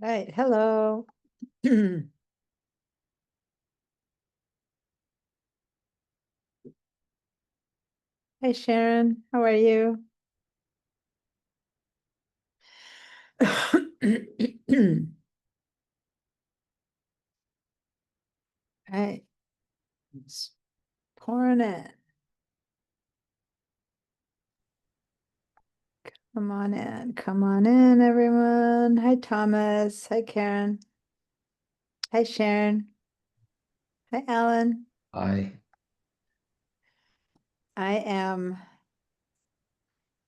Right, hello. Hi, Sharon, how are you? Right, it's pouring in. Come on in, everyone. Hi, Thomas. Hi, Karen. Hi, Sharon. Hi, Alan. I I am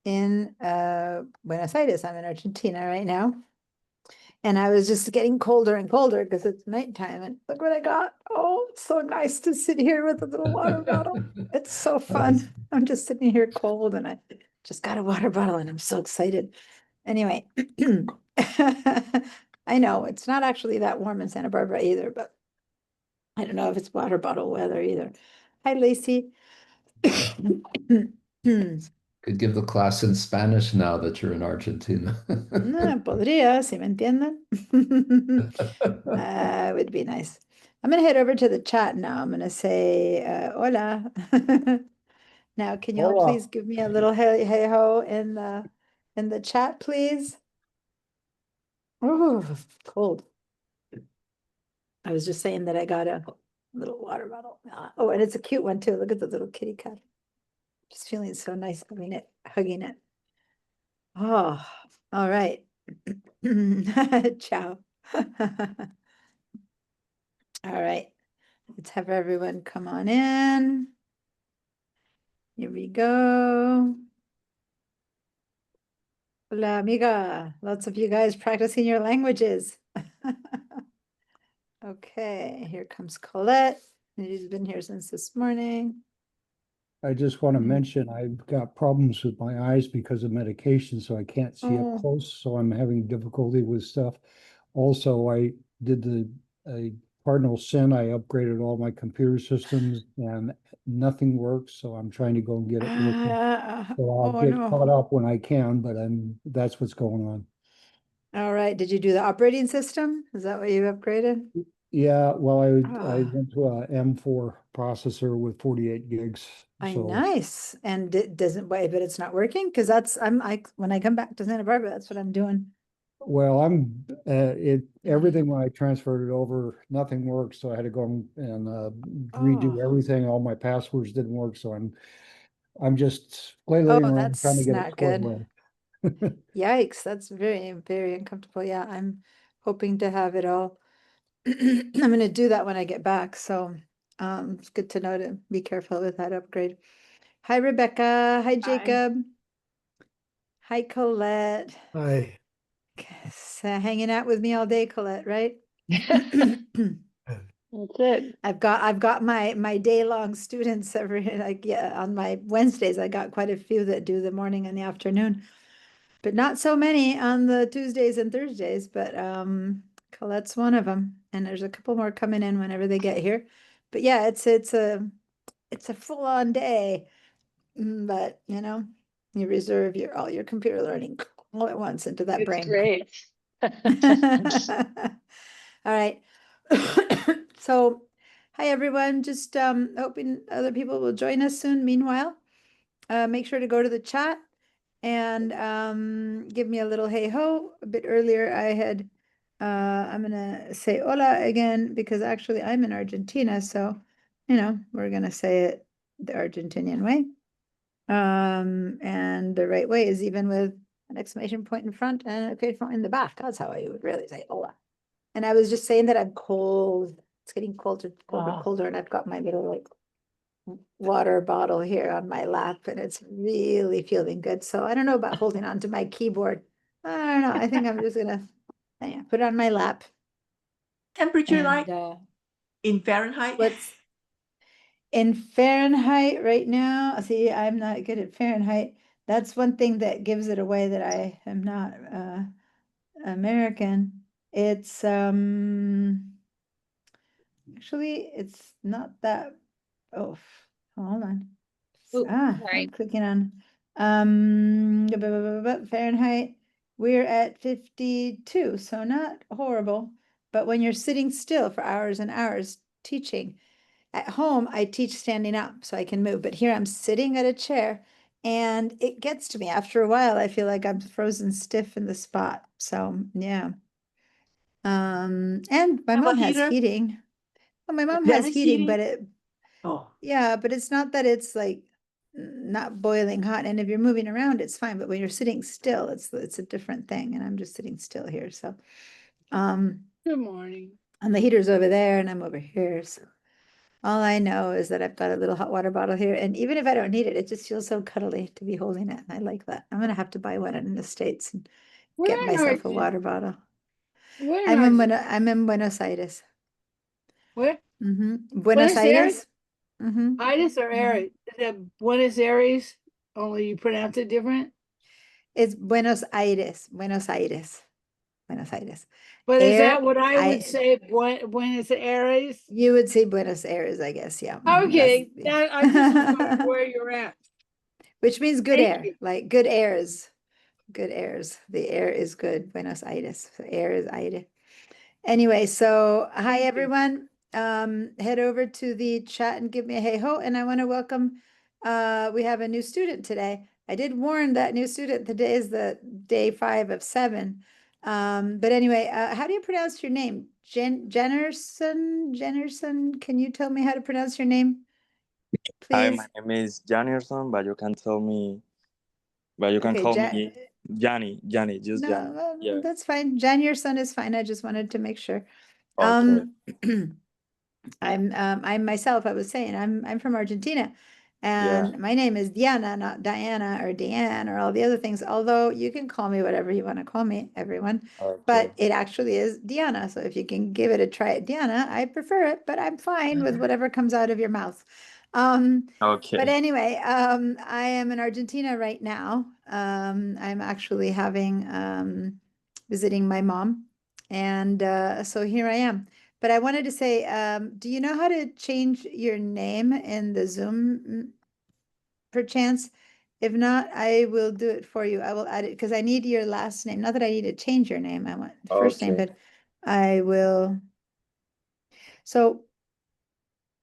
in Buenos Aires. I'm in Argentina right now. And I was just getting colder and colder because it's nighttime. And look what I got. Oh, it's so nice to sit here with a little water bottle. It's so That's fun. I'm just sitting here cold and I just got a water bottle and I'm so excited. Anyway, I know it's not actually that warm in Santa Barbara either, but I don't know if it's water bottle weather either. Hi, Lacey. could give the class in Spanish now that you're in Argentina. Podría, si me entienden. Would be nice. I'm gonna head over to the chat now. I'm gonna say hola. Now, can you all Hola. please give me a little hey ho in the chat, please? Oh, cold. I was just saying that I got a little water bottle. Oh, and it's a cute one too. Look at the little kitty cat. Just feeling so nice having it, hugging it. Oh, all right. Ciao. All right. Let's have everyone come on in. Here we go. Hola, amiga. Lots of you guys practicing your languages. Okay, here comes Colette. She's been here since this morning. I just want to Mm. mention I've got problems with my eyes because of medication, so I can't see up Oh, close. So I'm having difficulty with stuff. Also, I did a cardinal sin. I upgraded all my computer systems and nothing works. So I'm trying to go and get it working. So I'll oh get caught no. up when I can, but that's what's going on. All right, did you do the operating system? Is that what you upgraded? Yeah, well, I Ah, went to a M4 processor with 48 gigs. So nice. And it doesn't wait, but it's not working? Because when I come back to Santa Barbara, that's what I'm doing. well, Mm. everything when I transferred it over, nothing worked, so I had to go and Oh, redo everything. All my passwords didn't work, so I'm just flailing oh, around trying to that's get it not squared good. away. Yikes, that's very, very uncomfortable. Yeah, I'm hoping to have it all. I'm gonna do that when I get back, so it's good to know to be careful with that upgrade. Hi, Rebecca. Hi, Hi. Jacob. Hi, Colette. Hi. So hanging out with me all day, Colette, right? That's it. I've got my day-long students every like yeah, on my Wednesdays, I got quite a few that do the morning and the afternoon. But not so many on the Tuesdays and Thursdays, but Colette's one of them. And there's a couple more coming in whenever they get here. But yeah, it's a full-on day. But you know, you reserve all your computer learning all at once into that It's brain. great. All right. So, hi everyone. Just hoping other people will join us soon. Meanwhile, make sure to go to the chat and give me a little hey ho. A bit earlier, I'm gonna say hola again because actually I'm in Argentina, so we're gonna say it the Argentinian way. And the right way is even with an exclamation point in front and an exclamation point in the back. That's how I would really say hola. And I was just saying that I'm cold. It's getting colder, colder, Oh, colder, and I've got my little like water bottle here on my lap, and it's really feeling good. So I don't know about holding on to my keyboard. I don't know. I think I'm just gonna put it on my lap. Temperature like And in Fahrenheit? what's in Fahrenheit right now? See, I'm not good at Fahrenheit. That's one thing that gives it away that I am not American. It's actually it's not that. Oh, hold on. ooh, I'm sorry. clicking on Fahrenheit. we're at 52, so not horrible. But when you're sitting still for hours and hours teaching, at home, I teach standing up so I can move, but here I'm sitting at a chair and it gets to me. After a while, I feel like I'm frozen stiff in the spot. So, yeah. And my Have a mom has heater? heating. Well, my mom There has is heating, heating? but it, Oh, yeah, but it's not that it's like not boiling hot. And if you're moving around, it's fine. But when you're sitting still, it's a different thing. And I'm just sitting still here. So, Good morning. and the heater's over there and I'm over here. So all I know is that I've got a little hot water bottle here. And even if I don't need it, it just feels so cuddly to be holding it. And I like that. I'm gonna have to buy one in the States and get Where in myself a Argentina? water bottle. Where in Argentina? I'm in Buenos Aires. Where? Buenos Buenos Aires? Aires. Mm-hmm. Itis or Mhm. Aires? Is it Buenos Aires? Only you pronounce it different? It's Buenos Aires, Buenos Aires, Buenos Aires. But is Air, that what I I- would say, Buenos Aires? You would say Buenos Aires, I guess, yeah. Okay, That's- I just wondering where you're at. Which means good Thank air, you. like good airs. Good airs. The air is good. Buenos Aires. So air is aire. Anyway, so hi Thank you. everyone. Head over to the chat and give me a hey ho. And I want to welcome. We have a new student today. I did warn that new student. Today is the day 5 of 7. But anyway, how do you pronounce your name? Jennerson? Jennerson? Can you tell me how to pronounce your name, Hi, please? my name is Janierson, but you can Okay, call me Johnny, just no, Johnny. well, Yeah. that's fine. Jannerson is fine. I just wanted to make sure. Okay. I'm myself, I was saying, I'm from Argentina and my name is Diana, not Diana or Deanne or all the other things, although you can call me whatever you want to call me, everyone, but Okay. it actually is Diana. So if you can give it a try, Diana, I prefer it, but I'm fine with whatever comes out of your mouth. But Okay. anyway, I am in Argentina right now. I'm actually visiting my mom. And so here I am. But I wanted to say, do you know how to change your name in the Zoom perchance? If not, I will do it for you. I will add it because I need your last name. Not that I need to change your name. I want the first name, Okay. but I will. So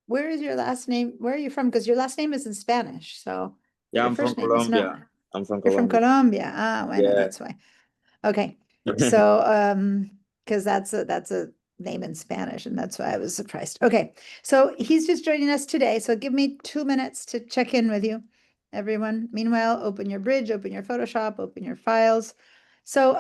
where is your last name? Where are you from? Because your last name is in Spanish. So Yeah, your I'm from first name is not. Colombia. I'm from You're from Colombia. Colombia. Ah, bueno, Yeah. that's why. Okay. So, because that's a name in Spanish, and that's why I was surprised. Okay, so he's just joining us today. So give me 2 minutes to check in with you, everyone. Meanwhile, open your Bridge, open your Photoshop, open your files. So,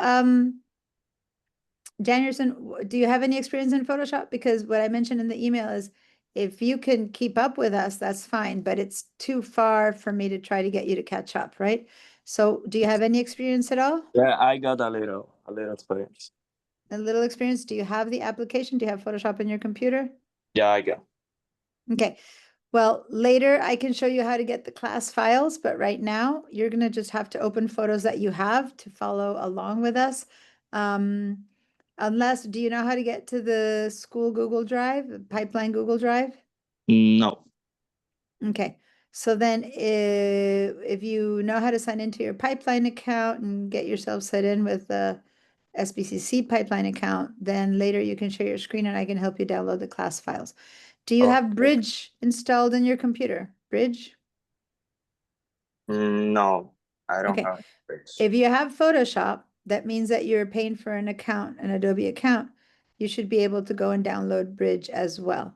Janierson, do you have any experience in Photoshop? Because what I mentioned in the email is if you can keep up with us, that's fine, but it's too far for me to try to get you to catch up, right? So do you have any experience at all? Yeah, I got a little experience. A little experience? Do you have the application? Do you have Photoshop in your computer? Yeah, I got. Okay. Well, later I can show you how to get the class files, but right now you're going to just have to open photos that you have to follow along with us. Unless, do you know how to get to the school Google Drive, the Pipeline Google Drive? No. Okay. So then if you know how to sign into your Pipeline account and get yourself set in with the SBCC Pipeline account, then later you can share your screen and I can help you download the class files. Do you have Okay. Bridge installed in your computer? Bridge? No, I don't Okay. have it. If you have Photoshop, that means that you're paying for an account, an Adobe account. You should be able to go and download Bridge as well.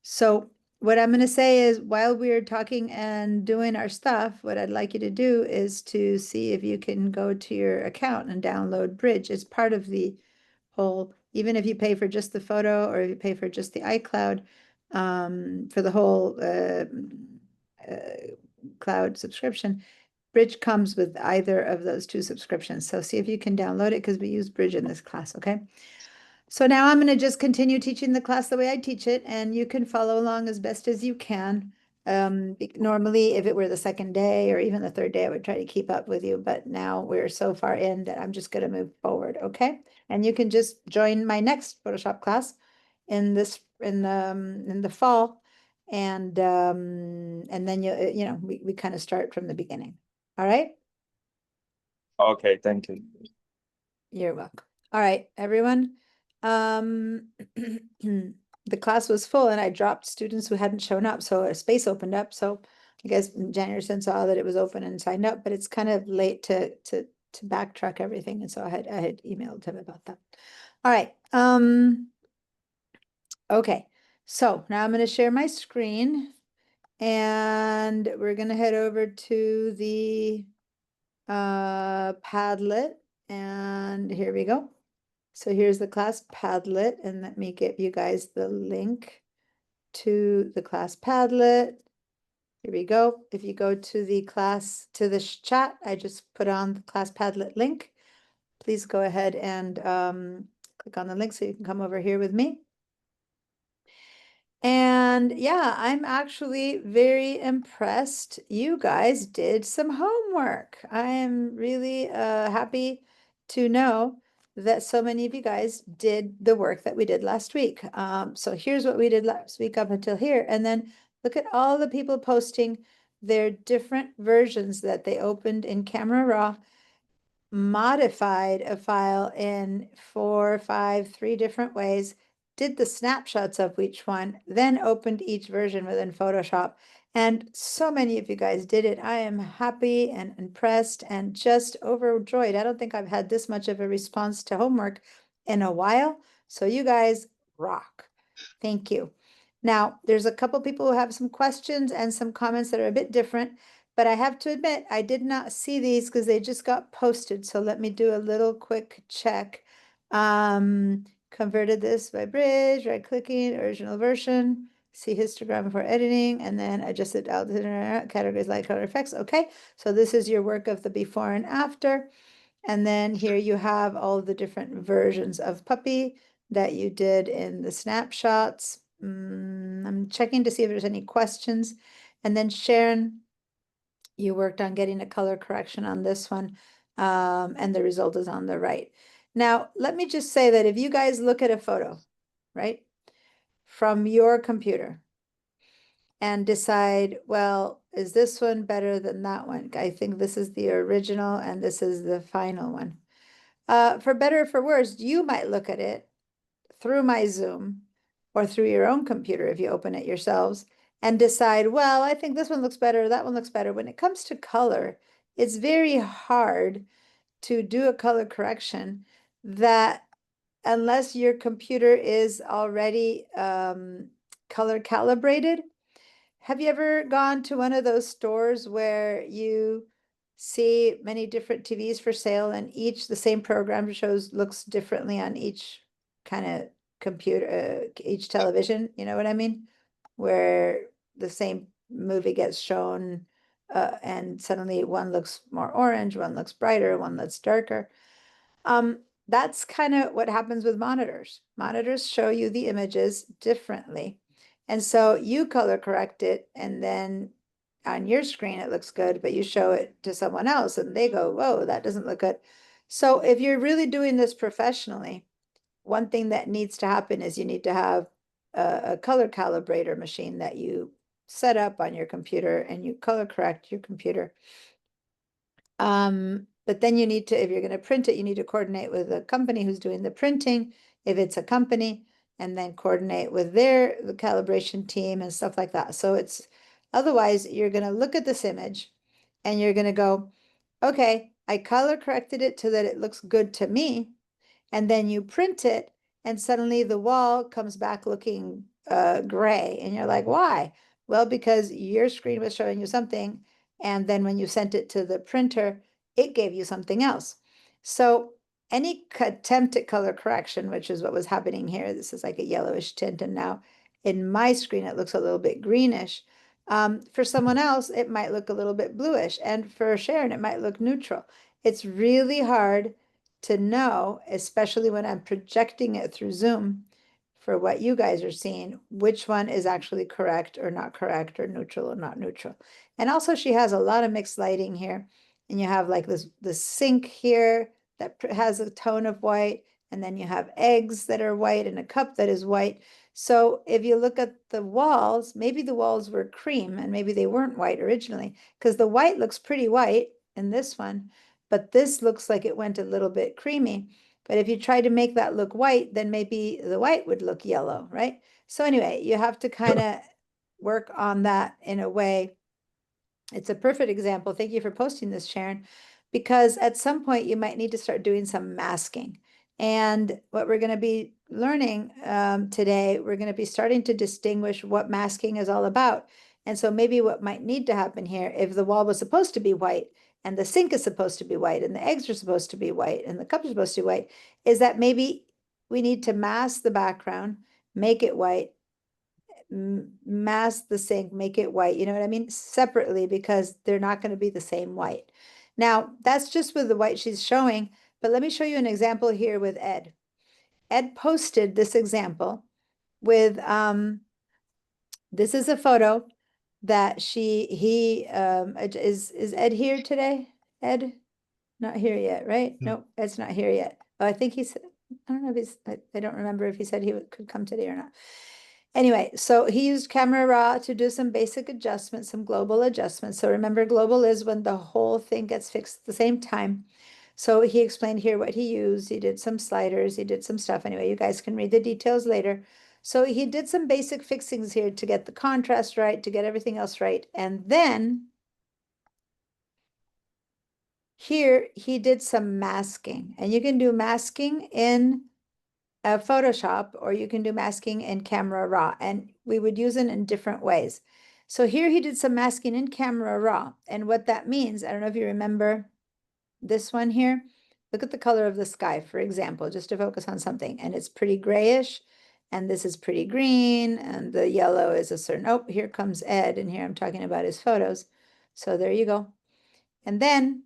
So what I'm going to say is while we're talking and doing our stuff, what I'd like you to do is to see if you can go to your account and download Bridge. It's part of the whole, even if you pay for just the photo or if you pay for just the iCloud, for the whole cloud subscription, Bridge comes with either of those 2 subscriptions. So see if you can download it because we use Bridge in this class, okay? So now I'm going to just continue teaching the class the way I teach it, and you can follow along as best as you can. Normally, if it were the second day or even the third day, I would try to keep up with you, but now we're so far in that I'm just going to move forward, okay? And you can just join my next Photoshop class in the fall, and then we kind of start from the beginning. All right? Okay, thank you. You're welcome. All right, everyone. The class was full and I dropped students who hadn't shown up, so a space opened up. So I guess Jan Anderson saw that it was open and signed up, but it's kind of late to backtrack everything, and so I had emailed him about that. All right. Okay, so now I'm going to share my screen, and we're going to head over to the Padlet, and here we go. So here's the class Padlet, and let me give you guys the link to the class Padlet. Here we go. If you go to the class, to the chat, I just put on the class Padlet link. Please go ahead and click on the link so you can come over here with me. And yeah, I'm actually very impressed. You guys did some homework. I am really happy to know that so many of you guys did the work that we did last week. So here's what we did last week up until here. And then look at all the people posting their different versions that they opened in Camera Raw, modified a file in 4, 5, 3 different ways, did the snapshots of each one, then opened each version within Photoshop. And so many of you guys did it. I am happy and impressed and just overjoyed. I don't think I've had this much of a response to homework in a while. So you guys rock. Thank you. Now, there's a couple people who have some questions and some comments that are a bit different, but I have to admit, I did not see these because they just got posted. So let me do a little quick check. Converted this by Bridge, right clicking, original version, see histogram before editing, and then adjusted out categories, light, color effects. Okay, so this is your work of the before and after. And then here you have all the different versions of Puppy that you did in the snapshots. I'm checking to see if there's any questions. And then Sharon, you worked on getting a color correction on this one, and the result is on the right. Now, let me just say that if you guys look at a photo, right, from your computer and decide, well, is this one better than that one? I think this is the original and this is the final one. For better or for worse, you might look at it through my Zoom or through your own computer if you open it yourselves and decide, well, I think this one looks better, that one looks better. When it comes to color, it's very hard to do a color correction that, unless your computer is already color calibrated. Have you ever gone to one of those stores where you see many different TVs for sale and each, the same program shows, looks differently on each kind of computer, each television, you know what I mean? Where the same movie gets shown and suddenly one looks more orange, one looks brighter, one looks darker. That's kind of what happens with monitors. Monitors show you the images differently. And so you color correct it, and then on your screen it looks good, but you show it to someone else and they go, whoa, that doesn't look good. So if you're really doing this professionally, one thing that needs to happen is you need to have a color calibrator machine that you set up on your computer and you color correct your computer. But then you need to, if you're going to print it, you need to coordinate with the company who's doing the printing, if it's a company, and then coordinate with the calibration team and stuff like that. So it's, otherwise you're going to look at this image and you're going to go, okay, I color corrected it so that it looks good to me. And then you print it and suddenly the wall comes back looking gray. And you're like, why? Well, because your screen was showing you something. And then when you sent it to the printer, it gave you something else. So any attempt at color correction, which is what was happening here, this is like a yellowish tint, and now in my screen, it looks a little bit greenish. For someone else, it might look a little bit bluish, and for Sharon, it might look neutral. It's really hard to know, especially when I'm projecting it through Zoom, for what you guys are seeing, which one is actually correct or not correct, or neutral or not neutral. And also she has a lot of mixed lighting here, and you have like the sink here that has a tone of white, and then you have eggs that are white and a cup that is white. So if you look at the walls, maybe the walls were cream and maybe they weren't white originally, because the white looks pretty white in this one, but this looks like it went a little bit creamy. But if you try to make that look white, then maybe the white would look yellow, right? So anyway, you have to kind of work on that in a way. It's a perfect example. Thank you for posting this, Sharon, because at some point you might need to start doing some masking. And what we're going to be learning today, we're going to be starting to distinguish what masking is all about. And so maybe what might need to happen here, if the wall was supposed to be white and the sink is supposed to be white and the eggs are supposed to be white and the cup is supposed to be white, is that maybe we need to mask the background, make it white, mask the sink, make it white, you know what I mean? Separately, because they're not going to be the same white. Now, that's just with the white she's showing, but let me show you an example here with Ed. Ed posted this example with, this is a photo that is Ed here today? Ed? Not here yet, right? No. Nope, Ed's not here yet. Oh, I think he's, I don't know if he's, I don't remember if he said he could come today or not. Anyway, so he used Camera Raw to do some basic adjustments, some global adjustments. So remember, global is when the whole thing gets fixed at the same time. So he explained here what he used. He did some sliders, he did some stuff. Anyway, you guys can read the details later. So he did some basic fixings here to get the contrast right, to get everything else right. And then here he did some masking, and you can do masking in Photoshop, or you can do masking in Camera Raw, and we would use it in different ways. So here he did some masking in Camera Raw, and what that means, I don't know if you remember this one here. Look at the color of the sky, for example, just to focus on something, and it's pretty grayish, and this is pretty green, and the yellow is a certain, oh, here comes Ed, and here I'm talking about his photos. So there you go. And then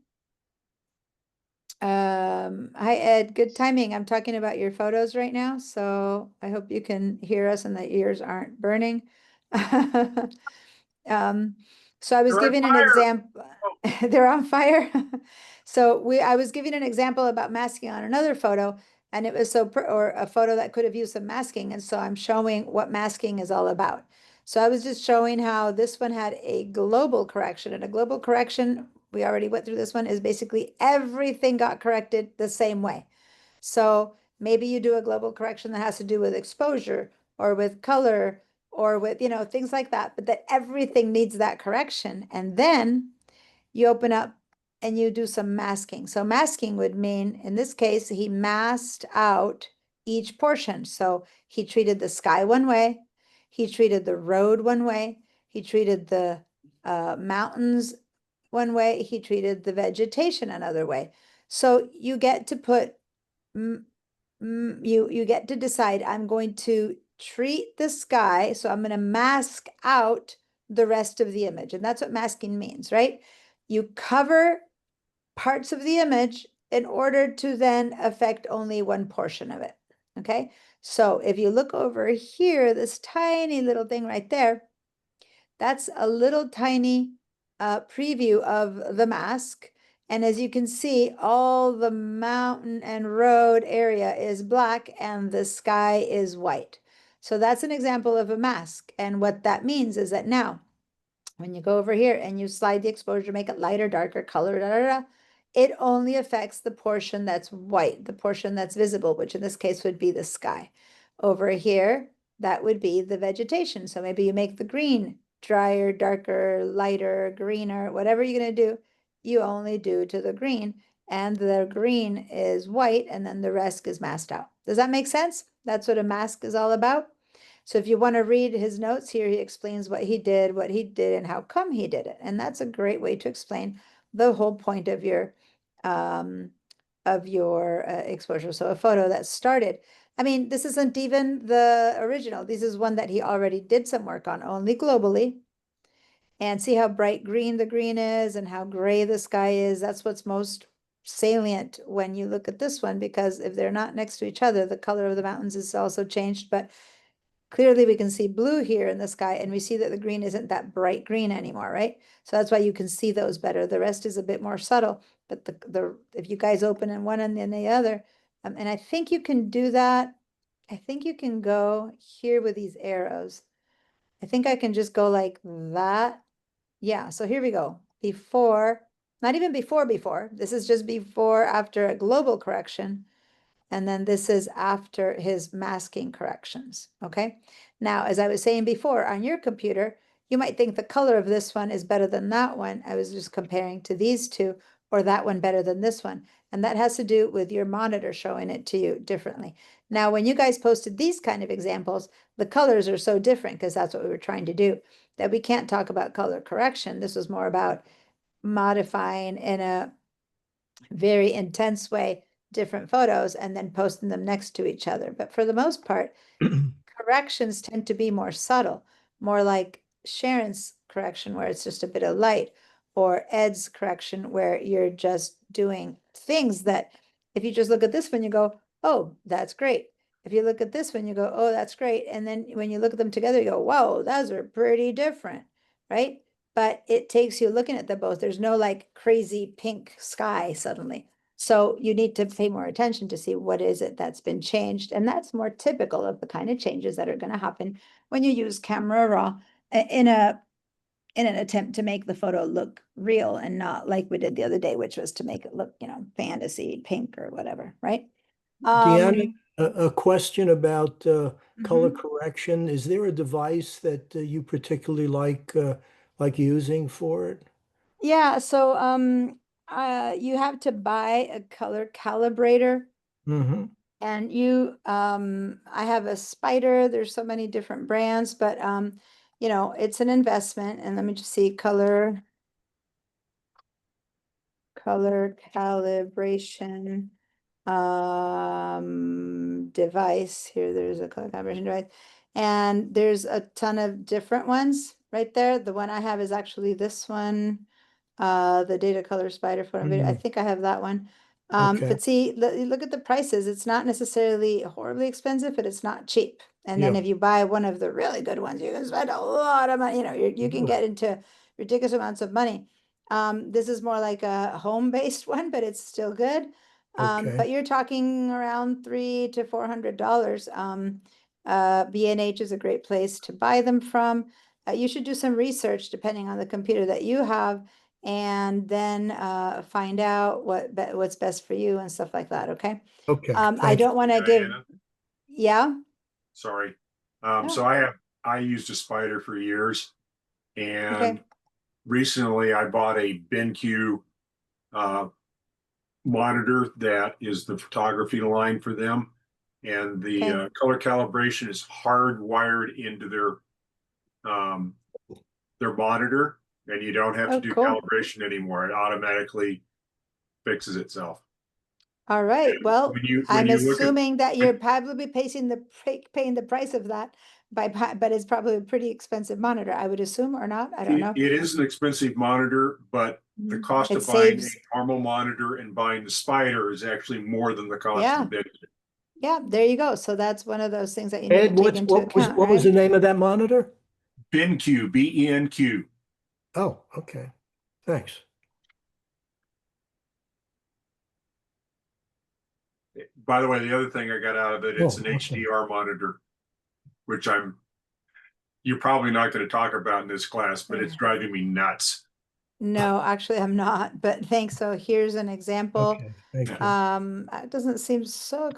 hi Ed, good timing. I'm talking about your photos right now, so I hope you can hear us and the ears aren't burning. So I was giving an example. They're on fire. So I was giving an example about masking on another photo, and it was or a photo that could have used some masking, and so I'm showing what masking is all about. So I was just showing how this one had a global correction, and a global correction, we already went through this one, is basically everything got corrected the same way. So maybe you do a global correction that has to do with exposure or with color or with, you know, things like that, but that everything needs that correction. And then you open up and you do some masking. So masking would mean, in this case, he masked out each portion. So he treated the sky one way, he treated the road one way, he treated the mountains one way, he treated the vegetation another way. So you get to put, you get to decide, I'm going to treat the sky, so I'm going to mask out the rest of the image. And that's what masking means, right? You cover parts of the image in order to then affect only one portion of it. Okay, so if you look over here, this tiny little thing right there, that's a little tiny preview of the mask. And as you can see, all the mountain and road area is black and the sky is white. So that's an example of a mask. And what that means is that now, when you go over here and you slide the exposure, make it lighter, darker, color, it only affects the portion that's white, the portion that's visible, which in this case would be the sky. Over here, that would be the vegetation. So maybe you make the green drier, darker, lighter, greener, whatever you're going to do, you only do to the green, and the green is white, and then the rest is masked out. Does that make sense? That's what a mask is all about. So if you want to read his notes here, he explains what he did, and how come he did it. And that's a great way to explain the whole point of your exposure. So a photo that started, I mean, this isn't even the original. This is one that he already did some work on, only globally. And see how bright green the green is and how gray the sky is. That's what's most salient when you look at this one, because if they're not next to each other, the color of the mountains is also changed. But clearly we can see blue here in the sky, and we see that the green isn't that bright green anymore, right? So that's why you can see those better. The rest is a bit more subtle, but if you guys open in one and then the other, and I think you can do that. I think you can go here with these arrows. I think I can just go like that. Yeah, so here we go. Before not even before, this is just before, after a global correction. And then this is after his masking corrections, okay? Now, as I was saying before, on your computer, you might think the color of this one is better than that one. I was just comparing to these two, or that one better than this one. And that has to do with your monitor showing it to you differently. Now, when you guys posted these kind of examples, the colors are so different because that's what we were trying to do, that we can't talk about color correction. This was more about modifying in a very intense way different photos and then posting them next to each other. But for the most part, corrections tend to be more subtle, more like Sharon's correction, where it's just a bit of light, or Ed's correction, where you're just doing things that if you just look at this one, you go, oh, that's great. If you look at this one, you go, oh, that's great. And then when you look at them together, you go, whoa, those are pretty different, right? But it takes you looking at them both. There's no like crazy pink sky suddenly. So you need to pay more attention to see what is it that's been changed. And that's more typical of the kind of changes that are going to happen when you use Camera Raw in an attempt to make the photo look real and not like we did the other day, which was to make it look, fantasy pink or whatever, right? Deanna, a question about color Mhm. correction. Is there a device that you particularly like using for it? Yeah, so you have to buy a color calibrator. Mm-hmm. And I have a Spider, there's so many different brands, but it's an investment. And let me just see, color calibration device. Here, there's a color calibration device. And there's a ton of different ones right there. The one I have is actually this one, the Data Color Spider photo video. I think I have that one. Okay. But see, look at the prices. It's not necessarily horribly expensive, but it's not cheap. And then Yeah. if you buy one of the really good ones, you can spend a lot of money. You can get into ridiculous amounts of money. This is more like a home-based one, but it's still good. Okay. But you're talking around $300 to $400. B&H is a great place to buy them from. You should do some research depending on the computer that you have, and then find out what's best for you and stuff like that. Okay. Okay. I Thank you. don't want to give. Diana, Yeah. sorry. No. So I used a Spider for years, and Okay. recently I bought a BenQ monitor that is the photography line for them, and the Okay. color calibration is hardwired into their monitor, and you don't have Oh, to do cool. calibration anymore. It automatically fixes itself. All right. Well, When I'm you look at assuming that you're probably paying the price of that but it's probably a pretty expensive monitor, I would assume, or not. I don't know. it is an expensive monitor, but the Mhm. cost It of buying saves. a normal monitor and buying the Spider is actually more than the cost Yeah. of it. Yeah, there you go. So that's one of those things that you need Ed, to take into account, what was the right? name of that monitor? BenQ, BenQ. Oh, okay. Thanks. By the way, the other thing I got out of it, it's Oh, an awesome. HDR monitor, which you're probably not going to talk about in this class, but it's driving me nuts. No, actually, I'm not, but thanks. So here's an example. Okay, thank you. It doesn't seem so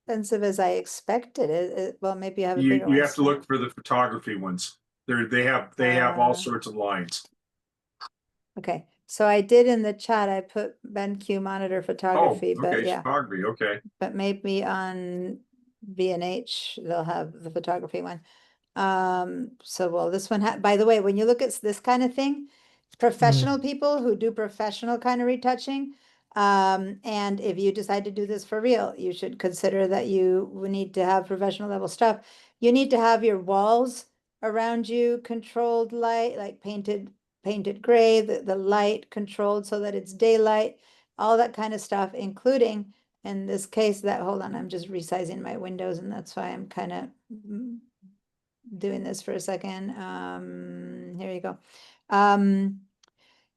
expensive as I expected. Well, maybe you have a bigger You one. have to look for the photography ones. They have all sorts of lines. Okay, so I did in the chat, I put BenQ monitor Oh, photography, but okay, yeah, photography, okay. but maybe on B&H, they'll have the photography one. So well, this one by the way, when you look at this kind of thing, professional people who do professional kind of retouching, and if you decide to do this for real, you should consider that you would need to have professional level stuff. You need to have your walls around you controlled light, like painted gray, the light controlled so that it's daylight, all that kind of stuff, including in this case that, hold on, I'm just resizing my windows and that's why I'm kind of doing this for a second. Here you go.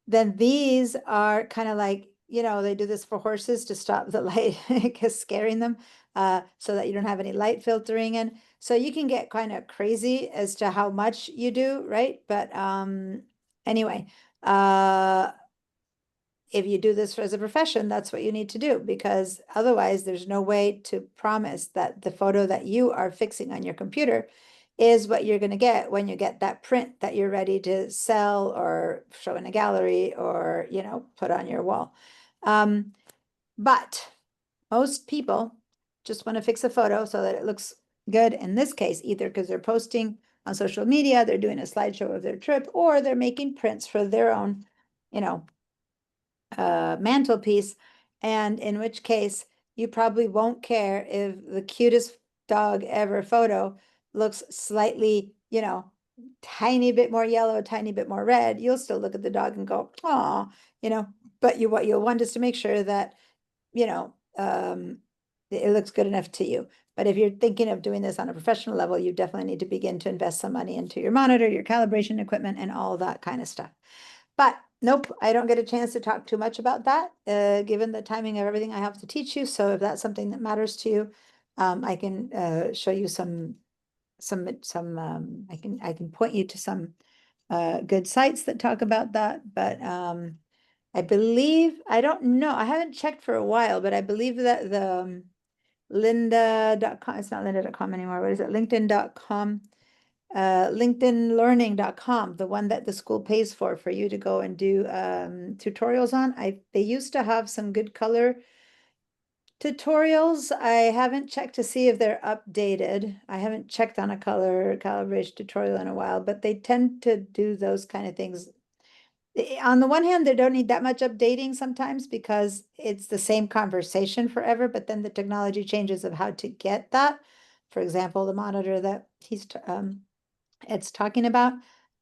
Then these are kind of like, they do this for horses to stop the light because scaring them, so that you don't have any light filtering in. So you can get kind of crazy as to how much you do, right? But anyway, if you do this as a profession, that's what you need to do, because otherwise there's no way to promise that the photo that you are fixing on your computer is what you're going to get when you get that print that you're ready to sell or show in a gallery or, you know, put on your wall. But most people just want to fix a photo so that it looks good in this case, either because they're posting on social media, they're doing a slideshow of their trip, or they're making prints for their own, you know, mantelpiece. And in which case, you probably won't care if the cutest dog ever photo looks slightly, you know, tiny bit more yellow, tiny bit more red. You'll still look at the dog and go, "Aw," you know, but what you'll want is to make sure that, you know, it looks good enough to you. But if you're thinking of doing this on a professional level, you definitely need to begin to invest some money into your monitor, your calibration equipment, and all that kind of stuff. But nope, I don't get a chance to talk too much about that, given the timing of everything I have to teach you. So if that's something that matters to you, I can show you I can point you to some good sites that talk about that. But I believe, I don't know, I haven't checked for a while, but I believe that the lynda.com, it's not lynda.com anymore. What is it? LinkedIn.com. LinkedInLearning.com, the one that the school pays for you to go and do tutorials on. They used to have some good color tutorials. I haven't checked to see if they're updated. I haven't checked on a color calibration tutorial in a while, but they tend to do those kind of things. On the one hand, they don't need that much updating sometimes because it's the same conversation forever, but then the technology changes of how to get that. For example, the monitor that it's talking about,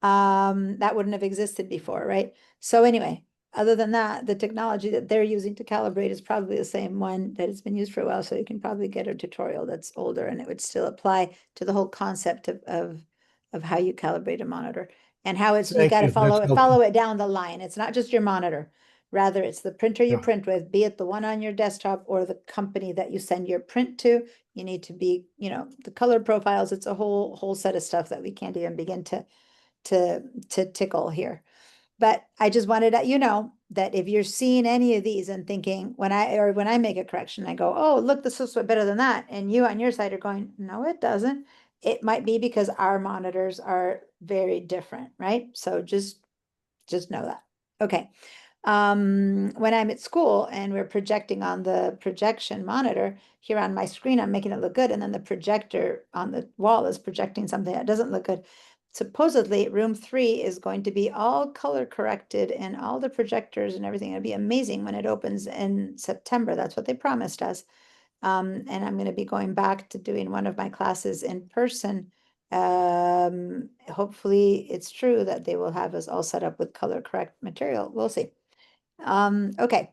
that wouldn't have existed before, right? So anyway, other than that, the technology that they're using to calibrate is probably the same one that has been used for a while. So you can probably get a tutorial that's older and it would still apply to the whole concept of how you calibrate a monitor and how it's, you Thank got to you. That's helpful. follow it down the line. It's not just your monitor. Rather, it's the printer you Yeah. print with, be it the one on your desktop or the company that you send your print to. You need to be, you know, the color profiles. It's a whole set of stuff that we can't even begin to tickle here. But I just wanted to, you know, that if you're seeing any of these and thinking when I make a correction, I go, oh, look, this looks better than that. And you on your side are going, no, it doesn't. It might be because our monitors are very different, right? So just know that. Okay. When I'm at school and we're projecting on the projection monitor here on my screen, I'm making it look good. And then the projector on the wall is projecting something that doesn't look good. Supposedly room 3 is going to be all color corrected and all the projectors and everything. It'll be amazing when it opens in September. That's what they promised us. And I'm going to be going back to doing one of my classes in person. Hopefully it's true that they will have us all set up with color correct material. We'll see. Okay.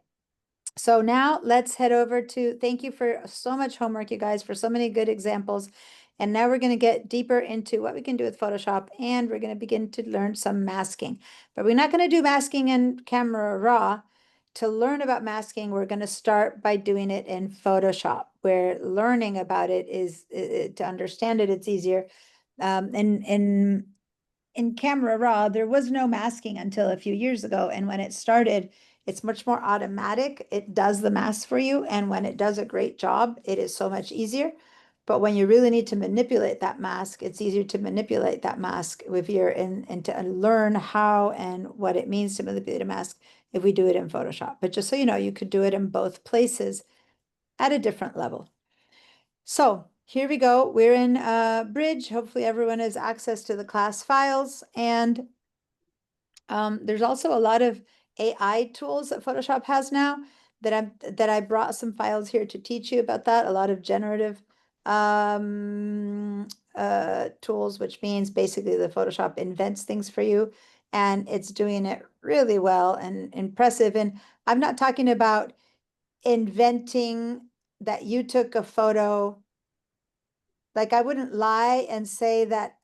So now let's head over to, thank you for so much homework, you guys, for so many good examples. And now we're going to get deeper into what we can do with Photoshop, and we're going to begin to learn some masking. But we're not going to do masking in Camera Raw. To learn about masking, we're going to start by doing it in Photoshop, where learning about it is, to understand it, it's easier. In Camera Raw, there was no masking until a few years ago. And when it started, it's much more automatic. It does the mask for you. And when it does a great job, it is so much easier. But when you really need to manipulate that mask, it's easier to manipulate that mask if you're and to learn how and what it means to manipulate a mask if we do it in Photoshop. But just so you know, you could do it in both places at a different level. So here we go. We're in Bridge. Hopefully everyone has access to the class files. And there's also a lot of AI tools that Photoshop has now that I brought some files here to teach you about that. A lot of generative tools, which means basically the Photoshop invents things for you, and it's doing it really well and impressive. And I'm not talking about inventing that you took a photo. Like, I wouldn't lie and say that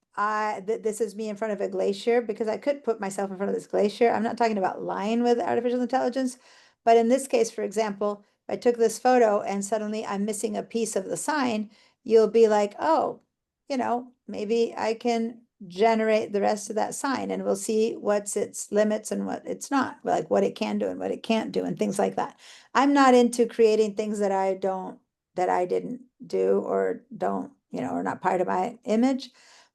this is me in front of a glacier, because I could put myself in front of this glacier. I'm not talking about lying with artificial intelligence, but in this case, for example, if I took this photo and suddenly I'm missing a piece of the sign, you'll be like, oh, you know, maybe I can generate the rest of that sign, and we'll see what's its limits and what it's not, like what it can do and what it can't do and things like that. I'm not into creating things that I didn't do or don't, are not part of my image.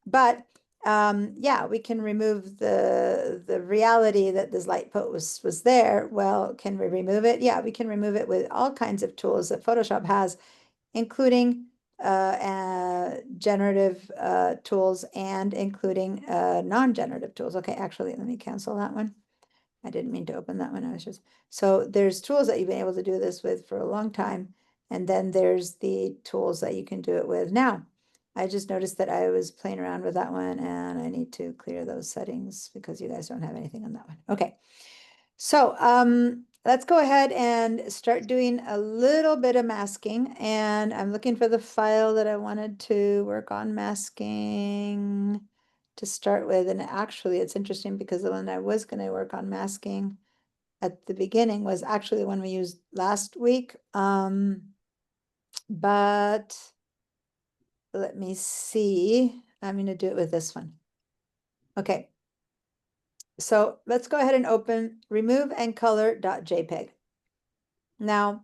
But yeah, we can remove the reality that this light post was there. Well, can we remove it? Yeah, we can remove it with all kinds of tools that Photoshop has, including generative tools and including non-generative tools. Okay, actually, let me cancel that one. I didn't mean to open that one. I was just, so there's tools that you've been able to do this with for a long time. And then there's the tools that you can do it with now. I just noticed that I was playing around with that one, and I need to clear those settings because you guys don't have anything on that one. Okay. So let's go ahead and start doing a little bit of masking, and I'm looking for the file that I wanted to work on masking to start with. And actually it's interesting because the one I was going to work on masking at the beginning was actually the one we used last week. But let me see. I'm going to do it with this one. Okay. So let's go ahead and open remove and color.jpg. Now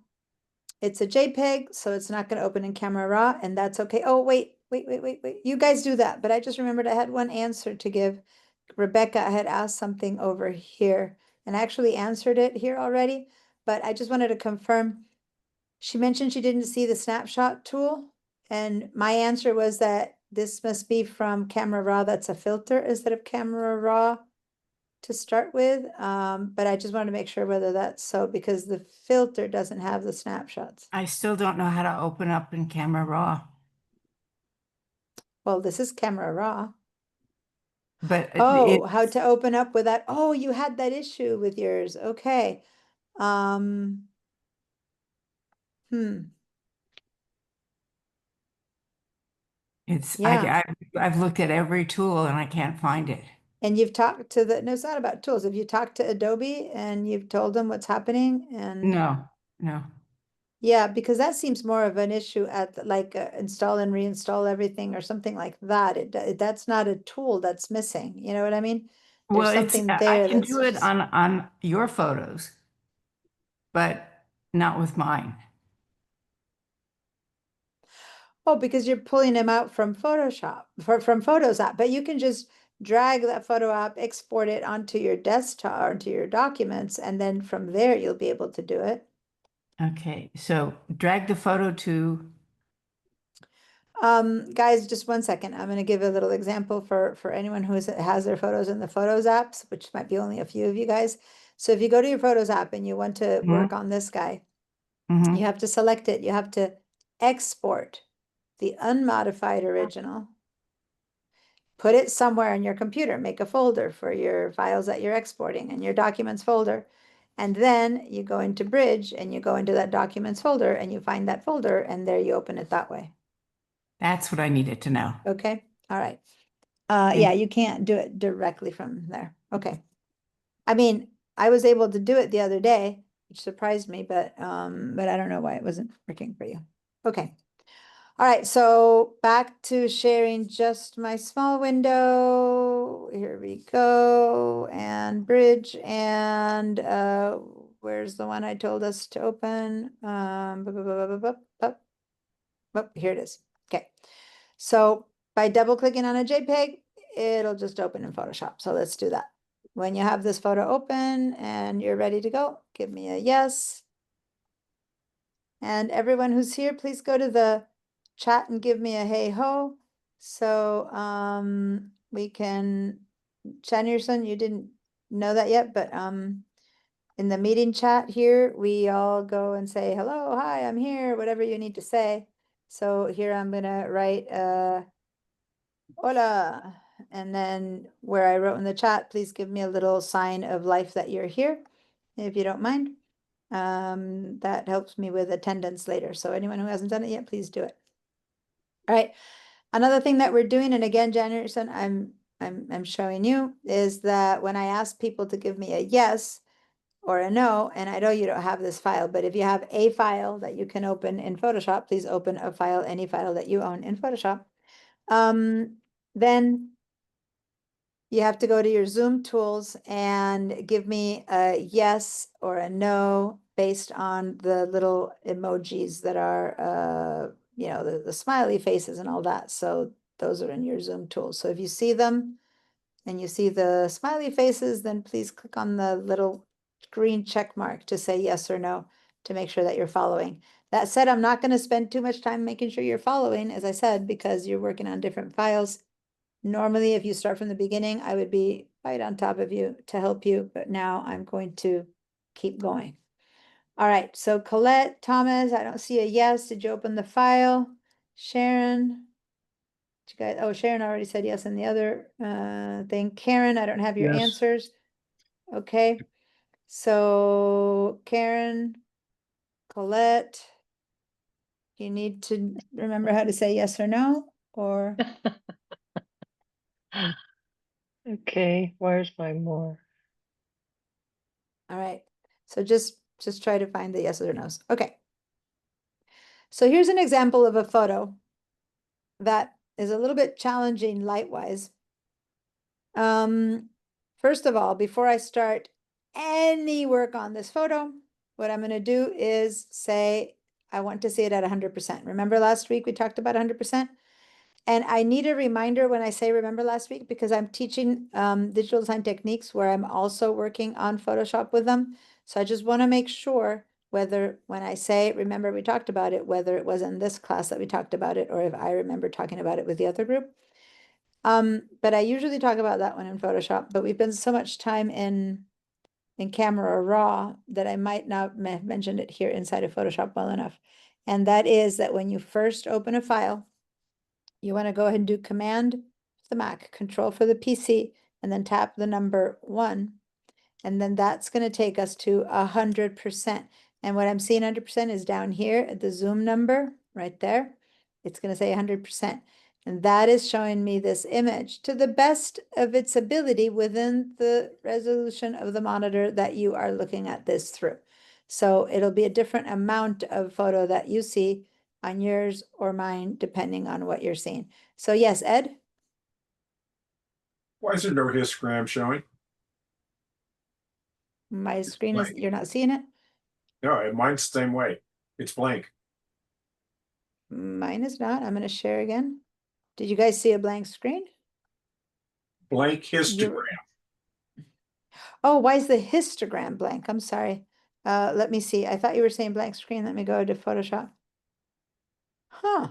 it's a JPEG, so it's not going to open in Camera Raw, and that's okay. Oh, wait. You guys do that. But I just remembered I had one answer to give. Rebecca had asked something over here, and I actually answered it here already, but I just wanted to confirm. She mentioned she didn't see the snapshot tool, and my answer was that this must be from Camera Raw. That's a filter instead of Camera Raw to start with, but I just wanted to make sure whether that's so, because the filter doesn't have the snapshots. I still don't know how to open up in Camera Raw, Well, this is Camera Raw. but Oh, how to open up with that? Oh, you had that issue with yours. Okay. it's Yeah. I've looked at every tool and I can't find it. And you've talked to no, it's not about tools. Have you talked to Adobe and you've told them what's happening? And No. yeah, because that seems more of an issue at like install and reinstall everything or something like that. That's not a tool that's missing. You know what I mean? There's Well, something I there can that's do it just- on your photos, but not with mine. Oh, because you're pulling them out from Photoshop, from Photos app, but you can just drag that photo app, export it onto your desktop, or onto your documents, and then from there you'll be able to do it. Okay, so drag the photo to, Guys, just one second. I'm going to give a little example for anyone who has their photos in the Photos apps, which might be only a few of you guys. So if you go to your Photos app and you want to work on this guy, Mhm. you have to select it. You have to export the unmodified original, put it somewhere on your computer, make a folder for your files that you're exporting and your documents folder. And then you go into Bridge and you go into that documents folder and you find that folder, and there you open it that way. That's what I needed to know. Okay, all right. Thank Yeah, you can't do it directly from there. Okay. I mean, I was able to do it the other day, which surprised me, but I don't know why it wasn't working for you. Okay. All right, so back to sharing just my small window. Here we go, and Bridge, and where's the one I told us to open? Here it is. Okay, so by double clicking on a JPEG, it'll just open in Photoshop. So let's do that. When you have this photo open and you're ready to go, give me a yes. And everyone who's here, please go to the chat and give me a hey ho. So we can, Chanierson, you didn't know that yet, but in the meeting chat here, we all go and say hello, hi, I'm here, whatever you need to say. So here I'm gonna write hola, and then where I wrote in the chat, please give me a little sign of life that you're here, if you don't mind. That helps me with attendance later. So anyone who hasn't done it yet, please do it. All right. Another thing that we're doing, and again, Janierson, I'm showing you, is that when I ask people to give me a yes or a no, and I know you don't have this file, but if you have a file that you can open in Photoshop, please open a file, any file that you own in Photoshop. Then you have to go to your Zoom tools and give me a yes or a no based on the little emojis that are, you know, the smiley faces and all that. So those are in your Zoom tools. So if you see them and you see the smiley faces, then please click on the little green check mark to say yes or no to make sure that you're following. That said, I'm not going to spend too much time making sure you're following, as I said, because you're working on different files. Normally, if you start from the beginning, I would be right on top of you to help you, but now I'm going to keep going. All right, so Colette, Thomas, I don't see a yes. Did you open the file? Sharon? Did you guys, oh, Sharon already said yes in the other thing. Karen, I don't have your Yes. answers. Okay, so Karen, Colette, you need to remember how to say yes or no, or Okay, where's my more? all right. So just try to find the yeses or nos. Okay. So here's an example of a photo that is a little bit challenging light-wise. First of all, before I start any work on this photo, what I'm going to do is say, I want to see it at 100%. Remember last week we talked about 100%? And I need a reminder when I say remember last week, because I'm teaching digital design techniques where I'm also working on Photoshop with them. So I just want to make sure whether when I say remember we talked about it, whether it was in this class that we talked about it, or if I remember talking about it with the other group. But I usually talk about that one in Photoshop, but we've been so much time in Camera Raw that I might not have mentioned it here inside of Photoshop well enough. And that is that when you first open a file, you want to go ahead and do Command for the Mac, Control for the PC, and then tap the number 1. And then that's going to take us to 100%. And what I'm seeing 100% is down here at the zoom number right there. It's going to say 100%. And that is showing me this image to the best of its ability within the resolution of the monitor that you are looking at this through. So it'll be a different amount of photo that you see on yours or mine, depending on what you're seeing. So yes, Ed? Why is there no histogram showing? My screen is, blank. you're not seeing it? No, mine's the same way. It's blank. Mine is not. I'm going to share again. Did you guys see a blank screen? Blank histogram. Oh, why is the histogram blank? I'm sorry. Let me see. I thought you were saying blank screen. Let me go to Photoshop. Huh.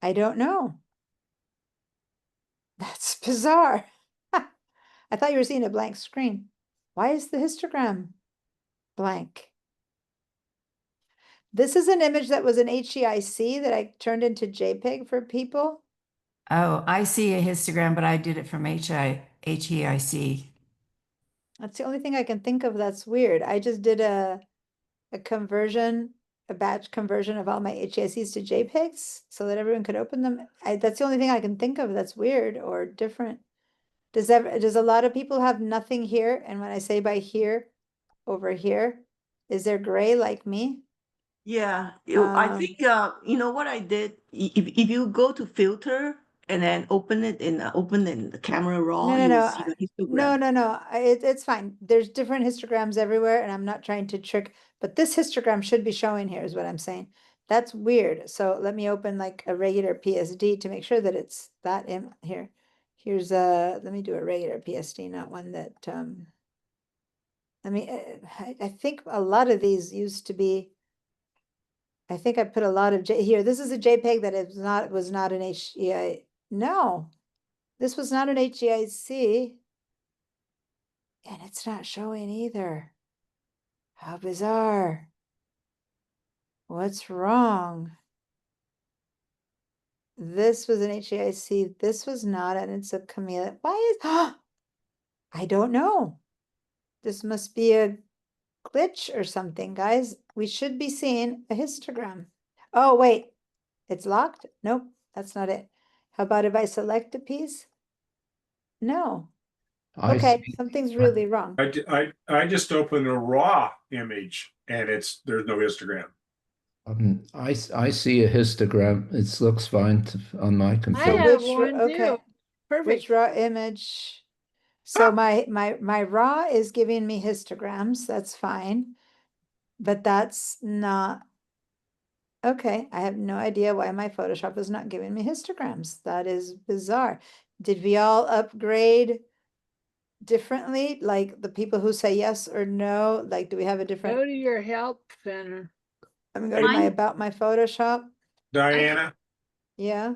I don't know. That's bizarre. I thought you were seeing a blank screen. Why is the histogram blank? This is an image that was an HEIC that I turned into JPEG for people. Oh, I see a histogram, but I did it from HEIC. That's the only thing I can think of that's weird. I just did a conversion, a batch conversion of all my HEICs to JPEGs so that everyone could open them. That's the only thing I can think of that's weird or different. Does a lot of people have nothing here? And when I say by here, over here, is there gray like me? Yeah, I think you know what I did. If you go to filter and then open in the Camera Raw, No, you will no, see the no, histogram. no. It's fine. There's different histograms everywhere, and I'm not trying to trick, but this histogram should be showing here, is what I'm saying. That's weird. So let me open like a regular PSD to make sure that it's that in here. Here's let me do a regular PSD, not one that I mean, I think a lot of these used to be. I think I put a lot of here. This is a JPEG that was not an HEI. No, this was not an HEIC. And it's not showing either. How bizarre. What's wrong? This was an HEIC. This was not, and it's a chameleon. Why is I don't know. This must be a glitch or something, guys. We should be seeing a histogram. Oh, wait. It's locked? Nope, that's not it. How about if I select a piece? No. I Okay, see. something's really wrong. I just opened a raw image and there's no histogram. I see a histogram. It looks fine on my I computer. have Which one okay. too. Perfect. Which raw image? So my raw is giving me histograms, that's fine. But that's not, okay, I have no idea why my Photoshop is not giving me histograms. That is bizarre. Did we all upgrade differently? Like the people who say yes or no, like do we have a different, Go to your help center. I'm going to my Mine- about my Photoshop? Diana, Yeah.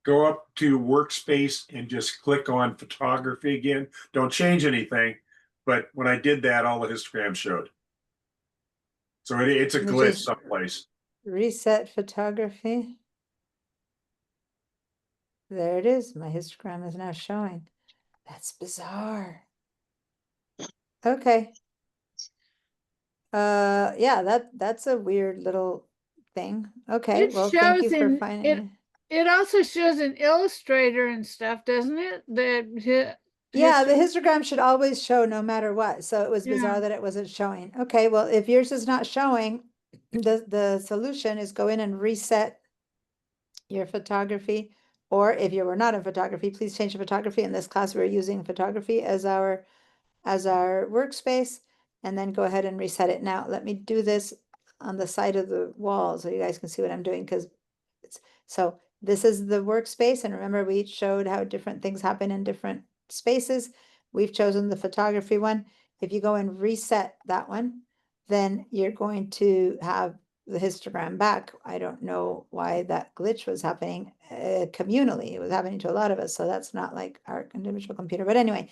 go up to workspace and just click on photography again. Don't change anything. But when I did that, all the histograms showed. So it's a Which glitch is- someplace. Reset photography. There it is. My histogram is now showing. That's bizarre. Okay. Yeah, that's a weird little thing. Okay, It well, thank you shows for in- finding. It also shows an Illustrator and stuff, doesn't it? Yeah, the histogram should always show no matter what. So it was bizarre Yeah. that it wasn't showing. Okay, well, if yours is not showing, the solution is go in and reset your photography. Or if you were not in photography, please change the photography. In this class, we're using photography as our workspace, and then go ahead and reset it. Now, let me do this on the side of the wall so you guys can see what I'm doing, because it's, so this is the workspace, and remember we showed how different things happen in different spaces. We've chosen the photography one. If you go and reset that one, then you're going to have the histogram back. I don't know why that glitch was happening communally. It was happening to a lot of us, so that's not like our individual computer. But anyway,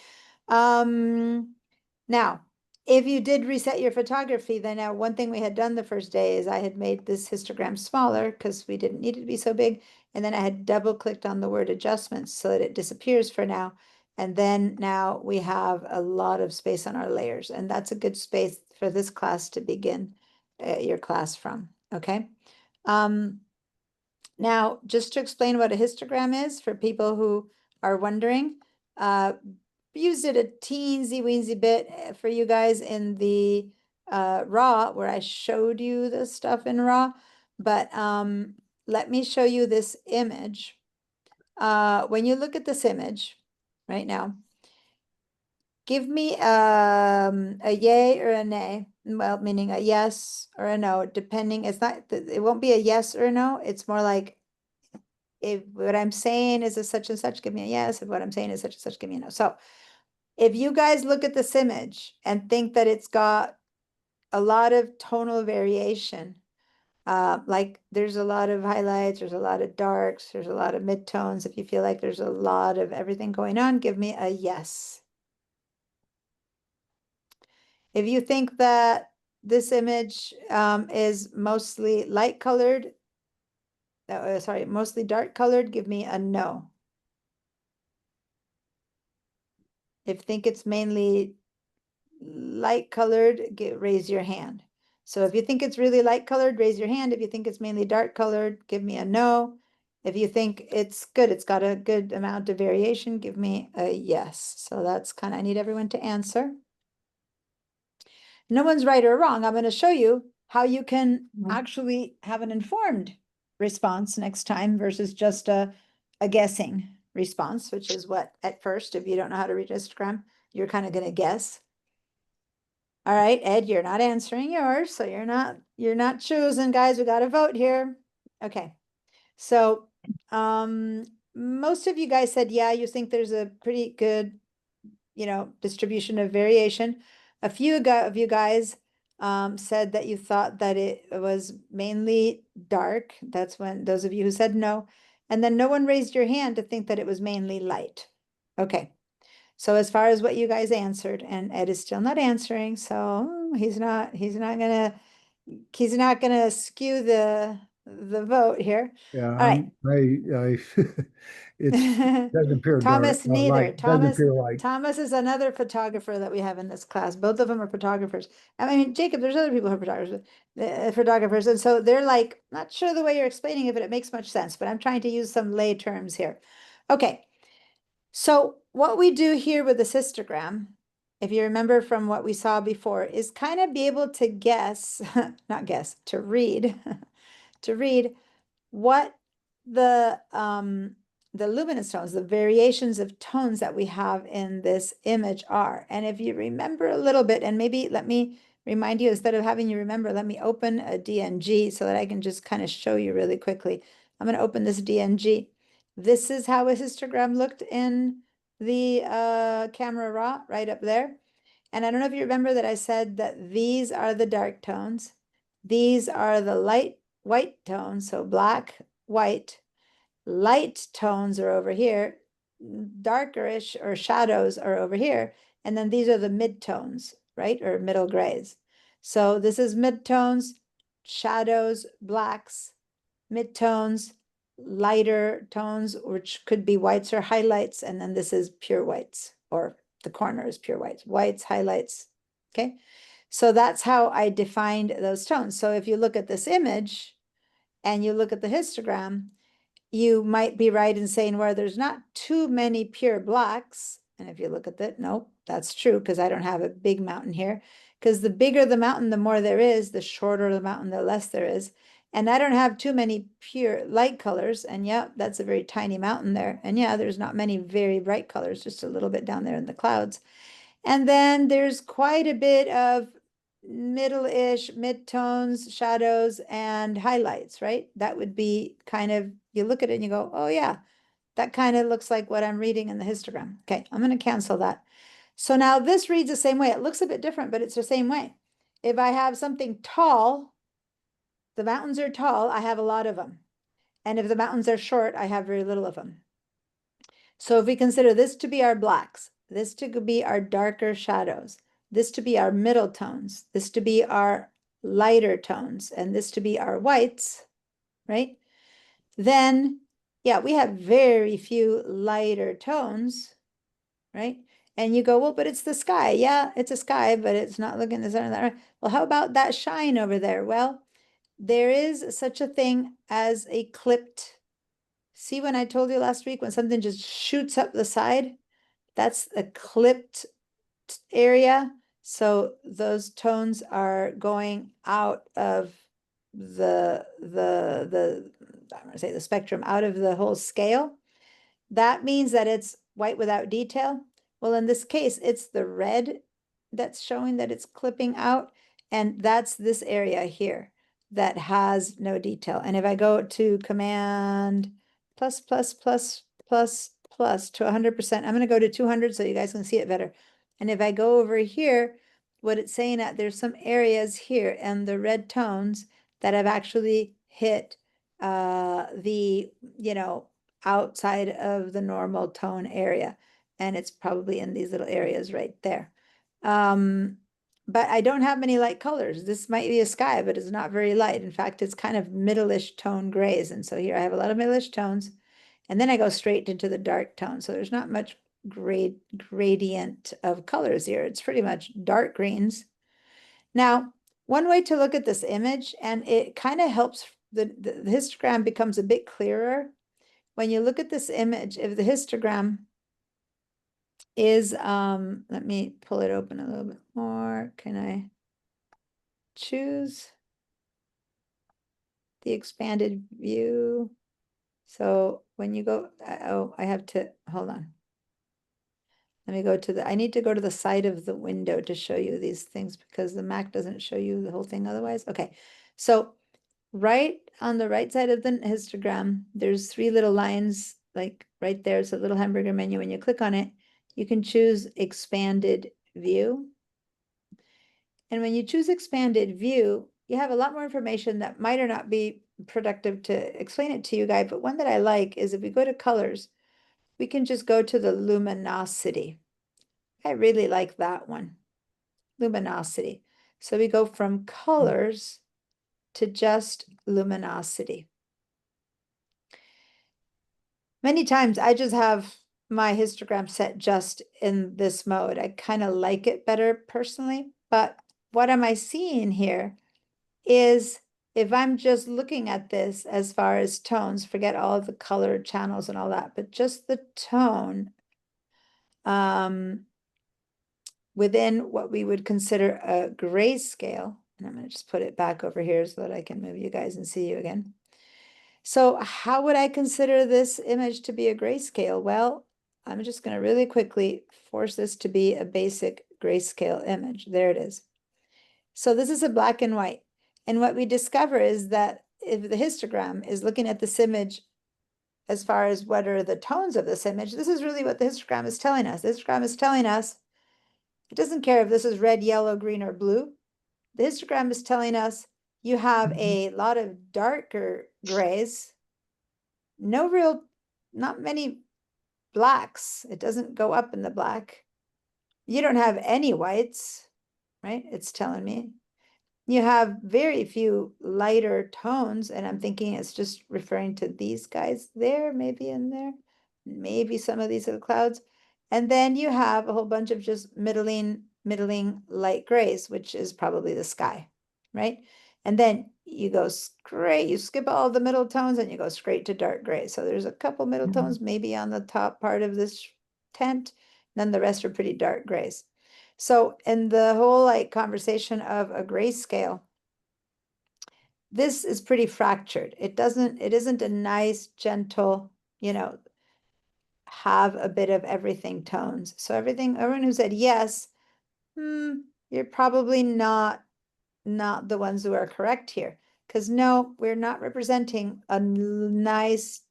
now, if you did reset your photography, then now one thing we had done the first day is I had made this histogram smaller because we didn't need it to be so big. And then I had double clicked on the word adjustments so that it disappears for now. And then now we have a lot of space on our layers, and that's a good space for this class to begin your class from, okay? Now, just to explain what a histogram is for people who are wondering, used it a teensy weensy bit for you guys in the raw where I showed you the stuff in raw, but let me show you this image. When you look at this image right now, give me a yay or a nay. Well, meaning a yes or a no, depending. It's not, it won't be a yes or a no. It's more like if what I'm saying is a such and such, give me a yes. If what I'm saying is such and such, give me a no. So if you guys look at this image and think that it's got a lot of tonal variation, like there's a lot of highlights, there's a lot of darks, there's a lot of midtones. If you feel like there's a lot of everything going on, give me a yes. If you think that this image is mostly light colored, sorry, mostly dark colored, give me a no. If you think it's mainly light colored, raise your hand. So if you think it's really light colored, raise your hand. If you think it's mainly dark colored, give me a no. If you think it's good, it's got a good amount of variation, give me a yes. So that's kind of, I need everyone to answer. No one's right or wrong. I'm going to show you how you can actually have an informed response next time versus just a guessing response, which is what at first, if you don't know how to read histogram, you're kind of going to guess. All right, Ed, you're not answering yours, so you're not choosing, guys. We got to vote here. Okay. So, most of you guys said, yeah, you think there's a pretty good, distribution of variation. A few of you guys said that you thought that it was mainly dark. That's when those of you who said no, and then no one raised your hand to think that it was mainly light. Okay. So as far as what you guys answered, and Ed is still not answering, so he's not gonna skew the vote here. Yeah, All right. It doesn't appear dark. Thomas light, neither. doesn't appear light. Thomas is another photographer that we have in this class. Both of them are photographers. I mean, Jacob, there's other people who are photographers, and so they're like, not sure the way you're explaining it, but it makes much sense. But I'm trying to use some lay terms here. Okay. So what we do here with the histogram, if you remember from what we saw before, is kind of be able to guess, not guess, to read, to read what the the luminance tones, the variations of tones that we have in this image are. And if you remember a little bit, and maybe let me remind you, instead of having you remember, let me open a DNG so that I can just kind of show you really quickly. I'm going to open this DNG. This is how a histogram looked in the camera raw, right up there. And I don't know if you remember that I said that these are the dark tones. These are the light white tones, so black, white. Light tones are over here, darkerish or shadows are over here, and then these are the midtones, right, or middle grays. So this is midtones, shadows, blacks, midtones, lighter tones, which could be whites or highlights, and then this is pure whites, or the corner is pure whites, whites, highlights, okay? So that's how I defined those tones. So if you look at this image and you look at the histogram, you might be right in saying where there's not too many pure blacks. And if you look at that, no, that's true, because I don't have a big mountain here. Because the bigger the mountain, the more there is, the shorter the mountain, the less there is. And I don't have too many pure light colors. And yeah, that's a very tiny mountain there. And yeah, there's not many very bright colors, just a little bit down there in the clouds. And then there's quite a bit of middle-ish, midtones, shadows, and highlights, right? That would be kind of, you look at it and you go, oh yeah, that kind of looks like what I'm reading in the histogram. Okay, I'm going to cancel that. So now this reads the same way. It looks a bit different, but it's the same way. If I have something tall, the mountains are tall, I have a lot of them. And if the mountains are short, I have very little of them. So if we consider this to be our blacks, this to be our darker shadows, this to be our middle tones, this to be our lighter tones, and this to be our whites, right? Then, yeah, we have very few lighter tones, right? And you go, well, but it's the sky. Yeah, it's a sky, but it's not looking as that. Well, how about that shine over there? Well, there is such a thing as a clipped. See, when I told you last week, when something just shoots up the side, that's a clipped area. So those tones are going out of the I'm going to say the spectrum, out of the whole scale. That means that it's white without detail. Well, in this case, it's the red that's showing that it's clipping out, and that's this area here that has no detail. And if I go to command plus to 100%, I'm going to go to 200 so you guys can see it better. And if I go over here, what it's saying that there's some areas here and the red tones that have actually hit the, outside of the normal tone area. And it's probably in these little areas right there. But I don't have many light colors. This might be a sky, but it's not very light. In fact, it's kind of middle-ish tone grays. And so here I have a lot of middle-ish tones. And then I go straight into the dark tone. So there's not much gradient of colors here. It's pretty much dark greens. Now, one way to look at this image, and it kind of helps, the histogram becomes a bit clearer. When you look at this image, if the histogram is, let me pull it open a little bit more. Can I choose the expanded view? So when you go, oh, I have to, hold on. Let me go to I need to go to the side of the window to show you these things because the Mac doesn't show you the whole thing otherwise. Okay, so right on the right side of the histogram, there's three little lines, like right there. It's a little hamburger menu. When you click on it, you can choose expanded view. And when you choose expanded view, you have a lot more information that might or not be productive to explain it to you guys. But one that I like is if we go to colors, we can just go to the luminosity. I really like that one, luminosity. So we go from colors to just luminosity. Many times I just have my histogram set just in this mode. I kind of like it better personally, but what am I seeing here is if I'm just looking at this as far as tones, forget all of the color channels and all that, but just the tone within what we would consider a grayscale, and I'm going to just put it back over here so that I can move you guys and see you again. So how would I consider this image to be a grayscale? Well, I'm just going to really quickly force this to be a basic grayscale image. There it is. So this is a black and white. And what we discover is that if the histogram is looking at this image as far as what are the tones of this image, this is really what the histogram is telling us. The histogram is telling us, it doesn't care if this is red, yellow, green, or blue. The histogram is telling us you have a lot of darker grays, not many blacks. It doesn't go up in the black. You don't have any whites, right? It's telling me. You have very few lighter tones, and I'm thinking it's just referring to these guys there, maybe in there, maybe some of these are the clouds. And then you have a whole bunch of just middling light grays, which is probably the sky, right? And then you go straight, you skip all the middle tones and you go straight to dark gray. So there's a couple middle tones maybe on the top part of this tent, then the rest are pretty dark grays. So in the whole like conversation of a grayscale, this is pretty fractured. It isn't a nice, gentle, have a bit of everything tones. So everyone who said yes, you're probably not the ones who are correct here. Because no, we're not representing a nice,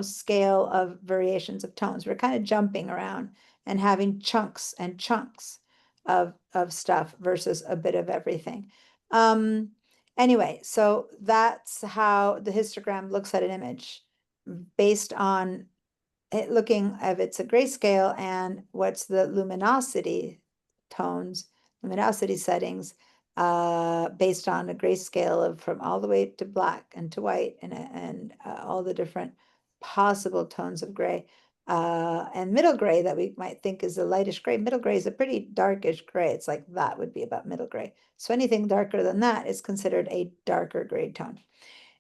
scale of variations of tones. We're kind of jumping around and having chunks and chunks of stuff versus a bit of everything. Anyway, so that's how the histogram looks at an image based on it looking if it's a grayscale and what's the luminosity settings based on a grayscale of from all the way to black and to white and all the different possible tones of gray. And middle gray that we might think is a lightish gray. Middle gray is a pretty darkish gray. It's like that would be about middle gray. So anything darker than that is considered a darker gray tone.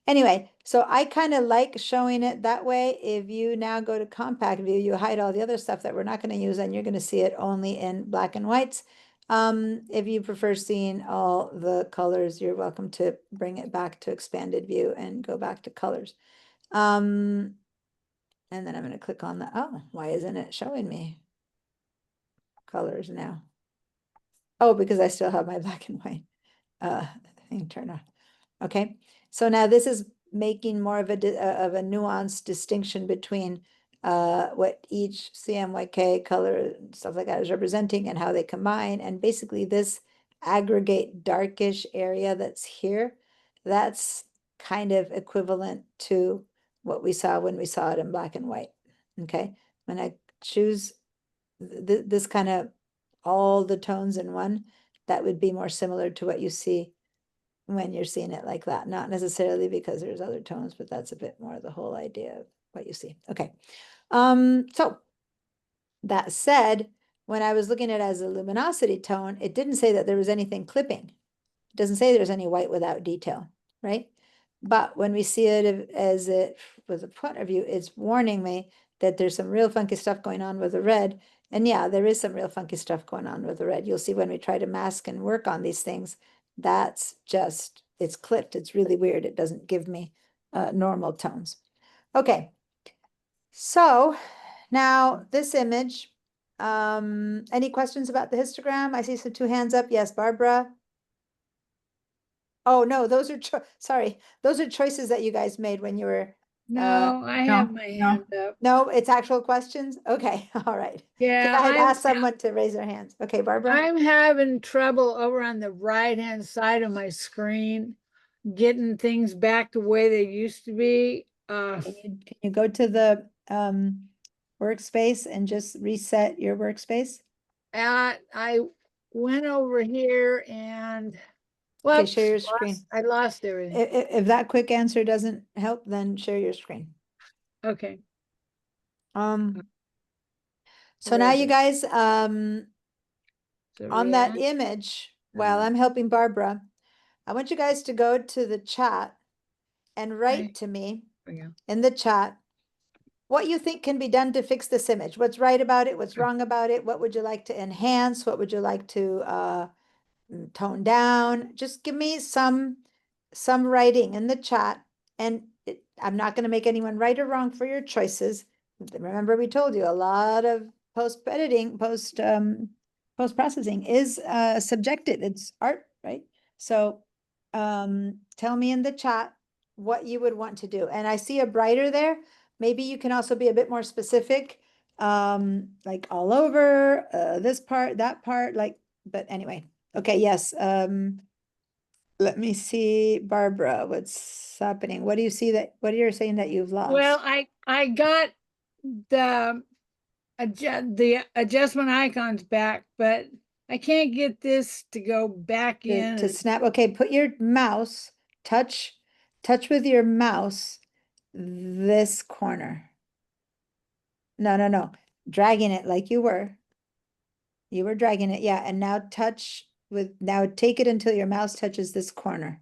Anyway, so I kind of like showing it that way. If you now go to compact view, you hide all the other stuff that we're not going to use and you're going to see it only in black and whites. If you prefer seeing all the colors, you're welcome to bring it back to expanded view and go back to colors. And then I'm going to click on why isn't it showing me colors now? Oh, because I still have my black and white thing turned on. Okay, so now this is making more of a nuanced distinction between what each CMYK color and stuff like that is representing and how they combine. And basically this aggregate darkish area that's here, that's kind of equivalent to what we saw when we saw it in black and white. Okay, when I choose this kind of all the tones in one, that would be more similar to what you see when you're seeing it like that. Not necessarily because there's other tones, but that's a bit more the whole idea of what you see. Okay. So that said, when I was looking at it as a luminosity tone, it didn't say that there was anything clipping. It doesn't say there's any white without detail, right? But when we see it as it with a point of view, it's warning me that there's some real funky stuff going on with the red. And yeah, there is some real funky stuff going on with the red. You'll see when we try to mask and work on these things, that's just, it's clipped. It's really weird. It doesn't give me normal tones. Okay. So now this image, any questions about the histogram? I see some 2 hands up. Yes, Barbara. Oh, no, those are, sorry, those are choices that you guys made when you were. No, I have my hand up. No, it's actual questions? Okay, all right. 'Cause Yeah, I had asked someone to raise their hands. Okay, Barbara? I'm having trouble over on the right-hand side of my screen, getting things back the way they used to be. Can you go to the workspace and just reset your workspace? I went over here and, Okay, share your screen. I lost everything. If that quick answer doesn't help, then share your screen. Okay. So Where now is you it? guys, So on that react. image, while I'm helping Barbara, I want you guys to go to the chat and write to me There we go. in the chat what you think can be done to fix this image. What's right about it? What's wrong about it? What would you like to enhance? What would you like to tone down? Just give me some writing in the chat. And I'm not gonna make anyone right or wrong for your choices. Remember, we told you a lot of post-editing, post-processing is subjective, it's art, right? So tell me in the chat what you would want to do. And I see a brighter there. Maybe you can also be a bit more specific, like all over, this part, that part, like, but anyway. Okay, yes. Let me see, Barbara, what's happening? What do you see that, what are you saying that you've lost? Well, I got the adjustment icons back, but I can't get this to go back in. To snap, okay, put your mouse, touch with your mouse this corner. No, dragging it like you were. You were dragging it, yeah, and now touch with, now take it until your mouse touches this corner.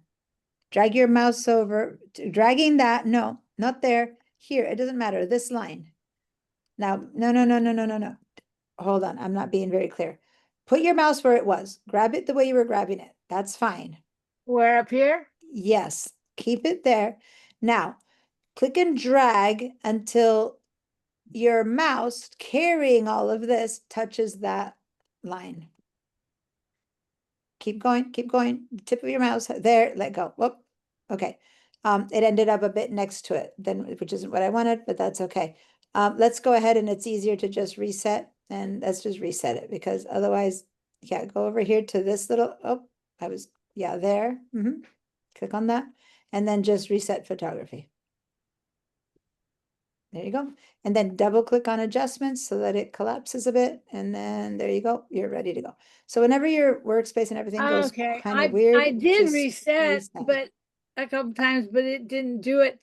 Drag your mouse over, dragging that, no, not there, here, it doesn't matter, this line. Now, no. Hold on, I'm not being very clear. Put your mouse where it was, grab it the way you were grabbing it, that's fine. Where, up here? Yes, keep it there. Now, click and drag until your mouse carrying all of this touches that line. Keep going, tip of your mouse, there, let go, whoop, okay. It ended up a bit next to it, then, which isn't what I wanted, but that's okay. Let's go ahead, and it's easier to just reset, and let's just reset it, because otherwise, yeah, go over here to this little, oh, yeah, there, click on that, and then just reset photography. There you go. And then double click on adjustments so that it collapses a bit. And then there you go. You're ready to go. So whenever your workspace and everything goes Okay, kind of weird, I did just reset, but a couple times, but it didn't do it.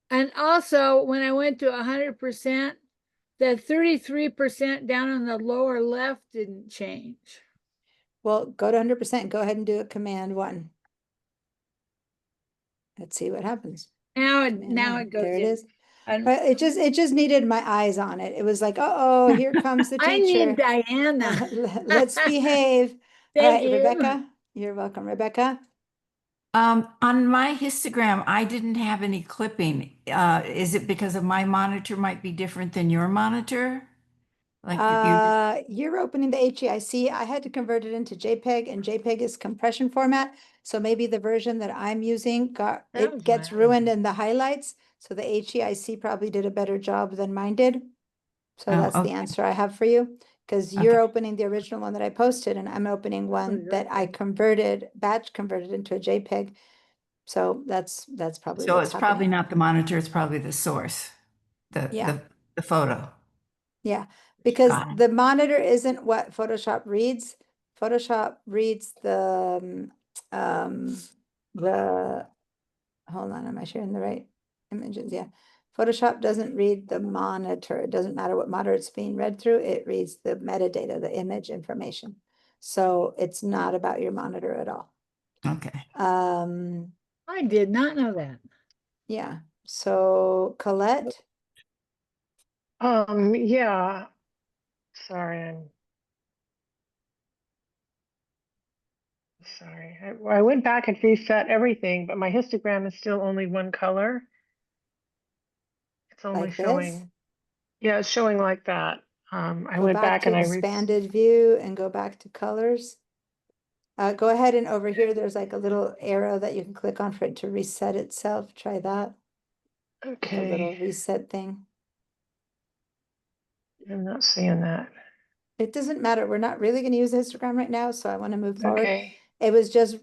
And also, when I went to 100%, the 33% down on the lower left didn't change. Well, go to 100%, go ahead and do a command 1. Let's see what happens. Now Command it 1. goes There it in. is. And But it just needed my eyes on it. It was like, uh-oh, here comes the I teacher. need Diana. Let's behave. All Thank right, you. Rebecca, you're welcome. Rebecca? On my histogram, I didn't have any clipping. Is it because of my monitor might be different than your monitor? Like You're opening the HEIC. I had to convert it into JPEG, and JPEG is compression format. So maybe the version that I'm using That was it gets my ruined in the highlights. So the HEIC probably did a better job than mine did. So Oh, that's the okay. answer I have for you. Because you're opening the original one that I posted, and I'm opening one that I batch converted into a JPEG. So that's probably So what's it's probably happening. not the monitor, it's probably the source, Yeah. the photo. Yeah, because Got it. the monitor isn't what Photoshop reads. Photoshop reads hold on, am I sharing the right images? Yeah. Photoshop doesn't read the monitor. It doesn't matter what monitor it's being read through. It reads the metadata, the image information. So it's not about your monitor at all. Okay. I did not know that. Yeah. So Colette, Yeah. Sorry, sorry. I went back and reset everything, but my histogram is still only one color. It's only like this? showing, yeah, it's showing like that. I Go went back to and I expanded view and go back to colors. Go ahead, and over here, there's like a little arrow that you can click on for it to reset itself. Try that. Like a little okay, reset thing. I'm not seeing that. It doesn't matter. We're not really going to use the histogram right now, so I want to move forward. Okay, It was just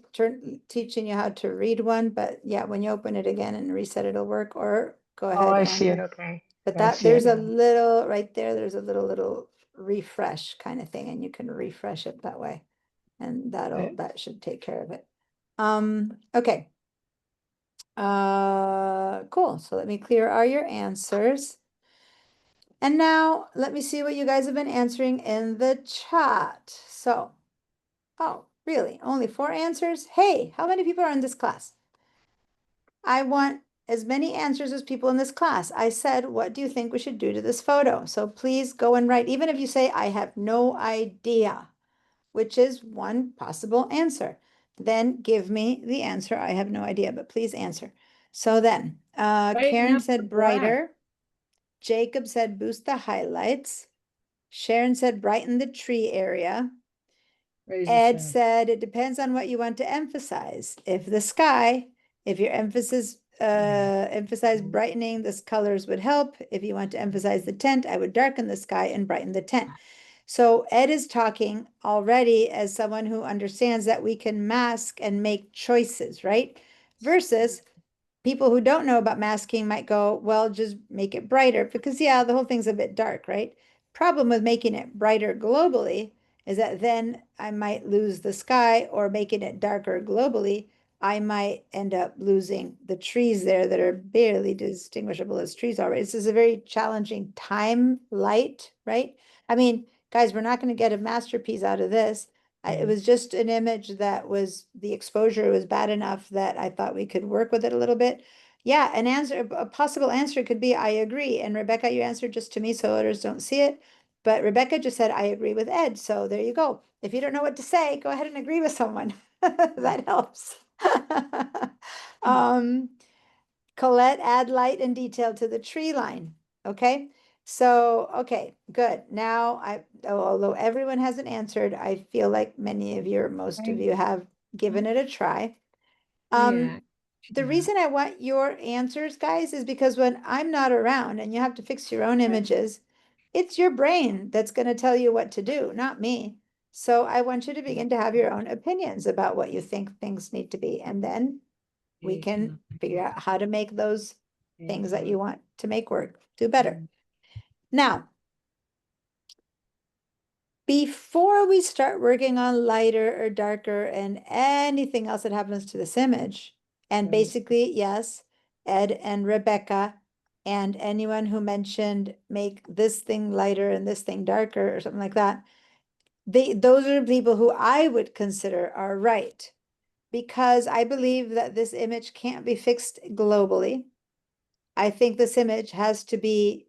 teaching you how to read one, but yeah, when you open it again and reset, it'll work. Or go ahead. oh, I see it, okay. But I see there's it a now. little right there. There's a little refresh kind of thing, and you can refresh it that way, and that should take care of it. Okay. Cool. So let me clear all your answers. And now let me see what you guys have been answering in the chat. So, oh, really? Only 4 answers? Hey, how many people are in this class? I want as many answers as people in this class. I said, what do you think we should do to this photo? So please go and write, even if you say, I have no idea, which is one possible answer. Then give me the answer. I have no idea, but please answer. So then, Brighten Karen up the said black. brighter. Jacob said boost the highlights. Sharon said brighten the tree area. Raise Ed the sun. said it depends on what you want to emphasize. If the sky, if your emphasis emphasize brightening, this colors would help. If you want to emphasize the tent, I would darken the sky and brighten the tent. So Ed is talking already as someone who understands that we can mask and make choices, right? Versus people who don't know about masking might go, well, just make it brighter because yeah, the whole thing's a bit dark, right? Problem with making it brighter globally is that then I might lose the sky, or making it darker globally, I might end up losing the trees there that are barely distinguishable as trees already. This is a very challenging time light, right? I mean, guys, we're not going to get a masterpiece out of this. It was just an image that was, the exposure was bad enough that I thought we could work with it a little bit. Yeah, an answer, a possible answer could be, I agree. And Rebecca, you answered just to me, so others don't see it. But Rebecca just said, I agree with Ed. So there you go. If you don't know what to say, go ahead and agree with someone. That helps. Colette, add light and detail to the tree line. Okay. So, okay, good. Now although everyone hasn't answered, I feel like many of you, or most of you, have given it a try. Yeah. The reason I want your answers, guys, is because when I'm not around and you have to fix your own images, it's your brain that's going to tell you what to do, not me. So I want you to begin to have your own opinions about what you think things need to be. And then we can figure out how to make those things that you want to make work, do better. Now, before we start working on lighter or darker and anything else that happens to this image, and basically, yes, Ed and Rebecca and anyone who mentioned make this thing lighter and this thing darker or something like that, those are people who I would consider are right, because I believe that this image can't be fixed globally. I think this image has to be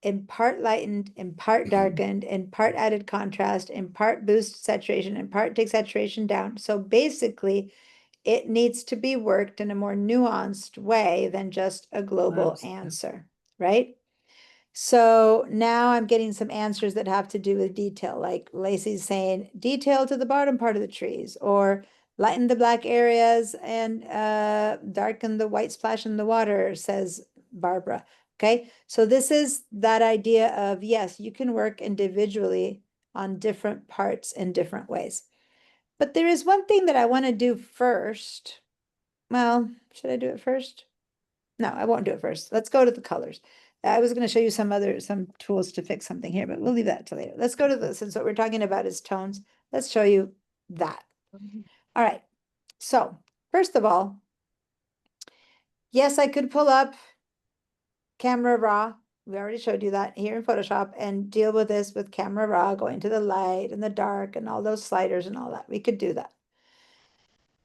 in part lightened, in part darkened, in part added contrast, in part boost saturation, in part take saturation down. So basically, it needs to be worked in a more nuanced way than just a global answer, right? So now I'm getting some answers that have to do with detail, like Lacey's saying detail to the bottom part of the trees, or lighten the black areas and darken the white splash in the water, says Barbara. Okay, so this is that idea of, yes, you can work individually on different parts in different ways. But there is one thing that I want to do first. Well, should I do it first? No, I won't do it first. Let's go to the colors. I was going to show you some tools to fix something here, but we'll leave that till later. Let's go to this, since what we're talking about is tones. Let's show you that. All right. So first of all, yes, I could pull up Camera Raw. We already showed you that here in Photoshop, and deal with this with Camera Raw, going to the light and the dark and all those sliders and all that. We could do that.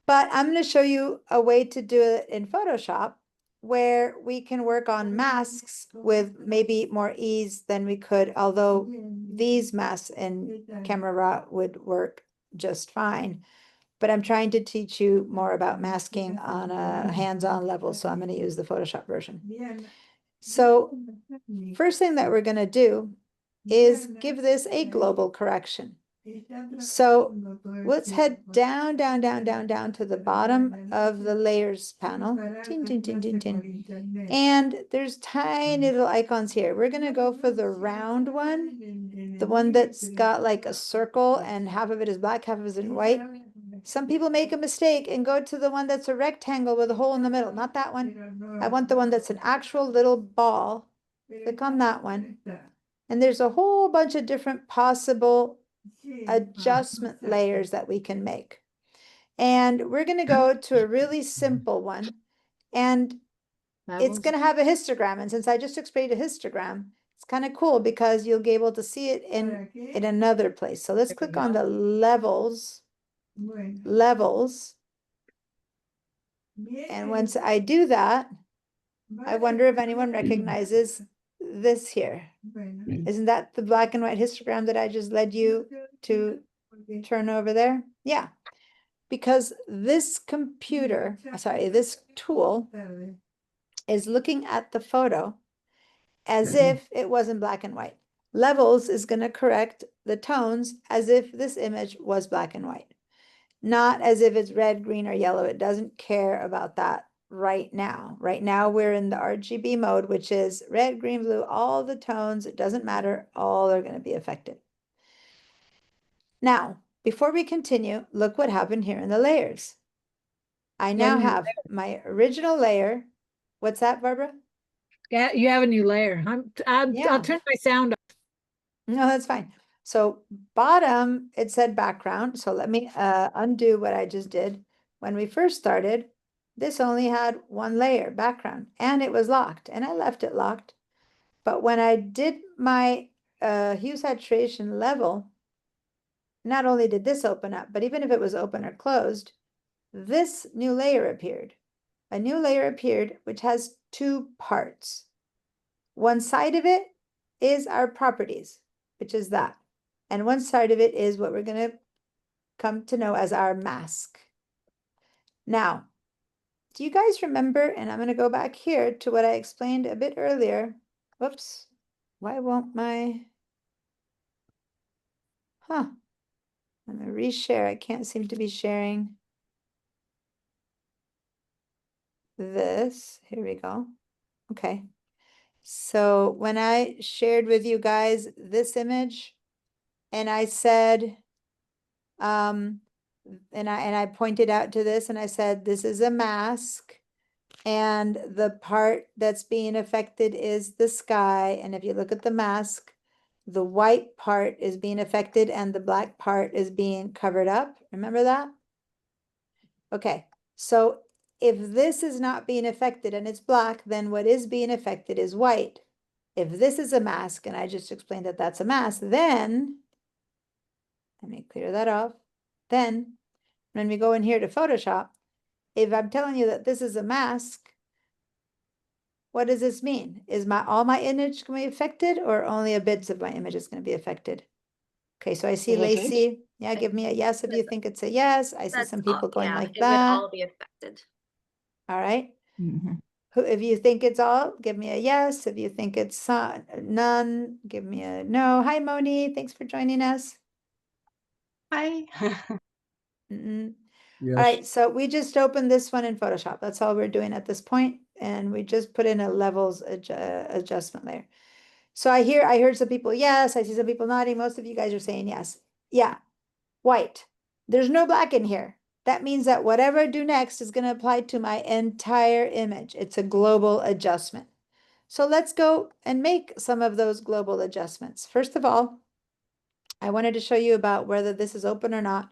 But I'm going to show you a way to do it in Photoshop where we can work on masks with maybe more ease than we could, although these masks in Camera Raw would work just fine. But I'm trying to teach you more about masking on a hands-on level, so I'm going to use the Photoshop version. So first thing that we're going to do is give this a global correction. So let's head down, down, down, down, down to the bottom of the layers panel. Tin, tin, tin, tin, tin. And there's tiny little icons here. We're going to go for the round one, the one that's got like a circle and half of it is black, half of it is in white. Some people make a mistake and go to the one that's a rectangle with a hole in the middle. Not that one. I want the one that's an actual little ball. Click on that one. And there's a whole bunch of different possible adjustment layers that we can make. And we're going to go to a really simple one, and it's going to have a histogram. And since I just explained a histogram, it's kind of cool because you'll be able to see it in another place. So let's click on the levels. And once I do that, I wonder if anyone recognizes this here. Isn't that the black and white histogram that I just led you to turn over there? Yeah, because this tool is looking at the photo as if it was in black and white. Levels is going to correct the tones as if this image was black and white, not as if it's red, green, or yellow. It doesn't care about that right now. Right now, we're in the RGB mode, which is red, green, blue, all the tones. It doesn't matter. All are going to be affected. Now, before we continue, look what happened here in the layers. I now new have my original layer. What's that, Barbara? Yeah, you have a new layer. Yeah. I'll turn my sound off. No, that's fine. So bottom, it said background. So let me undo what I just did. When we first started, this only had one layer, background, and it was locked, and I left it locked. But when I did my hue saturation level, not only did this open up, but even if it was open or closed, this new layer appeared. A new layer appeared, which has two parts. One side of it is our properties, which is that. And one side of it is what we're going to come to know as our mask. Now, do you guys remember, and I'm going to go back here to what I explained a bit earlier. Whoops, why won't my, I'm going to reshare. I can't seem to be sharing this. Here we go. Okay. So when I shared with you guys this image, and I said, and I pointed out to this and I said, this is a mask, and the part that's being affected is the sky. And if you look at the mask, the white part is being affected and the black part is being covered up. Remember that? Okay, so if this is not being affected and it's black, then what is being affected is white. If this is a mask, and I just explained that that's a mask, then, let me clear that off. Then, when we go in here to Photoshop, if I'm telling you that this is a mask, what does this mean? Is all my image going to be affected, or only a bits of my image is going to be affected? Okay, so I see Lacey. Yeah, give me a yes if you think it's a yes. I see some people going like It would that. all be affected. All right. Mhm. If you think it's all, give me a yes. If you think it's none, give me a no. Hi, Moni. Thanks for joining us. Hi. Mm-mm. Yes. All right, so we just opened this one in Photoshop. That's all we're doing at this point, and we just put in a levels adjustment layer. So I heard some people yes, I see some people nodding. Most of you guys are saying yes. Yeah, white. There's no black in here. That means that whatever I do next is going to apply to my entire image. It's a global adjustment. So let's go and make some of those global adjustments. First of all, I wanted to show you about whether this is open or not.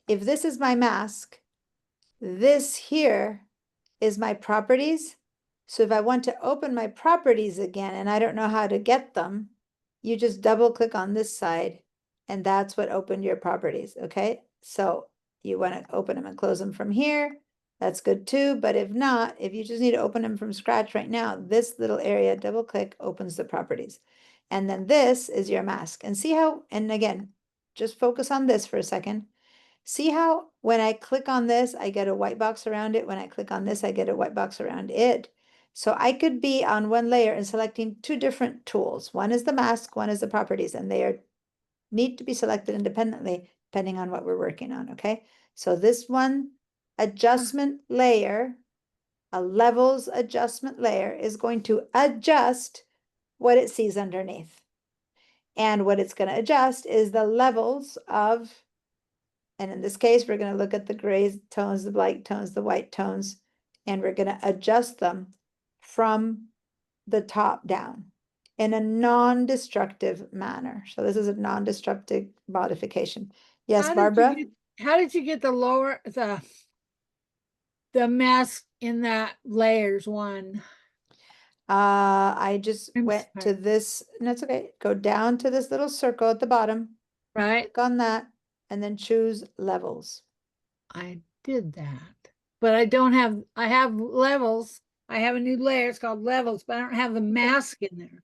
If this is my mask, this here is my properties. So if I want to open my properties again and I don't know how to get them, you just double click on this side and that's what opened your properties. Okay, so you want to open them and close them from here. That's good too. But if not, if you just need to open them from scratch right now, this little area, double click, opens the properties. And then this is your mask. And see how, and again, just focus on this for a second. See how when I click on this, I get a white box around it. When I click on this, I get a white box around it. So I could be on one layer and selecting two different tools. One is the mask, one is the properties, and they need to be selected independently depending on what we're working on, okay? So this one adjustment layer, a levels adjustment layer, is going to adjust what it sees underneath. And what it's going to adjust is the levels of, and in this case, we're going to look at the gray tones, the black tones, the white tones, and we're going to adjust them from the top down in a non-destructive manner. So this is a non-destructive modification. Yes, Barbara? How did you get the mask in that layers one? I just I'm went to sorry. this, and that's okay. Go down to this little circle at the bottom, Right? click on that, and then choose levels. I did that, but I have levels. I have a new layer. It's called levels, but I don't have the mask in there.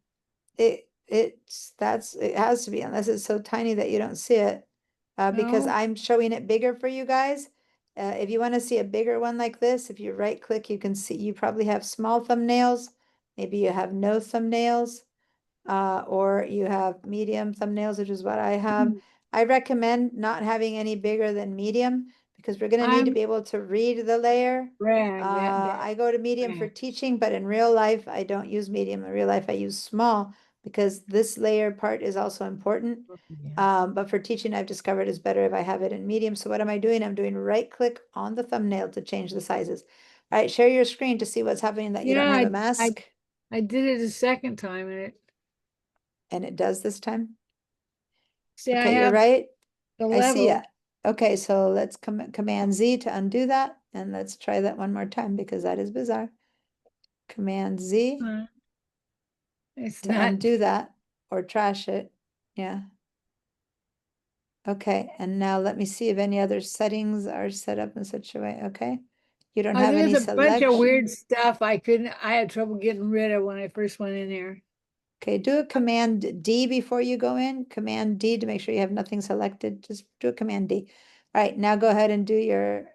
It has to be, unless it's so tiny that you don't see it. Because No. I'm showing it bigger for you guys. If you want to see a bigger one like this, if you right click, you can see, you probably have small thumbnails. Maybe you have no thumbnails. Or you have medium thumbnails, which is what I have. I recommend not having any bigger than medium because we're gonna need to I'm- be able to read the layer. Brag, that I go to medium for brag. teaching, but in real life, I don't use medium. In real life, I use small because this layer part is also important. But for teaching, I've discovered it's better if I have it in medium. So what am I doing? I'm doing right click on the thumbnail to change the sizes. All right, share your screen to see what's happening that you don't Yeah, have a mask. I did it a second time And it does this time. see, I Okay, you're have right. the I see level. it. Okay, so let's Command Z to undo that, and let's try that one more time because that is bizarre. Command Z It's to not, undo that or trash it. Yeah. Okay, and now let me see if any other settings are set up in such a way. Okay. You don't have any there's a bunch of selection. weird stuff I had trouble getting rid of when I first went in there. Okay, do a Command D before you go in. Command D to make sure you have nothing selected. Just do a Command D. All right, now go ahead and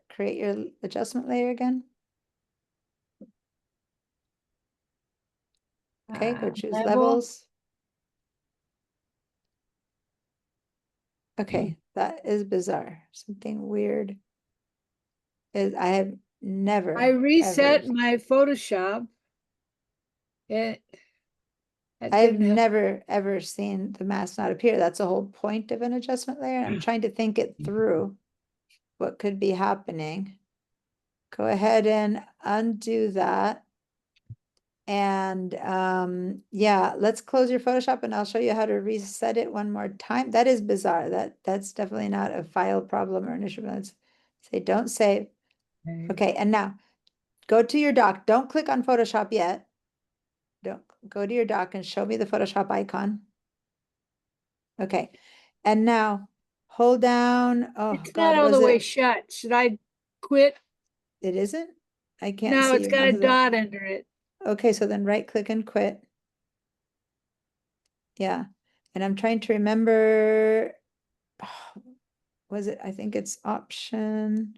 create your adjustment layer again. Okay, go choose Level. levels. Okay, that is bizarre. Something weird. I have never. I reset ever- my Photoshop. That I've didn't help. never ever seen the mask not appear. That's the whole point of an adjustment layer. I'm trying to think it through. What could be happening? Go ahead and undo that. And yeah, let's close your Photoshop and I'll show you how to reset it one more time. That is bizarre. That's definitely not a file problem or an issue. Let's say don't save. Okay, and now go to your dock. Don't click on Photoshop yet. Don't go to your dock and show me the Photoshop icon. Okay, and now hold down. Oh It's God, not all was the way it? shut. Should I quit? It isn't? I can't No, see it's your got a mouse there. dot under it. Okay, so then right click and quit. Yeah, and I'm trying to remember, was it, I think it's option.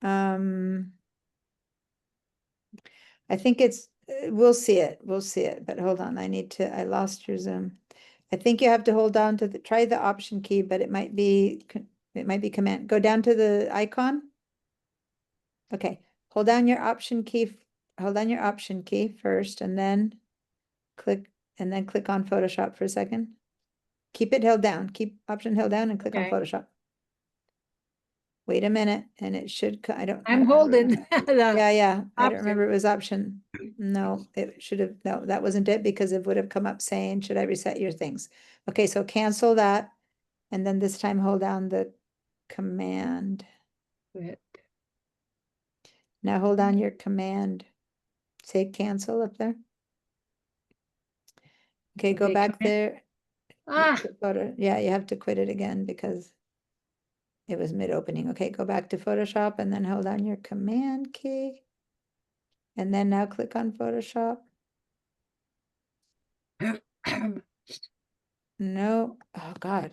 I think it's, we'll see it, but hold on, I lost your Zoom. I think you have to hold down to try the option key, but it might be command, go down to the icon. Okay, hold down your option key first and then click on Photoshop for a second. Keep it held down, keep option held down and click on Okay. Photoshop. Wait a minute, and it should, I don't I'm remember. holding the Yeah, I don't option. remember it was option. No, it should have, no, that wasn't it because it would have come up saying, should I reset your things? Okay, so cancel that. And then this time hold down the command. Quit. Now hold down your command. Say cancel up there. Okay, go Okay, back command. there. Yeah, you have to quit it again because it was mid-opening. Okay, go back to Photoshop and then hold down your command key. And then now click on Photoshop. No, oh God.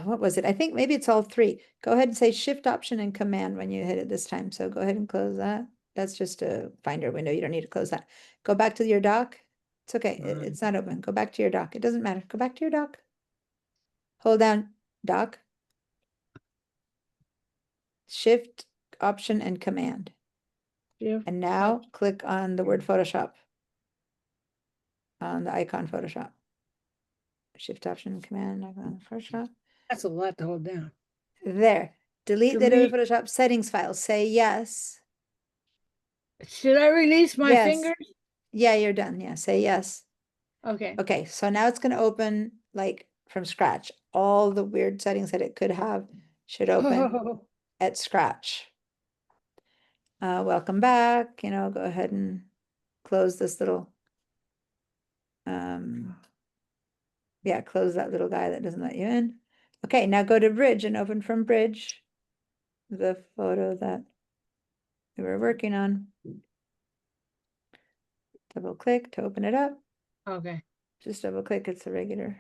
What was it? I think maybe it's all three. Go ahead and say Shift Option and Command when you hit it this time. So go ahead and close that. That's just a Finder window. You don't need to close that. Go back to your dock. It's okay. It's not open. Go back to your dock. It doesn't matter. Go back to your dock. Hold down dock. Shift Option and Command. And now click on the word Photoshop. On the icon Photoshop. Shift Option and Command icon Photoshop. That's a lot to hold down. There. Delete the Delete. Photoshop settings file. Say yes. Should I release my Yes. fingers? Yeah, you're done. Yeah, say yes. Okay. Okay, so now it's going to open like from scratch. All the weird settings that it could have should open at scratch. Welcome back. Go ahead and close this little, yeah, close that little guy that doesn't let you in. Okay, now go to Bridge and open from Bridge the photo that we were working on. Double click to open it up. Okay. Just double click, it's a regular.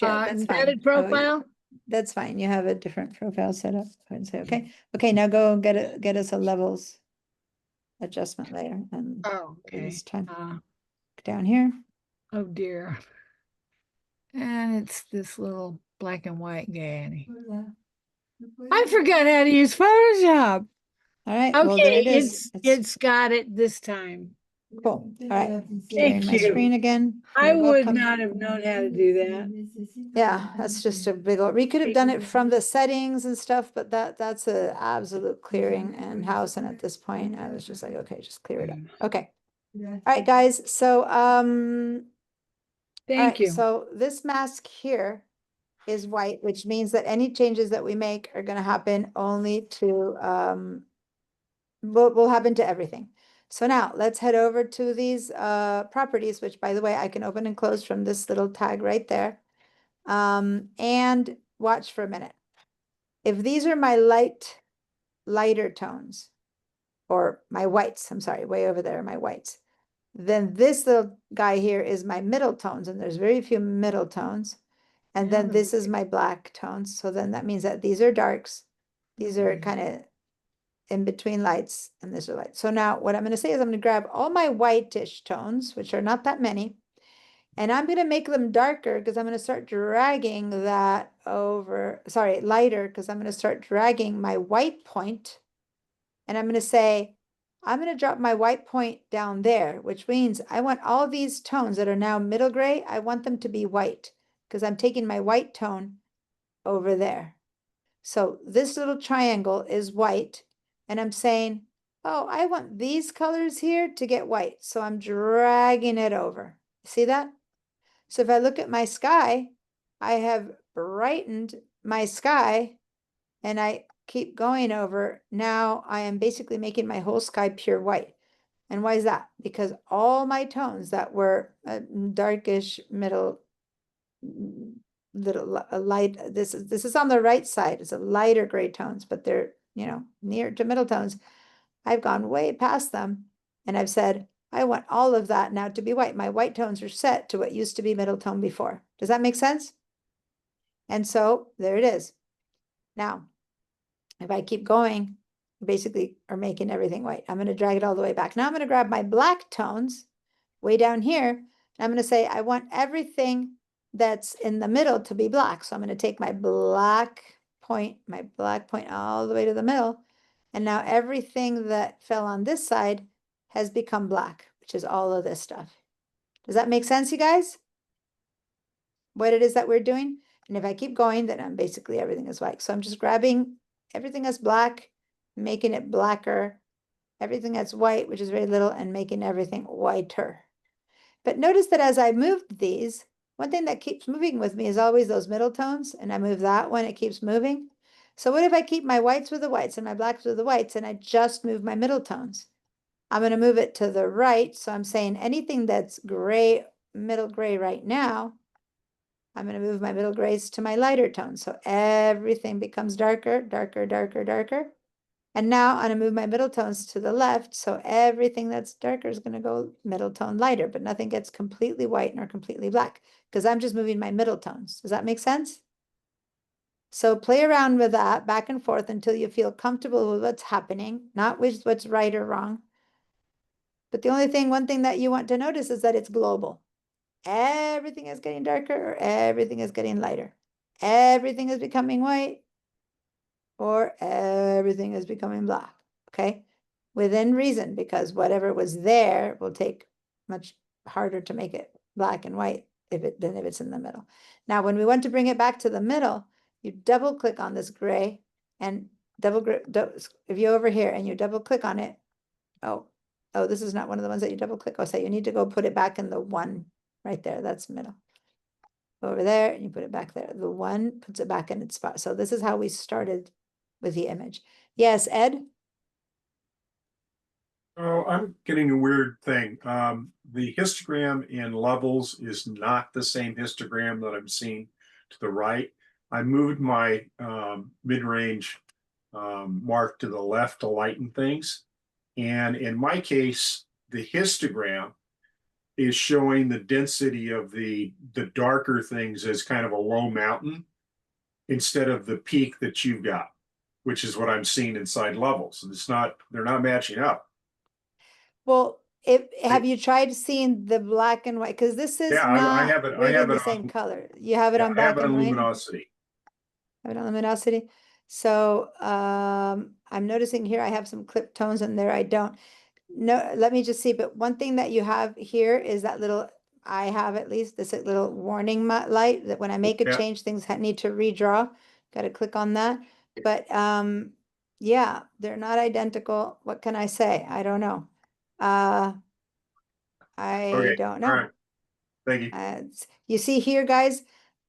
Yeah, that's fine. Embedded Oh, profile? That's fine. You have a different profile set up. I would say, okay, okay, now go get us a levels adjustment layer and Oh, do okay. this time down here. Oh dear. And it's this little black and white guy. I forgot how to use Photoshop. All right, well, there Okay, it is. it's got it this time. Cool. All right, Thank sharing my you. screen again. I You're would welcome. not have known how to do that. Yeah, that's just a big old, we could have done it from the settings and stuff, but that's a absolute clearing and house. And at this point, I was just like, okay, just clear it up. Okay. All right, guys. So, all Thank right, you. so this mask here is white, which means that any changes that we make are gonna happen only to, will happen to everything. So now let's head over to these properties, which by the way, I can open and close from this little tag right there. And watch for a minute. If these are my lighter tones, or my whites, I'm sorry, way over there, my whites, then this little guy here is my middle tones, and there's very few middle tones. And then this is my black tones. So then that means that these are darks. These are kind of in between lights, and these are lights. So now what I'm going to say is I'm going to grab all my whitish tones, which are not that many, and I'm going to make them darker because I'm going to start dragging that over, sorry, lighter, because I'm going to start dragging my white point. And I'm going to say, I'm going to drop my white point down there, which means I want all these tones that are now middle gray, I want them to be white because I'm taking my white tone over there. So this little triangle is white, and I'm saying, oh, I want these colors here to get white. So I'm dragging it over. See that? So if I look at my sky, I have brightened my sky, and I keep going over. Now I am basically making my whole sky pure white. And why is that? Because all my tones that were darkish middle, little light, this is on the right side. It's a lighter gray tones, but they're, you know, near to middle tones. I've gone way past them, and I've said, I want all of that now to be white. My white tones are set to what used to be middle tone before. Does that make sense? And so there it is. Now, if I keep going, basically are making everything white. I'm going to drag it all the way back. Now I'm going to grab my black tones way down here. And I'm going to say, I want everything that's in the middle to be black. So I'm going to take my black point all the way to the middle. And now everything that fell on this side has become black, which is all of this stuff. Does that make sense, you guys? What it is that we're doing? And if I keep going, then I'm basically everything is white. So I'm just grabbing everything that's black, making it blacker, everything that's white, which is very little, and making everything whiter. But notice that as I moved these, one thing that keeps moving with me is always those middle tones, and I move that one, it keeps moving. So what if I keep my whites with the whites and my blacks with the whites, and I just move my middle tones? I'm going to move it to the right. So I'm saying anything that's gray, middle gray right now, I'm going to move my middle grays to my lighter tones. So everything becomes darker, darker, darker, darker. And now I'm going to move my middle tones to the left. So everything that's darker is going to go middle tone lighter, but nothing gets completely white nor completely black because I'm just moving my middle tones. Does that make sense? So play around with that back and forth until you feel comfortable with what's happening, not with what's right or wrong. But the only thing, one thing that you want to notice is that it's global. Everything is getting darker or everything is getting lighter. Everything is becoming white or everything is becoming black, okay? Within reason, because whatever was there will take much harder to make it black and white than if it's in the middle. Now, when we want to bring it back to the middle, you double click on this gray and if you're over here and you double click on it, oh, this is not one of the ones that you double click. Oh, so you need to go put it back in the one right there. That's middle. Over there, and you put it back there. The one puts it back in its spot. So this is how we started with the image. Yes, Ed? Oh, I'm getting a weird thing. The histogram in levels is not the same histogram that I'm seeing to the right. I moved my mid-range mark to the left to lighten things. And in my case, the histogram is showing the density of the darker things as kind of a low mountain. instead of the peak that you've got, which is what I'm seeing inside levels. It's not, they're not matching up. Well, have you tried seeing the black and white? Because this is Yeah, I not have it. I really have the it same on. color. You have it Yeah, on I black have it and on white? luminosity. Have it on luminosity. So I'm noticing here I have some clip tones and there I don't. No, let me just see. But one thing that you have here is that little, I have at least this little warning light that when I make a Yeah. change, things need to redraw. Got to click on that. But yeah, they're not identical. What can I say? I don't know. I Okay, don't all know. right. Thank you. You see here, guys,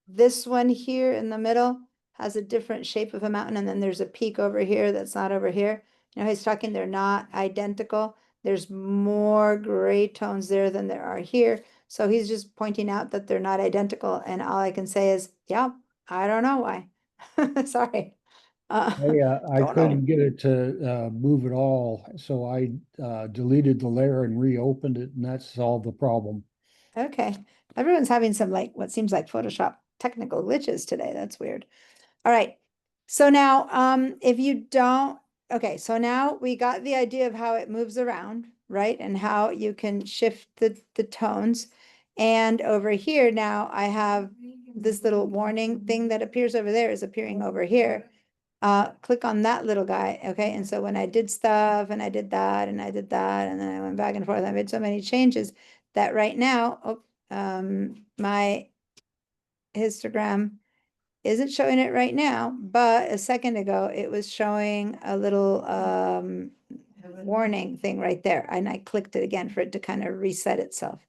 this one here in the middle has a different shape of a mountain, and then there's a peak over here that's not over here. You know, he's talking, they're not identical. There's more gray tones there than there are here. So he's just pointing out that they're not identical. And all I can say is, yeah, I don't know why. Sorry. I don't know. couldn't get it to move at all, so I deleted the layer and reopened it, and that solved the problem. Okay. Everyone's having some like what seems like Photoshop technical glitches today. That's weird. All right. So now, if you don't, okay, so now we got the idea of how it moves around, right? And how you can shift the tones. And over here now I have this little warning thing that appears over there is appearing over here. Click on that little guy, okay? And so when I did stuff and I did that and I did that and then I went back and forth, I made so many changes that right now, my histogram isn't showing it right now, but a second ago it was showing a little warning thing right there. And I clicked it again for it to kind of reset itself.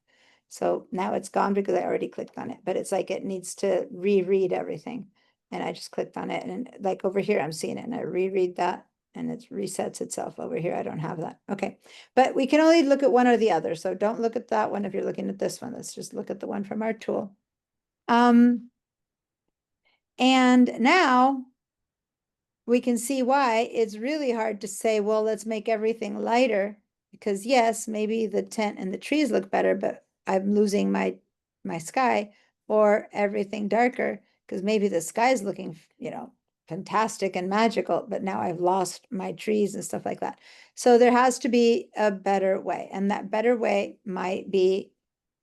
So now it's gone because I already clicked on it, but it's like it needs to reread everything. And I just clicked on it and like over here, I'm seeing it and I reread that and it resets itself over here. I don't have that. Okay. But we can only look at one or the other. So don't look at that one if you're looking at this one. Let's just look at the one from our tool. And now we can see why it's really hard to say, well, let's make everything lighter because yes, maybe the tent and the trees look better, but I'm losing my sky, or everything darker because maybe the sky is looking, you know, fantastic and magical, but now I've lost my trees and stuff like that. So there has to be a better way, and that better way might be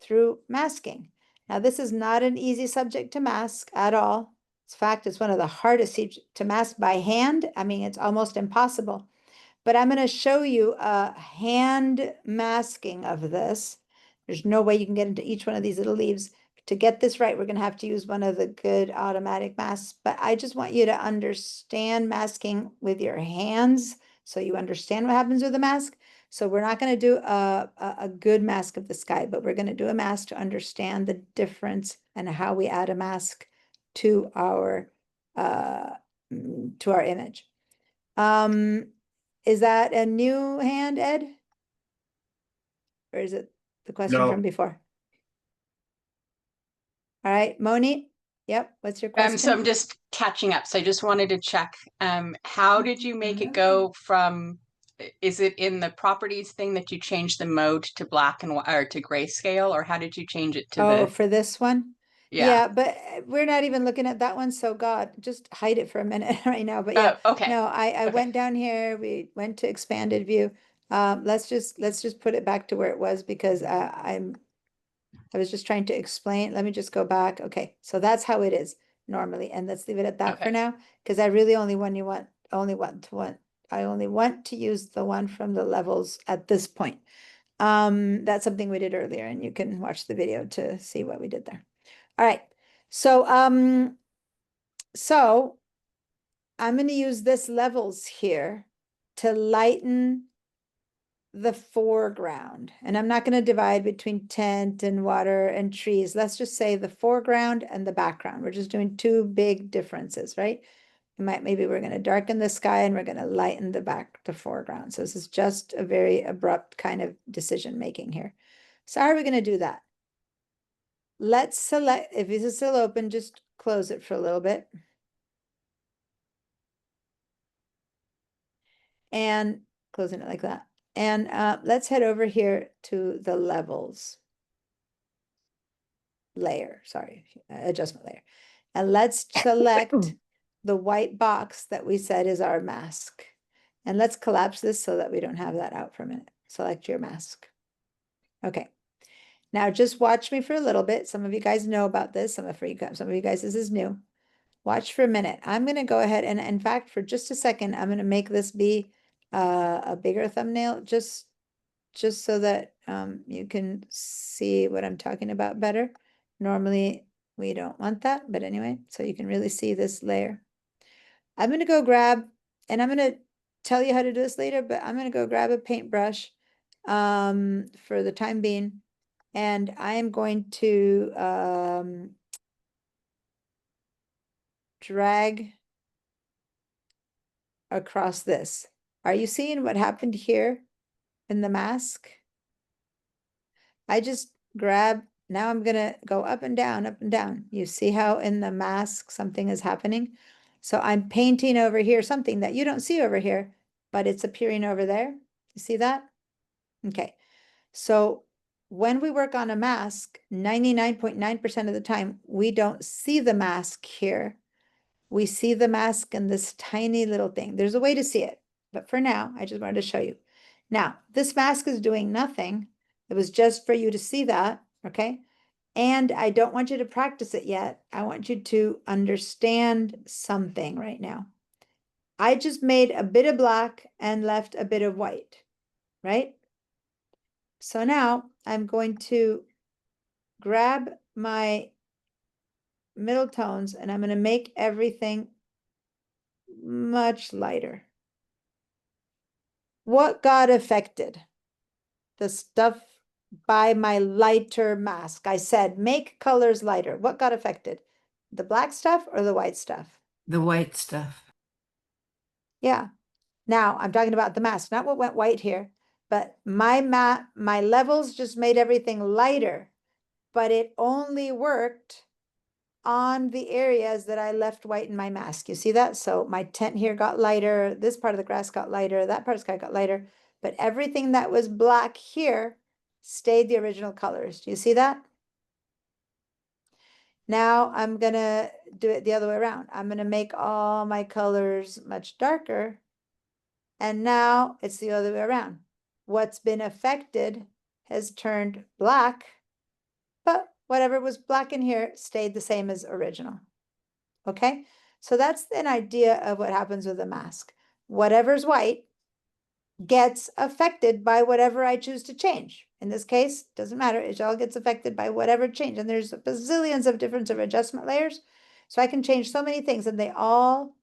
through masking. Now, this is not an easy subject to mask at all. In fact, it's one of the hardest to mask by hand. I mean, it's almost impossible. But I'm going to show you a hand masking of this. There's no way you can get into each one of these little leaves. To get this right, we're going to have to use one of the good automatic masks. But I just want you to understand masking with your hands so you understand what happens with the mask. So we're not going to do a good mask of the sky, but we're going to do a mask to understand the difference and how we add a mask to our image. Is that a new hand, Ed? Or is it the question No. from before? All right, Moni. Yep, what's your question? So I'm just catching up. So I just wanted to check, how did you make it go from, is it in the properties thing that you changed the mode to black and or to grayscale, or how did you change it to for this one? Yeah. Yeah, but we're not even looking at that one. So God, just hide it for a minute right now. But yeah, okay. no, I Okay. went down here. We went to expanded view. Let's just put it back to where it was because I was just trying to explain. Let me just go back. Okay, so that's how it is normally, and let's leave it at that for Okay. now because I really only want to use the one from the levels at this point. That's something we did earlier, and you can watch the video to see what we did there. All right, so I'm going to use this levels here to lighten the foreground, and I'm not going to divide between tent and water and trees. Let's just say the foreground and the background. We're just doing two big differences, right? Maybe we're going to darken the sky and we're going to lighten the foreground. So this is just a very abrupt kind of decision making here. So how are we going to do that? Let's select, if this is still open, just close it for a little bit. And closing it like that. And let's head over here to the levels layer, sorry, adjustment layer. And let's select the white box that we said is our mask. And let's collapse this so that we don't have that out for a minute. Select your mask. Okay. Now just watch me for a little bit. Some of you guys know about this. Some of you guys, this is new. Watch for a minute. I'm going to go ahead and in fact, for just a second, I'm going to make this be a bigger thumbnail just so that you can see what I'm talking about better. Normally, we don't want that, but anyway, so you can really see this layer. I'm going to go grab, and I'm going to tell you how to do this later, but I'm going to go grab a paintbrush for the time being, and I am going to drag across this. Are you seeing what happened here in the mask? I just grab, now I'm gonna go up and down, up and down. You see how in the mask something is happening? So I'm painting over here something that you don't see over here, but it's appearing over there. You see that? Okay. So when we work on a mask, 99.9% of the time, we don't see the mask here. We see the mask in this tiny little thing. There's a way to see it, but for now, I just wanted to show you. Now, this mask is doing nothing. It was just for you to see that, okay? And I don't want you to practice it yet. I want you to understand something right now. I just made a bit of black and left a bit of white, right? So now I'm going to grab my middle tones and I'm going to make everything much lighter. What got affected? The stuff by my lighter mask. I said, make colors lighter. What got affected? The black stuff or the white stuff? The white stuff. Yeah. Now I'm talking about the mask, not what went white here, but my levels just made everything lighter, but it only worked on the areas that I left white in my mask. You see that? So my tent here got lighter. This part of the grass got lighter. That part of the sky got lighter. But everything that was black here stayed the original colors. Do you see that? Now I'm going to do it the other way around. I'm going to make all my colors much darker. And now it's the other way around. What's been affected has turned black, but whatever was black in here stayed the same as original. Okay, so that's an idea of what happens with a mask. Whatever's white gets affected by whatever I choose to change. In this case, doesn't matter, it all gets affected by whatever change. And there's bazillions of different adjustment layers. So I can change so many things and they all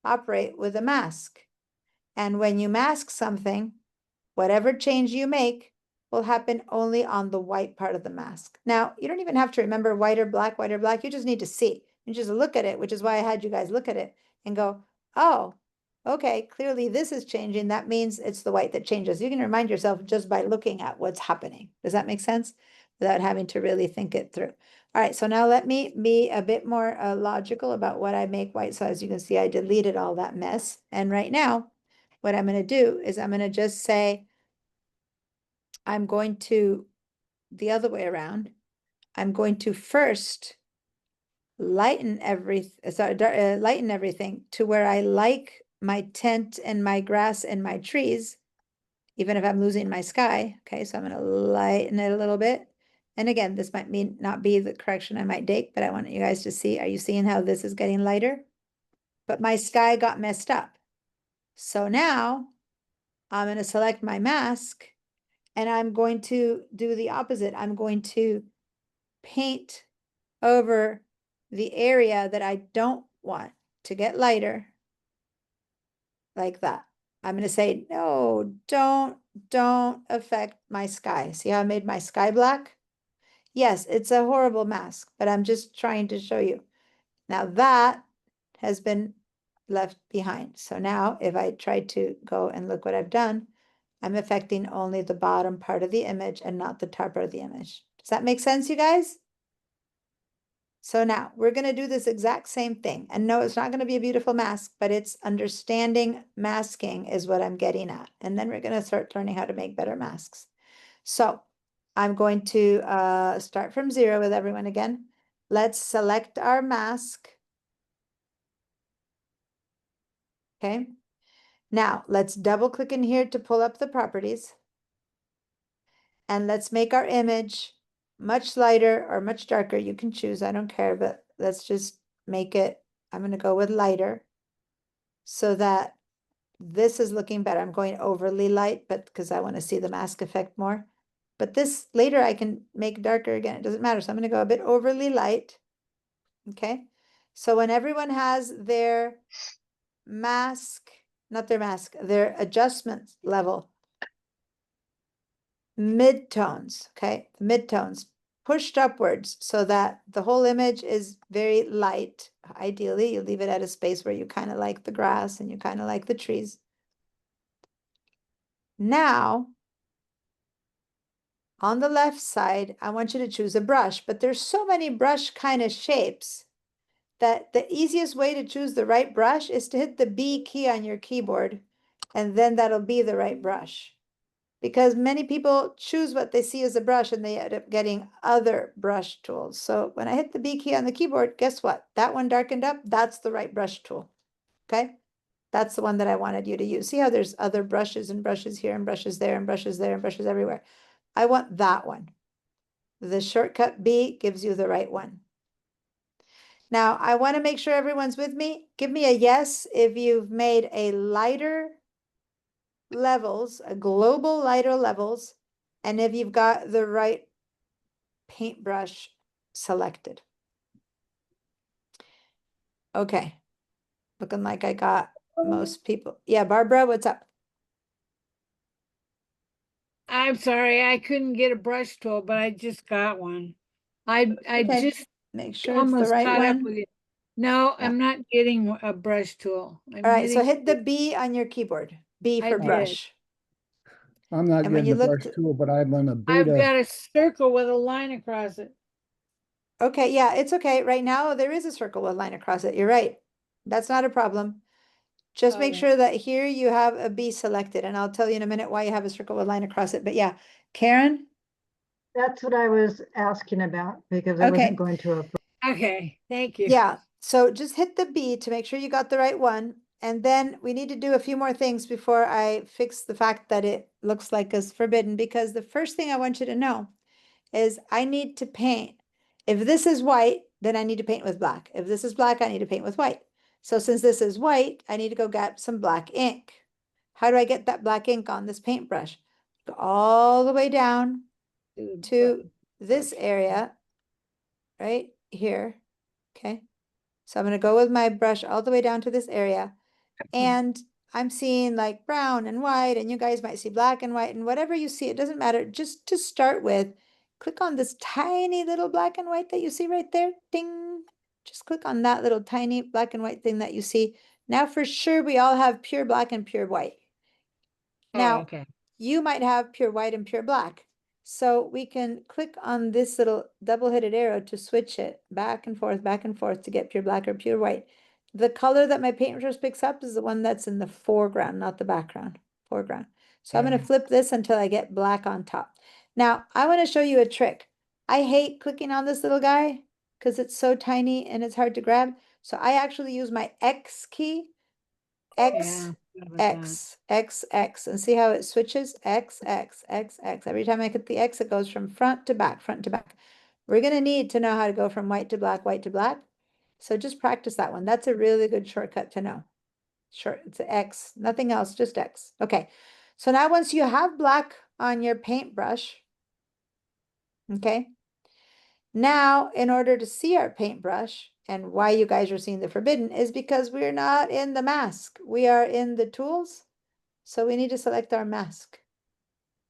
operate with a mask. And when you mask something, whatever change you make will happen only on the white part of the mask. Now, you don't even have to remember white or black, you just need to see. You just look at it, which is why I had you guys look at it and go, oh, okay, clearly this is changing. That means it's the white that changes. You can remind yourself just by looking at what's happening. Does that make sense? Without having to really think it through. All right, so now let me be a bit more logical about what I make white. So as you can see, I deleted all that mess. And right now, what I'm going to do is I'm going to just say, I'm going to, the other way around, I'm going to first lighten lighten everything to where I like my tent and my grass and my trees, even if I'm losing my sky. Okay, so I'm going to lighten it a little bit. And again, this might not be the correction I might take, but I want you guys to see, are you seeing how this is getting lighter? But my sky got messed up. So now I'm going to select my mask and I'm going to do the opposite. I'm going to paint over the area that I don't want to get lighter, like that. I'm going to say, no, don't affect my sky. See how I made my sky black? Yes, it's a horrible mask, but I'm just trying to show you. Now that has been left behind. So now if I try to go and look what I've done, I'm affecting only the bottom part of the image and not the top part of the image. Does that make sense, you guys? So now we're going to do this exact same thing. And no, it's not going to be a beautiful mask, but it's understanding masking is what I'm getting at. And then we're going to start learning how to make better masks. So I'm going to start from 0 with everyone again. Let's select our mask. Okay. Now let's double click in here to pull up the properties. And let's make our image much lighter or much darker. You can choose, I don't care, but let's just make it, I'm gonna go with lighter. So that this is looking better. I'm going overly light, but because I want to see the mask effect more. But this later I can make darker again. It doesn't matter. So I'm going to go a bit overly light. Okay. So when everyone has their mask, not their mask, their adjustment level, midtones, okay, midtones pushed upwards so that the whole image is very light. Ideally, you leave it at a space where you kind of like the grass and you kind of like the trees. Now, on the left side, I want you to choose a brush, but there's so many brush kind of shapes that the easiest way to choose the right brush is to hit the B key on your keyboard, and then that'll be the right brush. Because many people choose what they see as a brush and they end up getting other brush tools. So when I hit the B key on the keyboard, guess what? That one darkened up, that's the right brush tool, okay? That's the one that I wanted you to use. See how there's other brushes and brushes here and brushes there and brushes there and brushes everywhere. I want that one. The shortcut B gives you the right one. Now, I want to make sure everyone's with me. Give me a yes if you've made a lighter levels, a global lighter levels, and if you've got the right paintbrush selected. Okay. Looking like I got most people. Yeah, Barbara, what's up? I'm sorry, I couldn't get a brush tool, but I just got one. I Okay. just Make sure it's the almost right caught up one. with you. No, Yeah. I'm not getting a brush tool. I'm All right, so hitting hit the B on your keyboard. B I for did. brush. I'm not And when getting you the brush look, tool, but I'm on a I've beta. got a circle with a line across it. okay, yeah, it's okay. Right now, there is a circle with a line across it. You're right. That's not a problem. Just make Okay. sure that here you have a B selected, and I'll tell you in a minute why you have a circle with a line across it. But yeah, Karen? That's what I was asking about because I Okay. wasn't going to. Okay, thank you. Yeah, so just hit the B to make sure you got the right one. And then we need to do a few more things before I fix the fact that it looks like it's forbidden, because the first thing I want you to know is I need to paint. If this is white, then I need to paint with black. If this is black, I need to paint with white. So since this is white, I need to go get some black ink. How do I get that black ink on this paintbrush? Go all the way down to this area right here. Okay. So I'm going to go with my brush all the way down to this area. And I'm seeing like brown and white, and you guys might see black and white, and whatever you see, it doesn't matter. Just to start with, click on this tiny little black and white that you see right there. Ding. Just click on that little tiny black and white thing that you see. Now for sure, we all have pure black and pure white. Now, okay. you might have pure white and pure black. So we can click on this little double-headed arrow to switch it back and forth to get pure black or pure white. The color that my paintbrush picks up is the one that's in the foreground, not the background, foreground. So I'm going to flip this until I get black on top. Now, I want to show you a trick. I hate clicking on this little guy because it's so tiny and it's hard to grab. So I actually use my X key, X, X, X, X, and see how it switches? X, X, X, X. Every time I hit the X, it goes from front to back, front to back. We're going to need to know how to go from white to black, white to black. So just practice that one. That's a really good shortcut to know. Sure, it's an X, nothing else, just X. Okay, so now once you have black on your paintbrush, okay, now in order to see our paintbrush, and why you guys are seeing the forbidden is because we're not in the mask. We are in the tools. So we need to select our mask.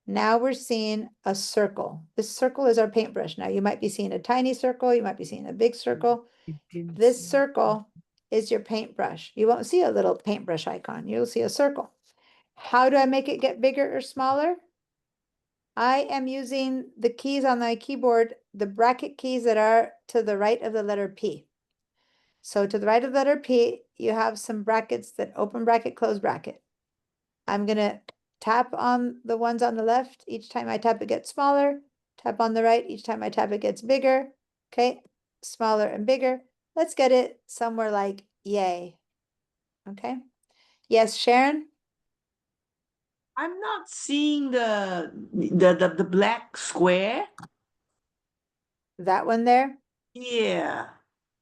Now we're seeing a circle. This circle is our paintbrush. Now you might be seeing a tiny circle. You might be seeing a big circle. This circle is your paintbrush. You won't see a little paintbrush icon. You'll see a circle. How do I make it get bigger or smaller? I am using the keys on my keyboard, the bracket keys that are to the right of the letter P. So to the right of the letter P, you have some brackets that open bracket, close bracket. I'm going to tap on the ones on the left. Each time I tap, it gets smaller. Tap on the right. Each time I tap, it gets bigger. Okay, smaller and bigger. Let's get it somewhere like yay. Okay, Yes, Sharon? I'm not seeing the black square. That one there? Yeah.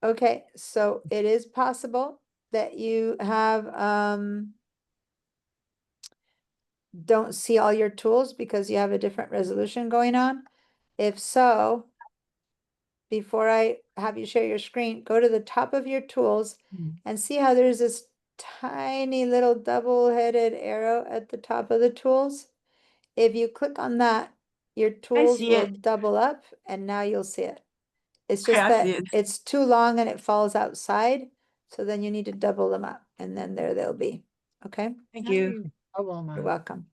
Okay, so it is possible that you have, don't see all your tools because you have a different resolution going on. If so, before I have you share your screen, go to the top of your tools and see how there's this tiny little double-headed arrow at the top of the tools. If you click on that, your tools see will it. double up and now you'll see it. It's Okay, just I that see it. it's too long and it falls outside. So then you need to double them up and then there they'll be. Okay, Thank you. you're welcome.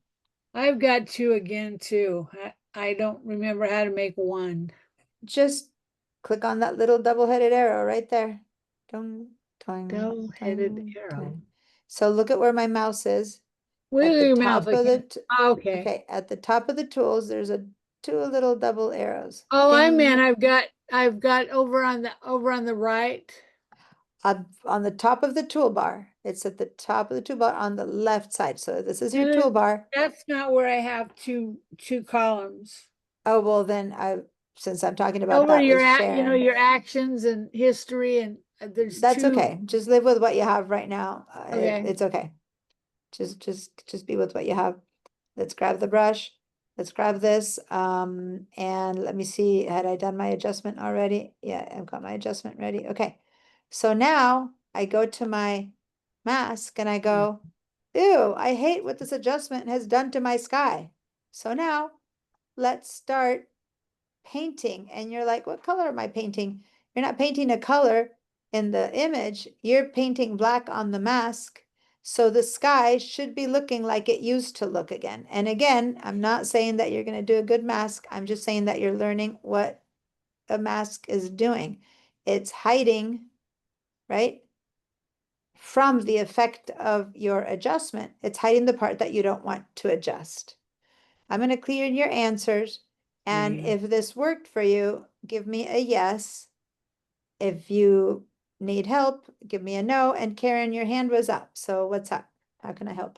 I've got two again too. I don't remember how to make one. Just click on that little double-headed arrow right there. Dong, toing, Double-headed toing, arrow. toing. So look at where my mouse is. Wiggle At the your top mouth of the again. Okay. okay, at the top of the tools, there's two little double arrows. Oh, I Ding. meant I've got over on the right. On the top of the toolbar. It's at the top of the toolbar on the left side. So this is your No, no, toolbar. That's not where I have two columns. Oh, well then since I'm talking about Over that your with you know, Sharon, your actions and history and there's that's two. okay. Just live with what you have right now. Okay. It's okay. Just be with what you have. Let's grab the brush. Let's grab this. And let me see, had I done my adjustment already? Yeah, I've got my adjustment ready. Okay. So now I go to my mask and I go, ew, I hate what this adjustment has done to my sky. So now let's start painting. And you're like, what color am I painting? You're not painting a color in the image. You're painting black on the mask. So the sky should be looking like it used to look again. And again, I'm not saying that you're going to do a good mask. I'm just saying that you're learning what a mask is doing. It's hiding, right? From the effect of your adjustment, it's hiding the part that you don't want to adjust. I'm going to clear your answers. And if this worked for you, give me a yes. If you need help, give me a no. And Karen, your hand was up. So what's up? How can I help?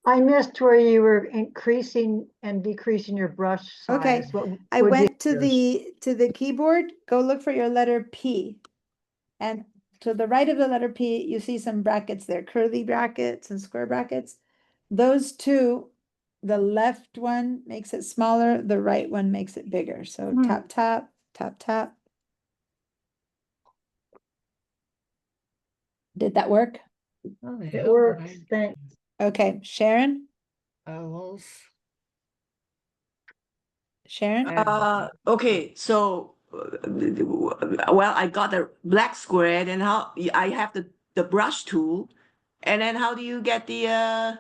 I missed where you were increasing and decreasing your brush Okay, size. What I would you went to the keyboard. Go look for your letter P. And to the right of the letter P, you see some brackets there, curly brackets and square brackets. Those two, the left one makes it smaller, the right one makes it bigger. So tap, tap, tap, tap. Did that work? Oh, It works. Thanks. Okay, Sharon? Sharon? Okay, so well, I got the black square, and how I have the brush tool, and then how do you get the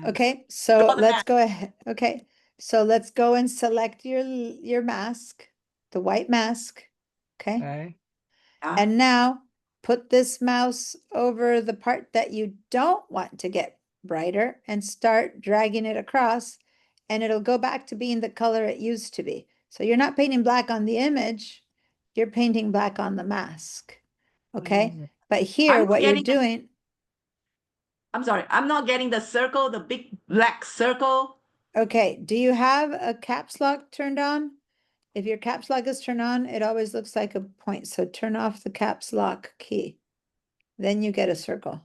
Okay, so draw the let's mask? go ahead. Okay, so let's go and select your mask, the white mask. Okay, Yeah. and now put this mouse over the part that you don't want to get brighter and start dragging it across, and it'll go back to being the color it used to be. So you're not painting black on the image, you're painting black on the mask. Okay, but here I'm what you're getting the- doing, I'm sorry, I'm not getting the circle, the big black circle. okay, do you have a caps lock turned on? If your caps lock is turned on, it always looks like a point. So turn off the caps lock key. Then you get a circle.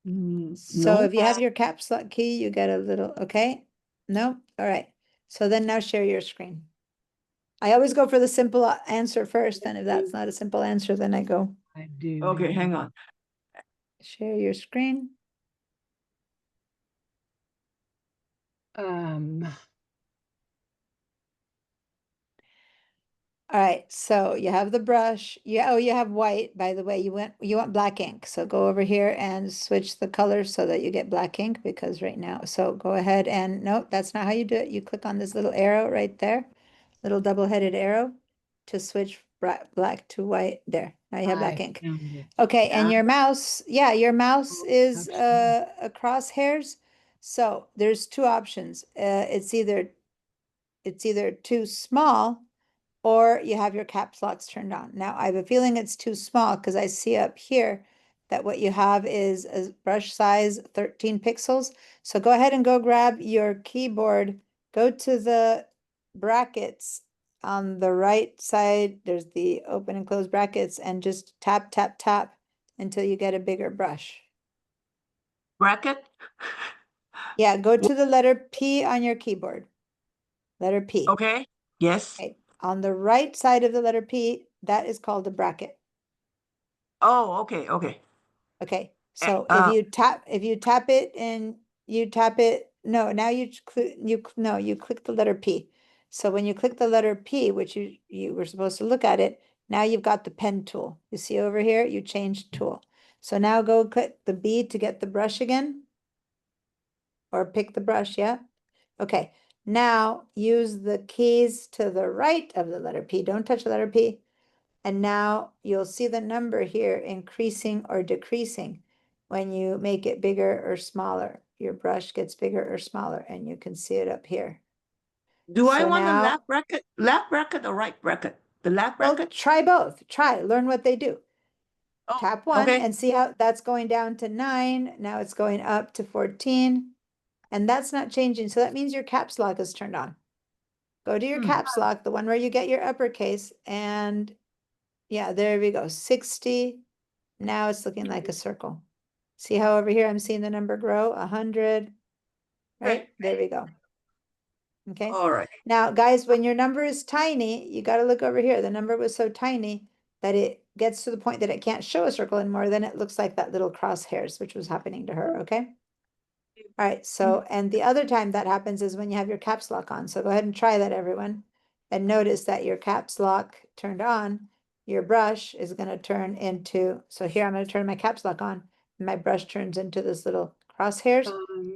So No. if you have your caps lock key, you get a little, okay? No? All right. So then now share your screen. I always go for the simple answer first. And if that's not a simple answer, then I go I do. Okay, hang on. share your screen. All right, so you have the brush. Yeah, oh, you have white, by the way. You want black ink. So go over here and switch the color so that you get black ink because right now. So go ahead and no, that's not how you do it. You click on this little arrow right there, little double-headed arrow to switch black to white. There. Now you have black ink. Okay, and your mouse, yeah, your mouse is a crosshairs. So there's two options. It's either too small or you have your caps locks turned on. Now I have a feeling it's too small because I see up here that what you have is a brush size 13 pixels. So go ahead and go grab your keyboard, go to the brackets on the right side. There's the open and close brackets, and just tap, tap, tap until you get a bigger brush. Bracket? Yeah, go to the letter P on your keyboard. Letter P. Okay, yes. Okay. On the right side of the letter P, that is called a bracket. Oh, okay, okay. Okay, so if you tap it and you tap it, no, now you click the letter P. So when you click the letter P, which you were supposed to look at it, now you've got the pen tool. You see over here, you changed tool. So now go click the B to get the brush again. Or pick the brush, yeah? Okay, now use the keys to the right of the letter P. Don't touch the letter P. And now you'll see the number here increasing or decreasing when you make it bigger or smaller. Your brush gets bigger or smaller, and you can see it up here. Do I So want the now- left bracket or right bracket? The left Well, bracket? try both. Learn what they do. Oh, Tap one okay. and see how that's going down to 9. Now it's going up to 14. And that's not changing. So that means your caps lock is turned on. Go to your caps lock, the one where you get your uppercase, and yeah, there we go. 60. Now it's looking like a circle. See how over here I'm seeing the number grow? 100. Right? There we go. Okay. All right. Now, guys, when your number is tiny, you got to look over here. The number was so tiny that it gets to the point that it can't show a circle anymore. Then it looks like that little crosshairs, which was happening to her. Okay. All right. So, and the other time that happens is when you have your caps lock on. So go ahead and try that, everyone. And notice that your caps lock turned on. Your brush is going to turn into, so here I'm going to turn my caps lock on. And my brush turns into this little crosshairs.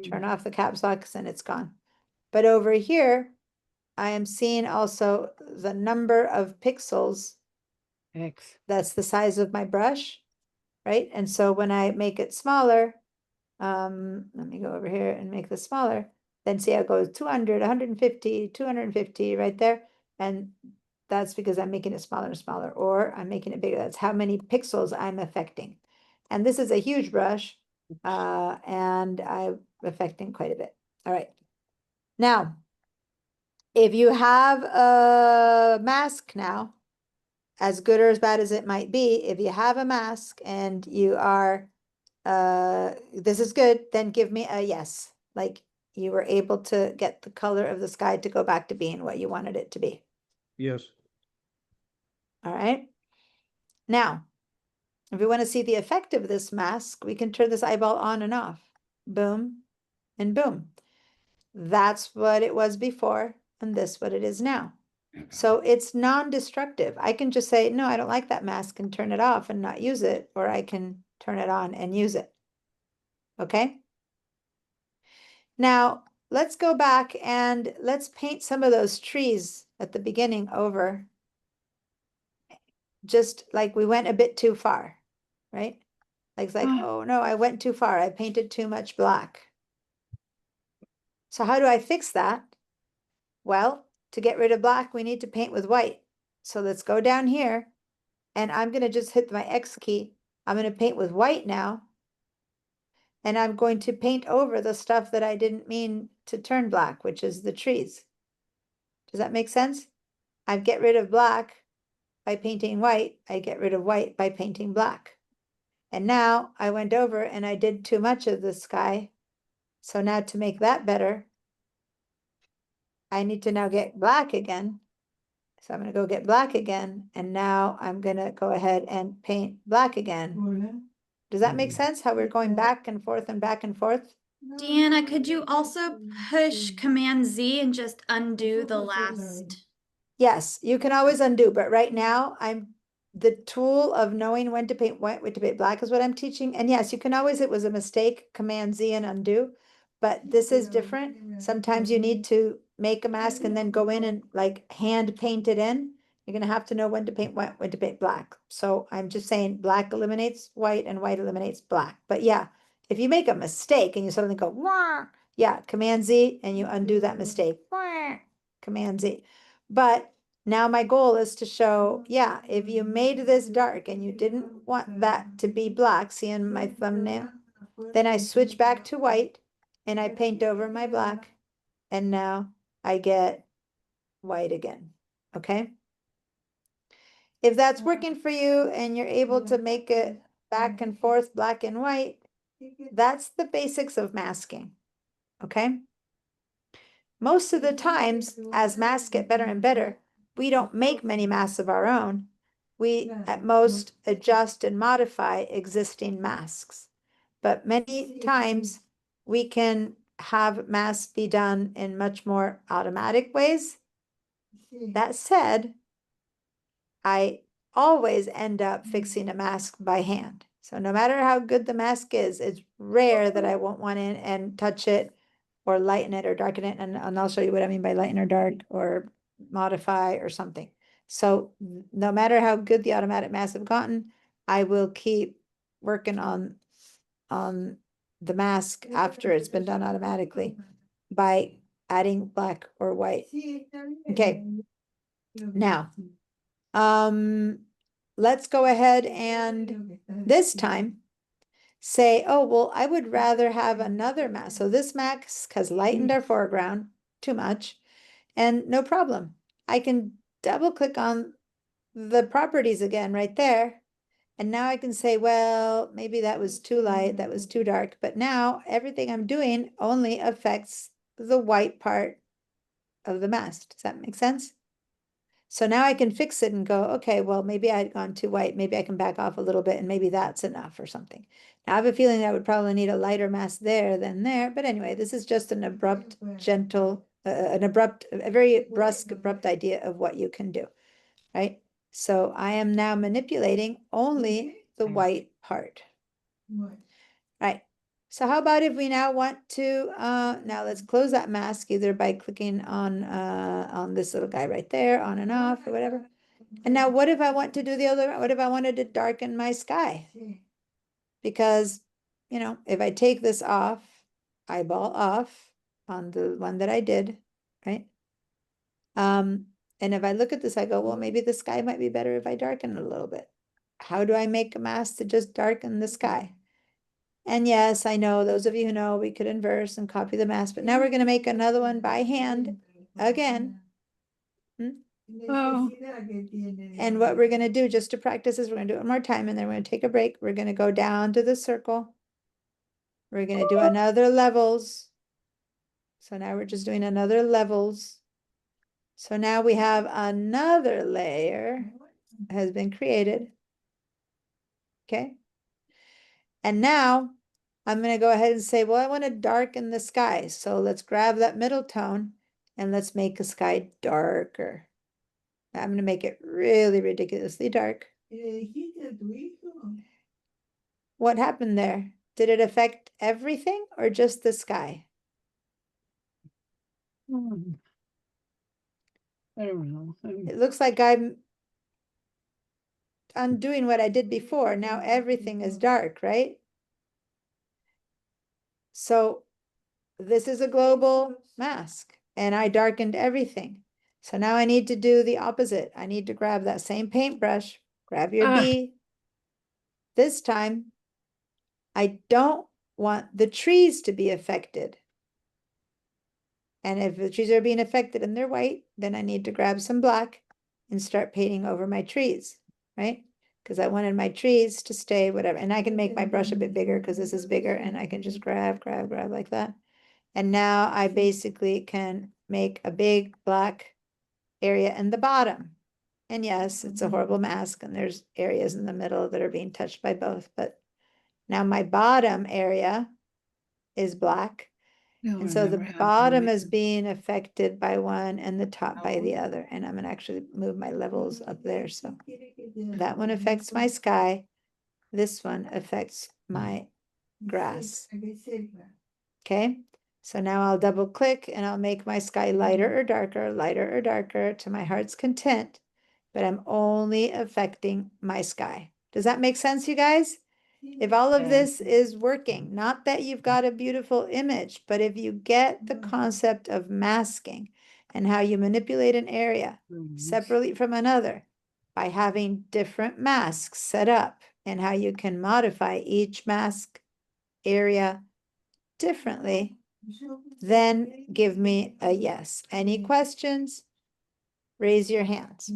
Turn off the caps locks and it's gone. But over here, I am seeing also the number of pixels. X. That's the size of my brush, right? And so when I make it smaller, let me go over here and make this smaller. Then see how it goes 200, 150, 250 right there. And that's because I'm making it smaller and smaller, or I'm making it bigger. That's how many pixels I'm affecting. And this is a huge brush, and I'm affecting quite a bit. All right. Now, if you have a mask now, as good or as bad as it might be, if you have a mask and you are, this is good, then give me a yes. Like you were able to get the color of the sky to go back to being what you wanted it to be. Yes. All right. Now, if we want to see the effect of this mask, we can turn this eyeball on and off. Boom and boom. That's what it was before, and this what it is now. So it's non-destructive. I can just say, no, I don't like that mask, and turn it off and not use it, or I can turn it on and use it. Okay? Now, let's go back and let's paint some of those trees at the beginning over. Just like we went a bit too far, right? Like it's like, oh no, I went too far. I painted too much black. So how do I fix that? Well, to get rid of black, we need to paint with white. So let's go down here, and I'm going to just hit my X key. I'm going to paint with white now. And I'm going to paint over the stuff that I didn't mean to turn black, which is the trees. Does that make sense? I get rid of black by painting white. I get rid of white by painting black. And now I went over and I did too much of the sky. So now to make that better, I need to now get black again. So I'm going to go get black again. And now I'm going to go ahead and paint black again. Does that make sense? How we're going back and forth and back and forth? Deanna, could you also push Command Z and just undo the last? Yes, you can always undo, but right now the tool of knowing when to paint white, when to paint black is what I'm teaching. And yes, you can always, it was a mistake, Command Z and undo, but this is different. Sometimes you need to make a mask and then go in and like hand paint it in. You're going to have to know when to paint white, when to paint black. So I'm just saying black eliminates white and white eliminates black. But yeah, if you make a mistake and you suddenly go, wah, yeah, Command Z and you undo that mistake. Wah, Command Z. But Now my goal is to show, yeah, if you made this dark and you didn't want that to be black, see in my thumbnail, then I switch back to white and I paint over my black, and now I get white again, okay? If that's working for you and you're able to make it back and forth, black and white, that's the basics of masking, okay? Most of the times, as masks get better and better, we don't make many masks of our own. We at most adjust and modify existing masks. But many times we can have masks be done in much more automatic ways. That said, I always end up fixing a mask by hand. So no matter how good the mask is, it's rare that I won't want in and touch it or lighten it or darken it. And I'll show you what I mean by lighten or dark or modify or something. So no matter how good the automatic masks have gotten, I will keep working on the mask after it's been done automatically by adding black or white. Okay. Now, let's go ahead and this time say, oh, well, I would rather have another mask. So this mask has lightened our foreground too much, and no problem. I can double click on the properties again right there. And now I can say, well, maybe that was too light, that was too dark. But now everything I'm doing only affects the white part of the mask. Does that make sense? So now I can fix it and go, okay, well, maybe I had gone too white. Maybe I can back off a little bit and maybe that's enough or something. Now I have a feeling that I would probably need a lighter mask there than there. But anyway, this is just an abrupt, gentle, a very brusque, abrupt idea of what you can do, right? So I am now manipulating only the white part. Right. So how about if we now want to, now let's close that mask either by clicking on this little guy right there, on and off or whatever. And now what if I want to do the other, what if I wanted to darken my sky? Because, you know, if I take this off, eyeball off on the one that I did, right? And if I look at this, I go, well, maybe the sky might be better if I darken it a little bit. How do I make a mask to just darken the sky? And yes, I know those of you who know we could inverse and copy the mask, but now we're going to make another one by hand again. Oh. And what we're going to do just to practice is we're going to do it one more time and then we're going to take a break. We're going to go down to the circle. We're going to do another levels. So now we're just doing another levels. So now we have another layer has been created. Okay. And now I'm going to go ahead and say, well, I want to darken the sky. So let's grab that middle tone and let's make the sky darker. I'm going to make it really ridiculously dark. What happened there? Did it affect everything or just the sky? I don't know. It looks like I'm undoing what I did before. Now everything is dark, right? So this is a global mask and I darkened everything. So now I need to do the opposite. I need to grab that same paintbrush, grab your B. This time, I don't want the trees to be affected. And if the trees are being affected and they're white, then I need to grab some black and start painting over my trees, right? Because I wanted my trees to stay whatever. And I can make my brush a bit bigger because this is bigger and I can just grab like that. And now I basically can make a big black area in the bottom. And yes, it's a horrible mask and there's areas in the middle that are being touched by both. But now my bottom area is black. And so the bottom is being affected by one and the top by the other. And I'm going to actually move my levels up there. So that one affects my sky. This one affects my grass. Okay. So now I'll double click and I'll make my sky lighter or darker to my heart's content. But I'm only affecting my sky. Does that make sense, you guys? If all of this is working, not that you've got a beautiful image, but if you get the concept of masking and how you manipulate an area separately from another by having different masks set up and how you can modify each mask area differently, then give me a yes. Any questions? Raise your hands.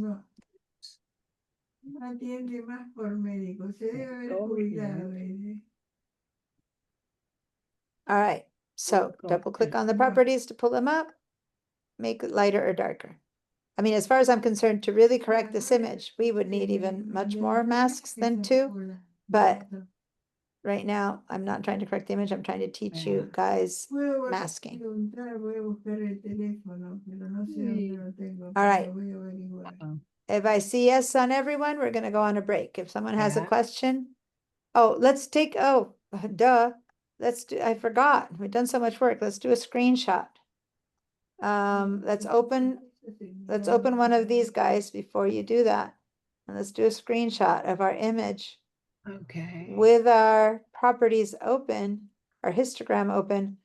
All right, so double click on the properties to pull them up. Make it lighter or darker. I mean, as far as I'm concerned, to really correct this image, we would need even much more masks than 2. But right now, I'm not trying to correct the image. I'm trying to teach you guys masking. All right. If I see yes on everyone, we're gonna go on a break. If someone has a question. Oh, let's take, oh, duh. Let's do, I forgot. We've done so much work. Let's do a screenshot. Let's open one of these guys before you do that. And let's do a screenshot of our image Okay. with our properties open, our histogram open,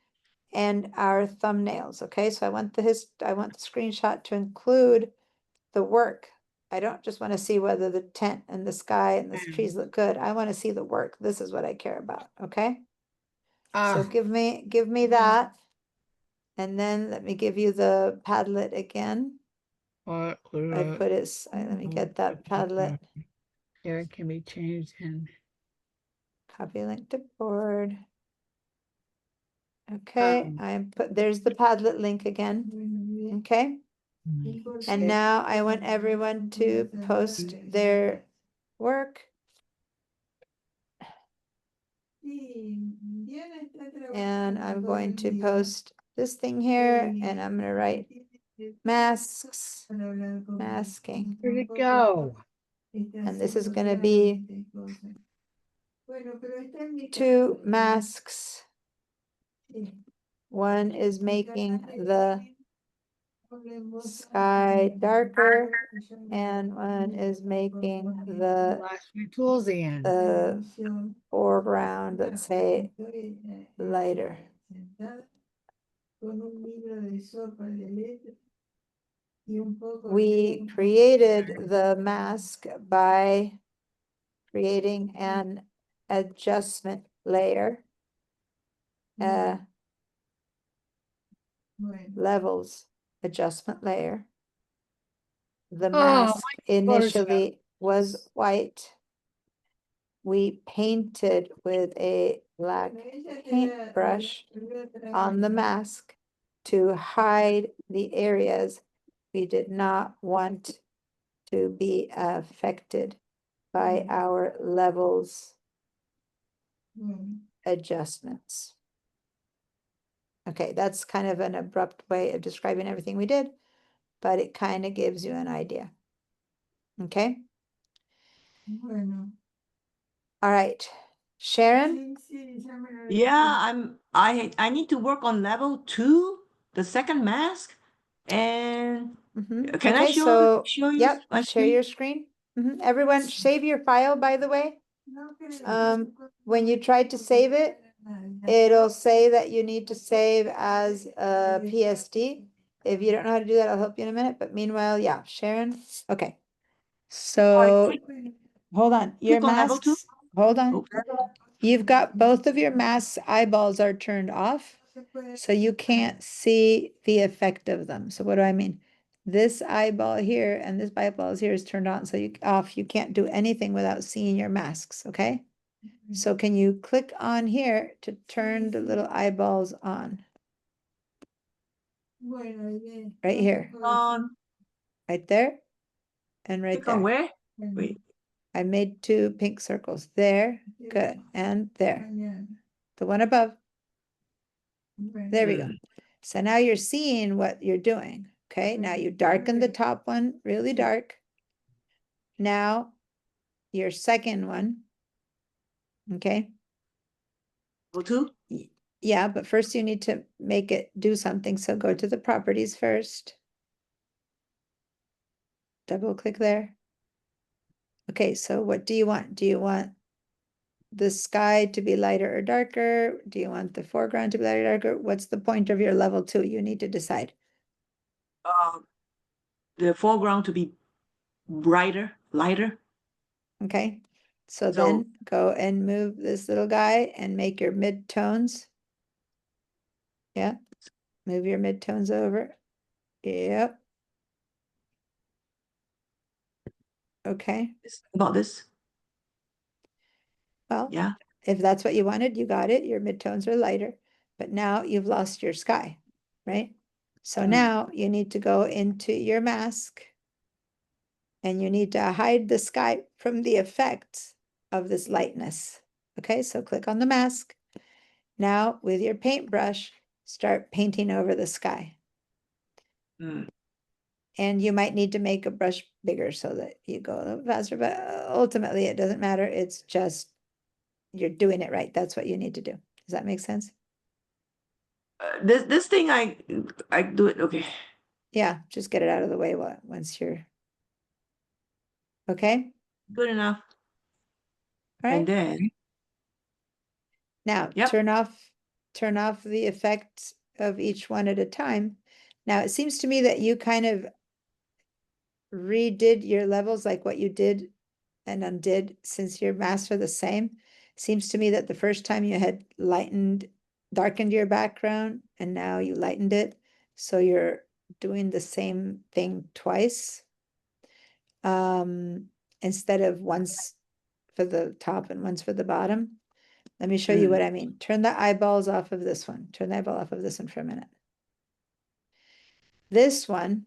and our thumbnails. Okay, so I want the screenshot to include the work. I don't just want to see whether the tent and the sky and the trees look good. I want to see the work. This is what I care about. Okay. So give me that. And then let me give you the Padlet again. I put it, let me get that Padlet. Here it can be changed and Copy link to board. Okay, there's the Padlet link again. Okay. And now I want everyone to post their work. And I'm going to post this thing here and I'm gonna write masks, masking. where'd it go? And this is gonna be 2 masks. One is making the sky darker and one is making the Last few tools in. foreground, let's say, lighter. We created the mask by creating an adjustment layer. Levels adjustment layer. The mask initially was white. We painted with a black paintbrush on the mask to hide the areas we did not want to be affected by our levels adjustments. Okay, that's kind of an abrupt way of describing everything we did, but it kind of gives you an idea. Okay. All right, Sharon. Yeah, I need to work on level 2, the second mask. And can I Okay, show so show you yep, my share screen? your screen. Everyone save your file, by the way. When you try to save it, it'll say that you need to save as a PSD. If you don't know how to do that, I'll help you in a minute. But meanwhile, yeah, Sharon. Okay. So hold on. Your click on level 2? masks. Hold on. Oh. You've got both of your masks eyeballs are turned off, so you can't see the effect of them. So what do I mean? This eyeball here and this eyeball here is turned on, so you can't do anything without seeing your masks, okay? So can you click on here to turn the little eyeballs on? Right here. On. Right there and right Click on there. where? Wait. I made 2 pink circles. There, good, and there. The one above. There we go. So now you're seeing what you're doing. Okay, now you darken the top one really dark. Now your second one. Okay. Level 2? Yeah, but first you need to make it do something. So go to the properties first. Double click there. Okay, so what do you want? Do you want the sky to be lighter or darker? Do you want the foreground to be lighter or darker? What's the point of your level 2? You need to decide. the foreground to be brighter, lighter. Okay, so So- then go and move this little guy and make your mid-tones. Yeah, move your mid-tones over. Yep. Okay, About this, well, yeah. if that's what you wanted, you got it. Your midtones are lighter, but now you've lost your sky, right? So now you need to go into your mask and you need to hide the sky from the effects of this lightness. Okay, so click on the mask. Now with your paintbrush, start painting over the sky. And you might need to make a brush bigger so that you go a little faster, but ultimately it doesn't matter. It's just you're doing it right. That's what you need to do. Does that make sense? This thing I do it. Okay. Yeah, just get it out of the way once you're okay. Good enough. All right. And then Now Yep. turn off the effect of each one at a time. Now it seems to me that you kind of redid your levels like what you did and undid since your masks are the same. Seems to me that the first time you had darkened your background and now you lightened it. So you're doing the same thing twice. Instead of once for the top and once for the bottom. Let me show you what I mean. Turn the eyeballs off of this one. Turn the eyeball off of this one for a minute. This one,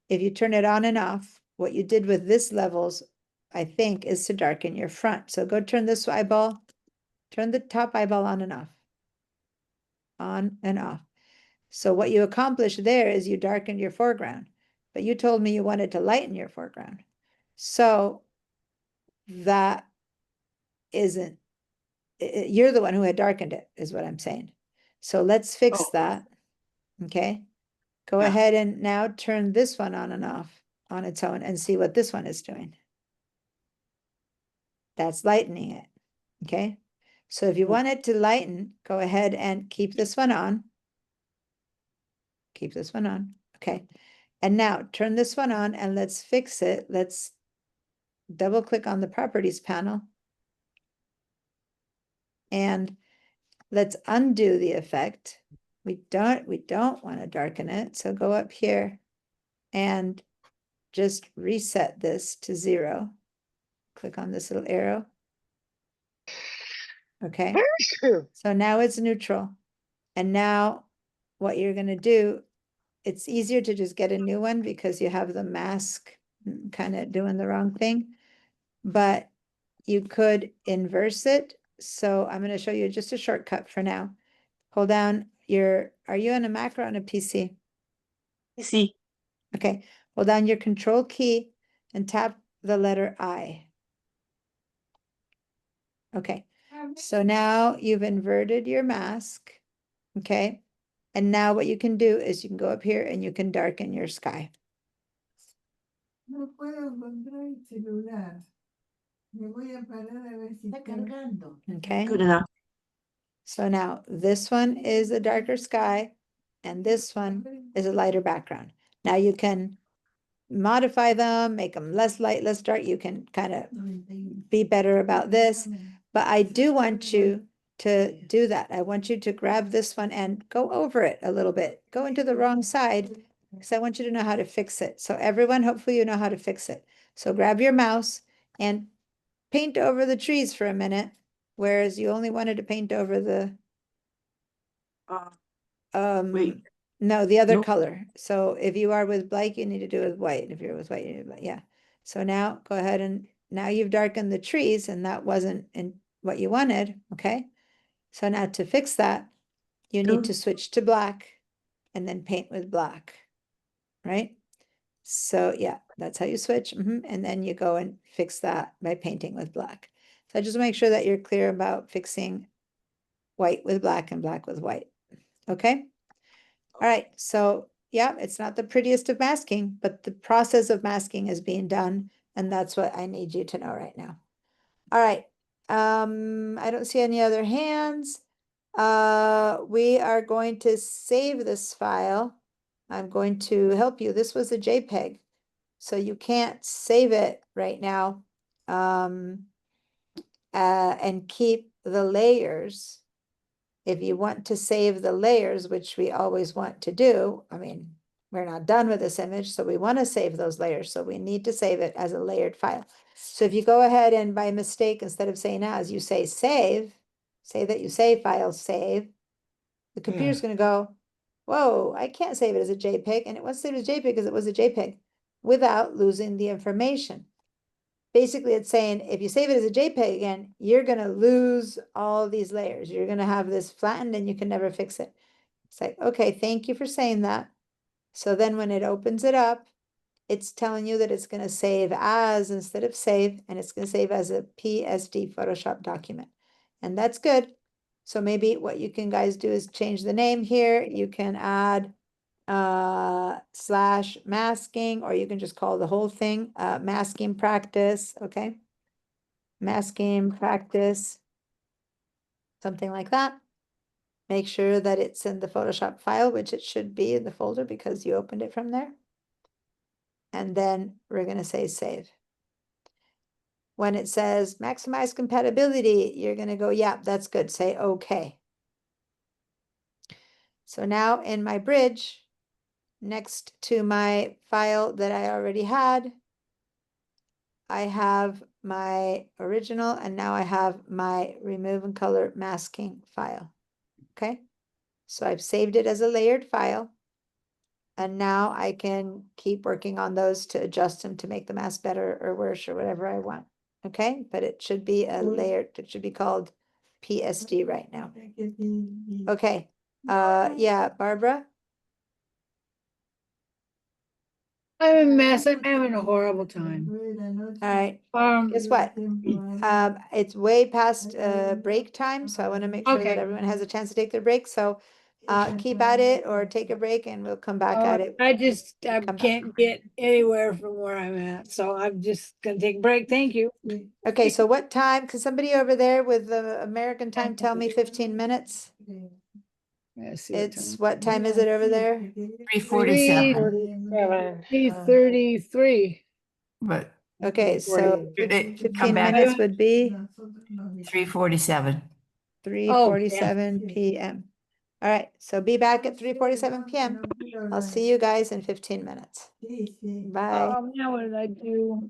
if you turn it on and off, what you did with this levels, I think, is to darken your front. So go turn this eyeball, turn the top eyeball on and off. On and off. So what you accomplished there is you darkened your foreground, but you told me you wanted to lighten your foreground. So that isn't, you're the one who had darkened it, is what I'm saying. So let's fix Oh. that. Okay. Go Yeah. ahead and now turn this one on and off on its own and see what this one is doing. That's lightening it. Okay. So if you want it to lighten, go ahead and keep this one on. Keep this one on. Okay. And now turn this one on and let's fix it. Let's double click on the properties panel. And let's undo the effect. We don't want to darken it. So go up here and just reset this to 0. Click on this little arrow. Okay. So now it's neutral. And now what you're going to do, it's easier to just get a new one because you have the mask kind of doing the wrong thing. But you could inverse it. So I'm going to show you just a shortcut for now. Hold down are you on a Mac or on a PC? PC. Okay, hold down your control key and tap the letter I. Okay, so now you've inverted your mask. Okay, and now what you can do is you can go up here and you can darken your sky. No puedo encontrar el celular. Me voy a parar a ver si está cargando. Okay. Good enough. So now this one is a darker sky and this one is a lighter background. Now you can modify them, make them less light, less dark. You can kind of be better about this. But I do want you to do that. I want you to grab this one and go over it a little bit. Go into the wrong side because I want you to know how to fix it. So everyone, hopefully you know how to fix it. So grab your mouse and paint over the trees for a minute, whereas you only wanted to paint over the Wait. no, the other Nope. color. So if you are with black, you need to do it with white. If you're with white, you need to do black. Yeah. So now go ahead and now you've darkened the trees and that wasn't in what you wanted. Okay. So now to fix that, you need to switch to black and then paint with black. Right. So yeah, that's how you switch. And then you go and fix that by painting with black. So just make sure that you're clear about fixing white with black and black with white. Okay. All right. So yeah, it's not the prettiest of masking, but the process of masking is being done. And that's what I need you to know right now. All right. I don't see any other hands. We are going to save this file I'm going to help you. This was a JPEG. So you can't save it right now. And keep the layers. If you want to save the layers, which we always want to do, I mean, we're not done with this image, so we want to save those layers. So we need to save it as a layered file. So if you go ahead and by mistake, instead of saying as, you say save, say that you save file, save, the computer's going to go, whoa, I can't save it as a JPEG. And it was saved as JPEG because it was a JPEG without losing the information. Basically, it's saying if you save it as a JPEG again, you're going to lose all these layers. You're going to have this flattened and you can never fix it. It's like, okay, thank you for saying that. So then when it opens it up, it's telling you that it's going to save as instead of save, and it's going to save as a PSD Photoshop document. And that's good. So maybe what you can guys do is change the name here. You can add slash masking, or you can just call the whole thing masking practice. Okay, masking practice, something like that. Make sure that it's in the Photoshop file, which it should be in the folder because you opened it from there. And then we're going to say save. When it says maximize compatibility, you're going to go, yeah, that's good. Say okay. So now in my bridge, next to my file that I already had, I have my original, and now I have my remove and color masking file. Okay, so I've saved it as a layered file, and now I can keep working on those to adjust them to make the mask better or worse or whatever I want. Okay, but it should be a layered, it should be called PSD right now. Okay, yeah, Barbara? I'm a mess. I'm having a horrible time. All right, guess what? It's way past break time, so I want to make sure that Okay. everyone has a chance to take their break. So keep at it or take a break and we'll come back at it. I Come back. can't get anywhere from where I'm at, so I'm just gonna take a break. Thank you. Okay, so what time? Can somebody over there with the American time tell me 15 minutes? Let's see It's what time is it over there? 3:47. 3:33. But Okay, so it, 15 come back minutes would be 3:47. 3:47 p.m. All right, so be back at 3:47 p.m. I'll see you guys in 15 minutes. Bye. Now what did I do?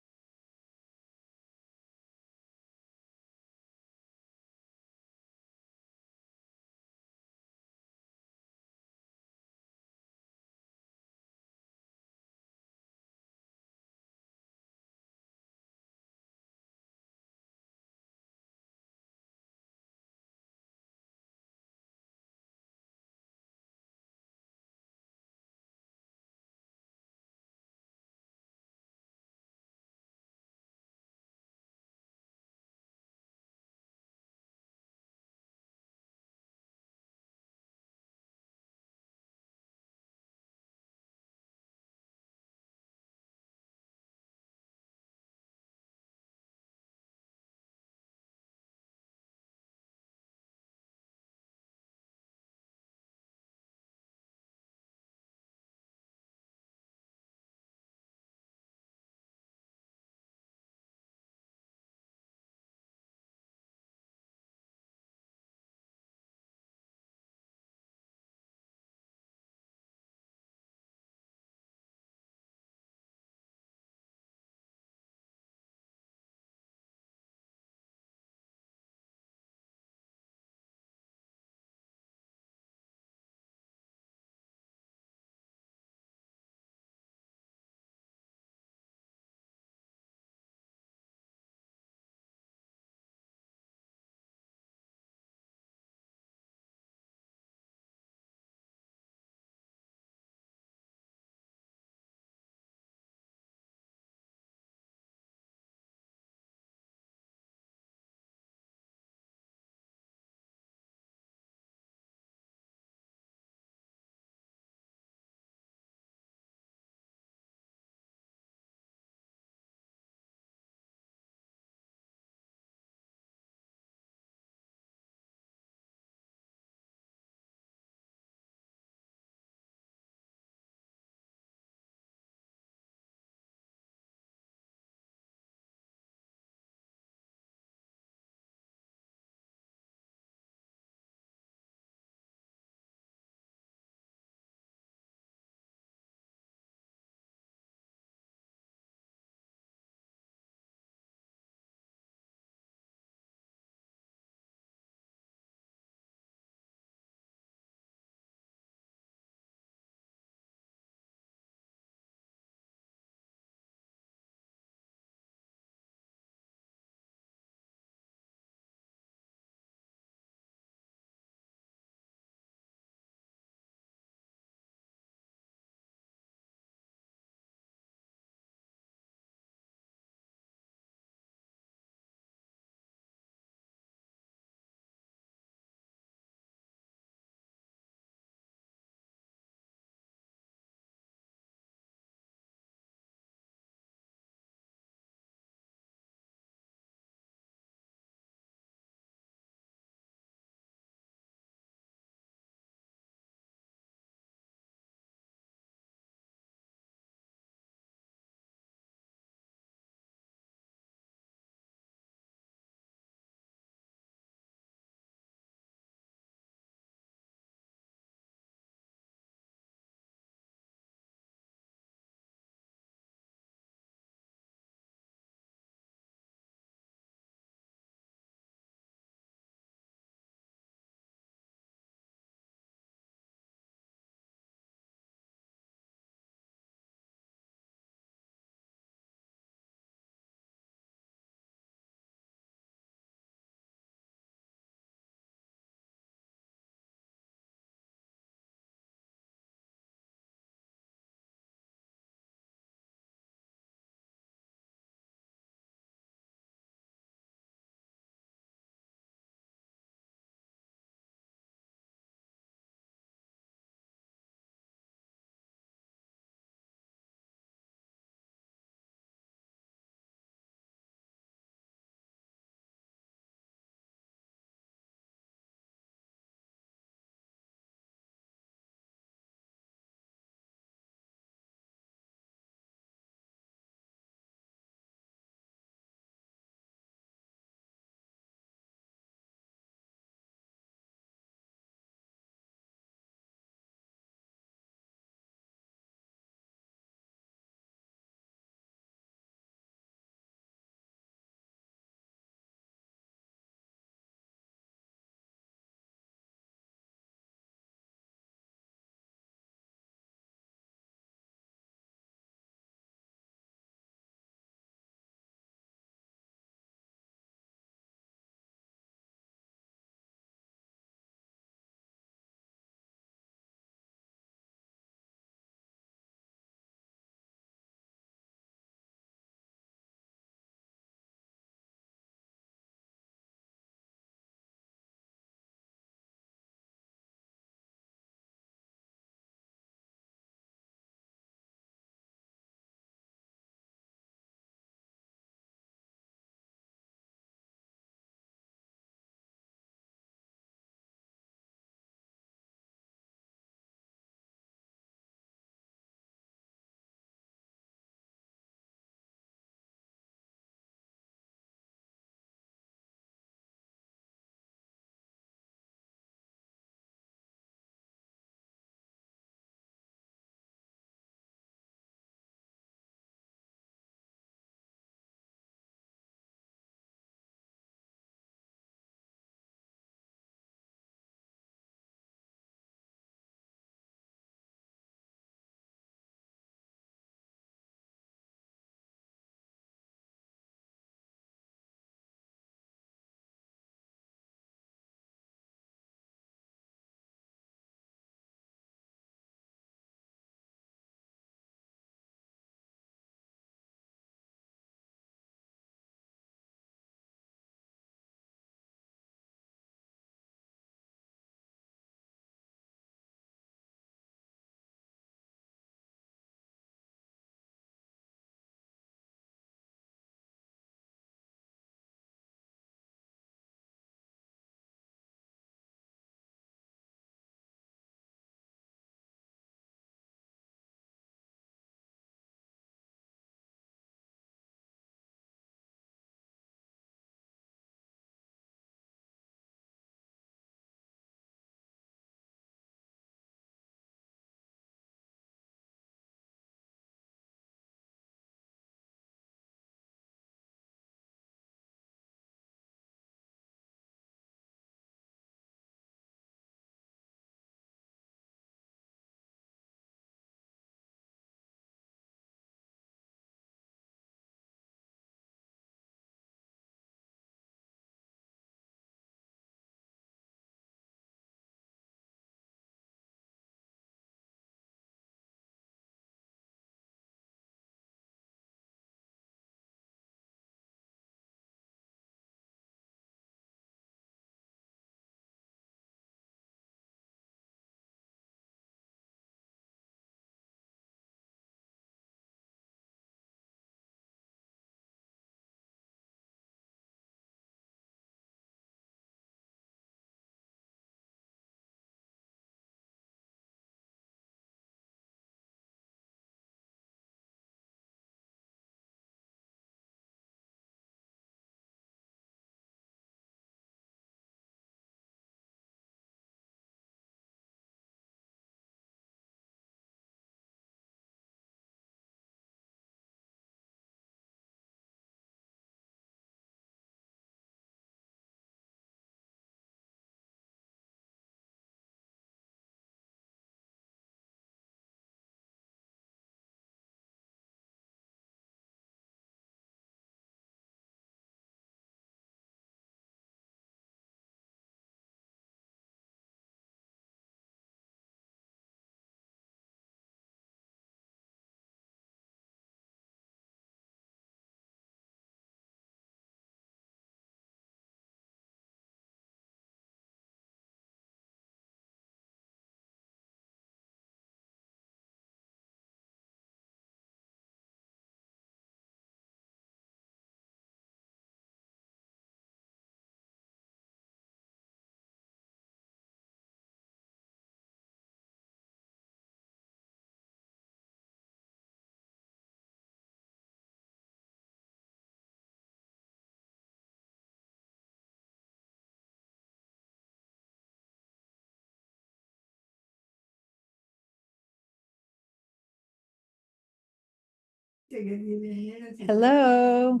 Hello,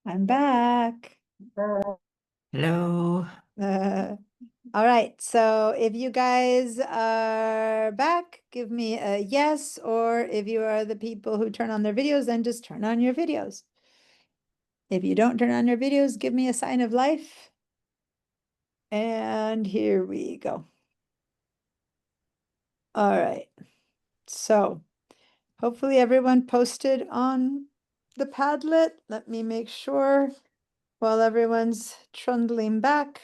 I'm back. Hello. All right, so if you guys are back, give me a yes, or if you are the people who turn on their videos, then just turn on your videos. If you don't turn on your videos, give me a sign of life. And here we go. All right, so hopefully everyone posted on the Padlet. Let me make sure while everyone's trundling back.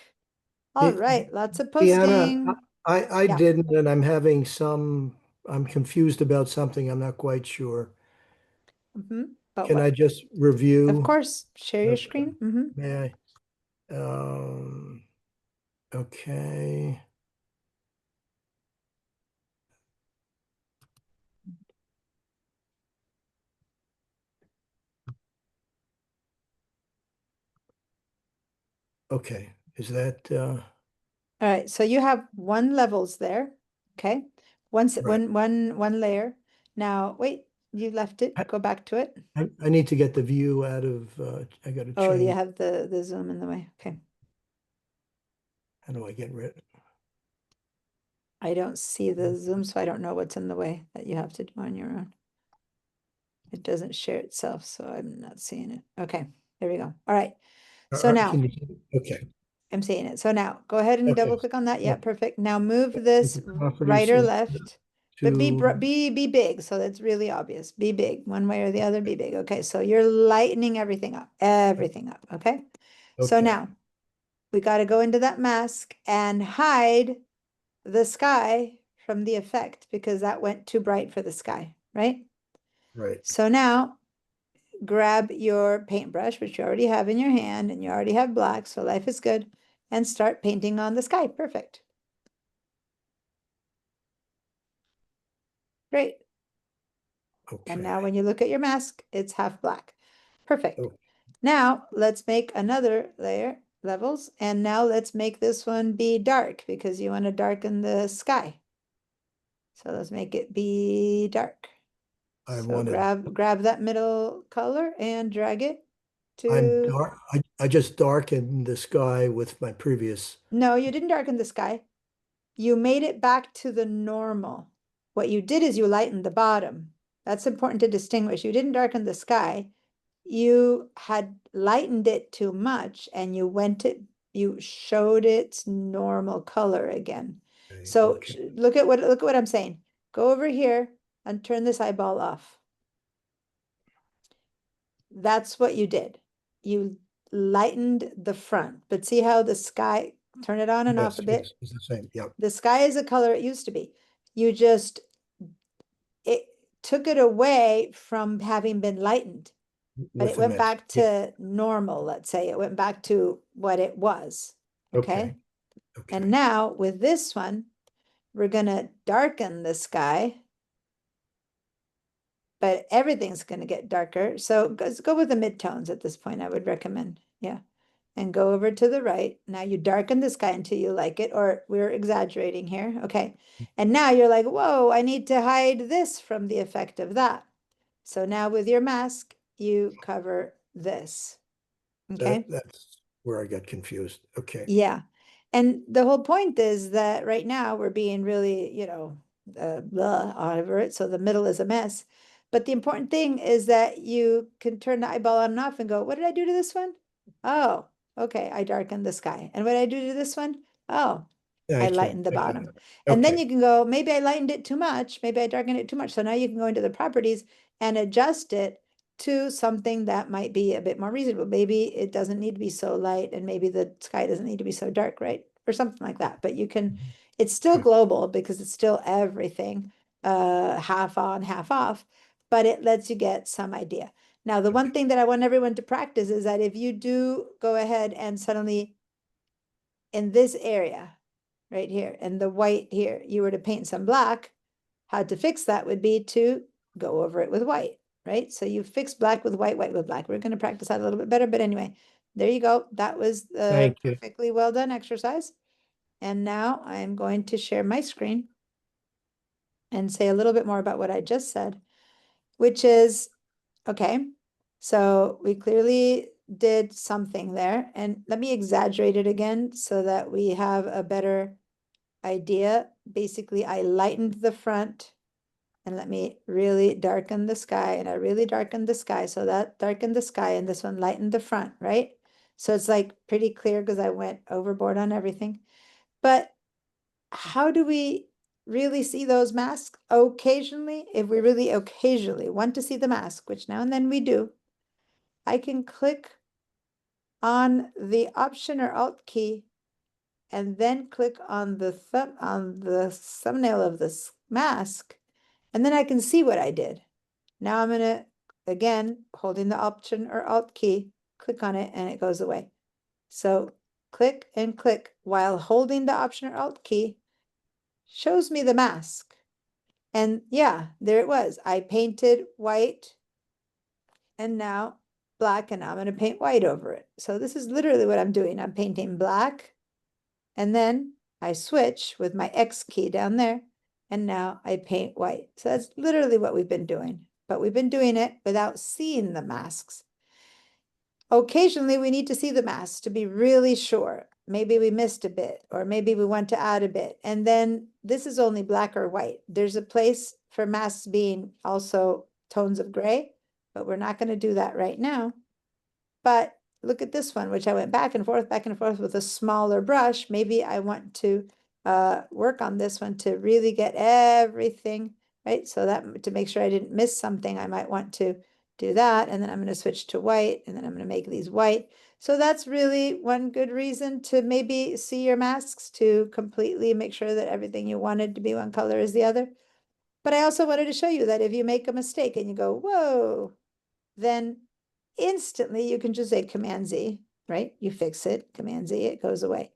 All It- right, lots of Deanna, posting. I Yeah. didn't, and I'm confused about something. I'm not quite sure. But Can what? I just review? Of course, share your Okay. screen. May I? Okay. Okay, is that, All right, so you have one levels there, okay? Once Right. one layer. Now, wait, you left it. Go back to it. I need to get the view out of, I gotta Oh, you change. have the zoom in the way. Okay. How do I get rid? I don't see the zoom, so I don't know what's in the way that you have to do on your own. It doesn't share itself, so I'm not seeing it. Okay, there we go. All right. So now Can you, okay. I'm seeing it. So now go ahead and Okay. double click on that. Yeah, Yeah. perfect. Now move this Properties right or is left, but be to- be big. So that's really obvious. Be big, one way or the other. Be big. Okay. So you're lightening everything up. Okay. So Okay. now we got to go into that mask and hide the sky from the effect because that went too bright for the sky, right? Right. So now grab your paintbrush, which you already have in your hand, and you already have black, so life is good, and start painting on the sky. Perfect. Great. And now when you look at your mask, it's half black. Perfect. Oh. Now let's make another layer, levels, and now let's make this one be dark because you want to darken the sky. So let's make it be dark. So grab that middle color and drag it I'm to. dark, I just darkened the sky with my previous, No, you didn't darken the sky. You made it back to the normal. What you did is you lightened the bottom. That's important to distinguish. You didn't darken the sky. You had lightened it too much and you showed its normal color again. So look at what I'm saying. Go over here and turn this eyeball off. That's what you did. You lightened the front, but see how the sky, turn it on and off a bit. it's the same, yeah. The sky is the color it used to be. You just, it took it away from having been lightened, but With it the went mix, back to normal, let's say. It went back to what it was, okay? And now with this one, we're gonna darken the sky, but everything's gonna get darker. So go with the midtones at this point, I would recommend, yeah. And go over to the right. Now you darken the sky until you like it, or we're exaggerating here, okay? And now you're like, whoa, I need to hide this from the effect of that. So now with your mask, you cover this, okay? That's where I got confused, okay. Yeah. And the whole point is that right now we're being really, blah over it. So the middle is a mess. But the important thing is that you can turn the eyeball on and off and go, what did I do to this one? Oh, okay, I darkened the sky. And what did I do to this one? Oh, I lightened the bottom. And then you can go, maybe I lightened it too much. Maybe I darkened it too much. So now you can go into the properties and adjust it to something that might be a bit more reasonable. Maybe it doesn't need to be so light and maybe the sky doesn't need to be so dark, right? Or something like that. But you can, it's still global because it's still everything, half on, half off, but it lets you get some idea. Now, the one thing that I want everyone to practice is that if you do go ahead and suddenly in this area, right here, and the white here, you were to paint some black, how to fix that would be to go over it with white, right? So you fix black with white, white with black. We're going to practice that a little bit better, but anyway, there you go. That was the Thank you. perfectly well done exercise. And now I'm going to share my screen and say a little bit more about what I just said, which is Okay, so we clearly did something there, and let me exaggerate it again so that we have a better idea. Basically, I lightened the front, and let me really darken the sky, and I really darkened the sky, so that darkened the sky, and this one lightened the front, right? So it's like pretty clear because I went overboard on everything. But how do we really see those masks? Occasionally, if we really occasionally want to see the mask, which now and then we do, I can click on the Option or Alt key and then click on the thumbnail of this mask, and then I can see what I did. Now I'm gonna, again, holding the Option or Alt key, click on it and it goes away. So click and click while holding the Option or Alt key shows me the mask. And yeah, there it was. I painted white and now black, and now I'm going to paint white over it. So this is literally what I'm doing. I'm painting black, and then I switch with my X key down there, and now I paint white. So that's literally what we've been doing, but we've been doing it without seeing the masks. Occasionally, we need to see the masks to be really sure. Maybe we missed a bit, or maybe we want to add a bit. And then this is only black or white. There's a place for masks being also tones of gray, but we're not going to do that right now. But look at this one, which I went back and forth with a smaller brush. Maybe I want to work on this one to really get everything, right? So that to make sure I didn't miss something, I might want to do that. And then I'm going to switch to white, and then I'm going to make these white. So that's really one good reason to maybe see your masks, to completely make sure that everything you wanted to be one color is the other. But I also wanted to show you that if you make a mistake and you go, whoa, then instantly you can just say Command Z, right? You fix it, Command Z, it goes away.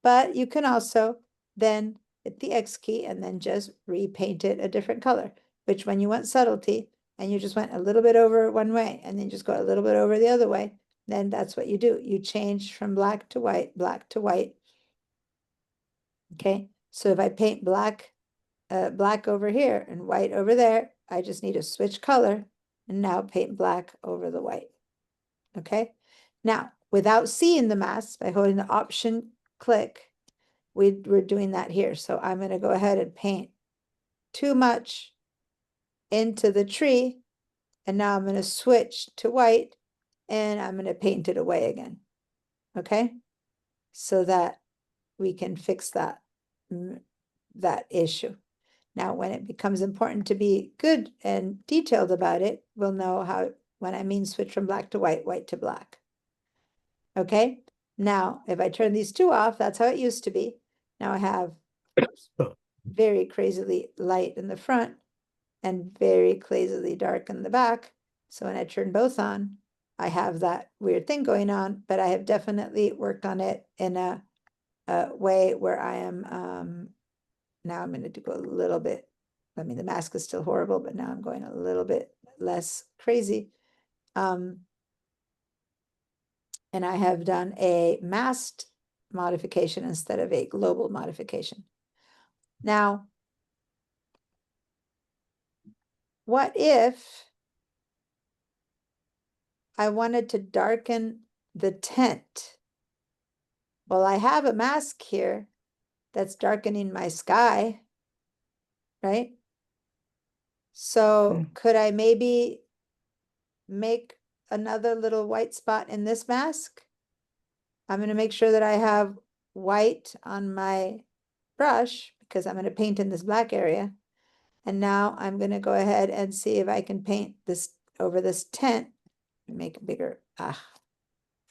But you can also then hit the X key and then just repaint it a different color, which when you want subtlety and you just went a little bit over one way and then just go a little bit over the other way, then that's what you do. You change from black to white, black to white. Okay, so if I paint black, black over here and white over there, I just need to switch color and now paint black over the white. Okay, now without seeing the mask, by holding the Option click, we're doing that here. So I'm going to go ahead and paint too much into the tree, and now I'm going to switch to white, and I'm going to paint it away again. Okay, so that we can fix that issue. Now, when it becomes important to be good and detailed about it, we'll know how, when I mean switch from black to white, white to black. Okay, now if I turn these two off, that's how it used to be. Now I have very crazily light in the front and very crazily dark in the back. So when I turn both on, I have that weird thing going on, but I have definitely worked on it in a way where I am, now I'm going to go a little bit, I mean, the mask is still horrible, but now I'm going a little bit less crazy. And I have done a masked modification instead of a global modification. Now, what if I wanted to darken the tent? Well, I have a mask here that's darkening my sky, right? So could I maybe make another little white spot in this mask? I'm going to make sure that I have white on my brush because I'm going to paint in this black area. And now I'm going to go ahead and see if I can paint this over this tent. Make it bigger.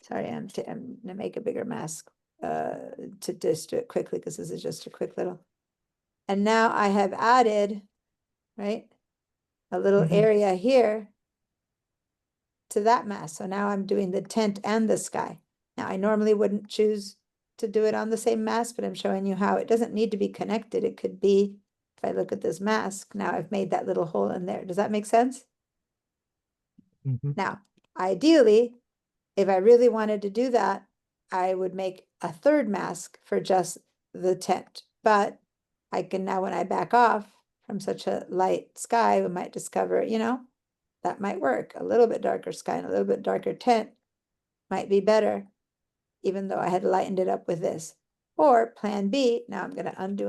Sorry, I'm going to make a bigger mask to just do it quickly because this is just a quick little. And now I have added, right, a little area here to that mask. So now I'm doing the tent and the sky. Now I normally wouldn't choose to do it on the same mask, but I'm showing you how it doesn't need to be connected. It could be, if I look at this mask, now I've made that little hole in there. Does that make sense? Now, ideally, if I really wanted to do that, I would make a third mask for just the tent. But I can now, when I back off from such a light sky, we might discover, you know, that might work. A little bit darker sky and a little bit darker tint might be better, even though I had lightened it up with this. Or plan B, now I'm gonna undo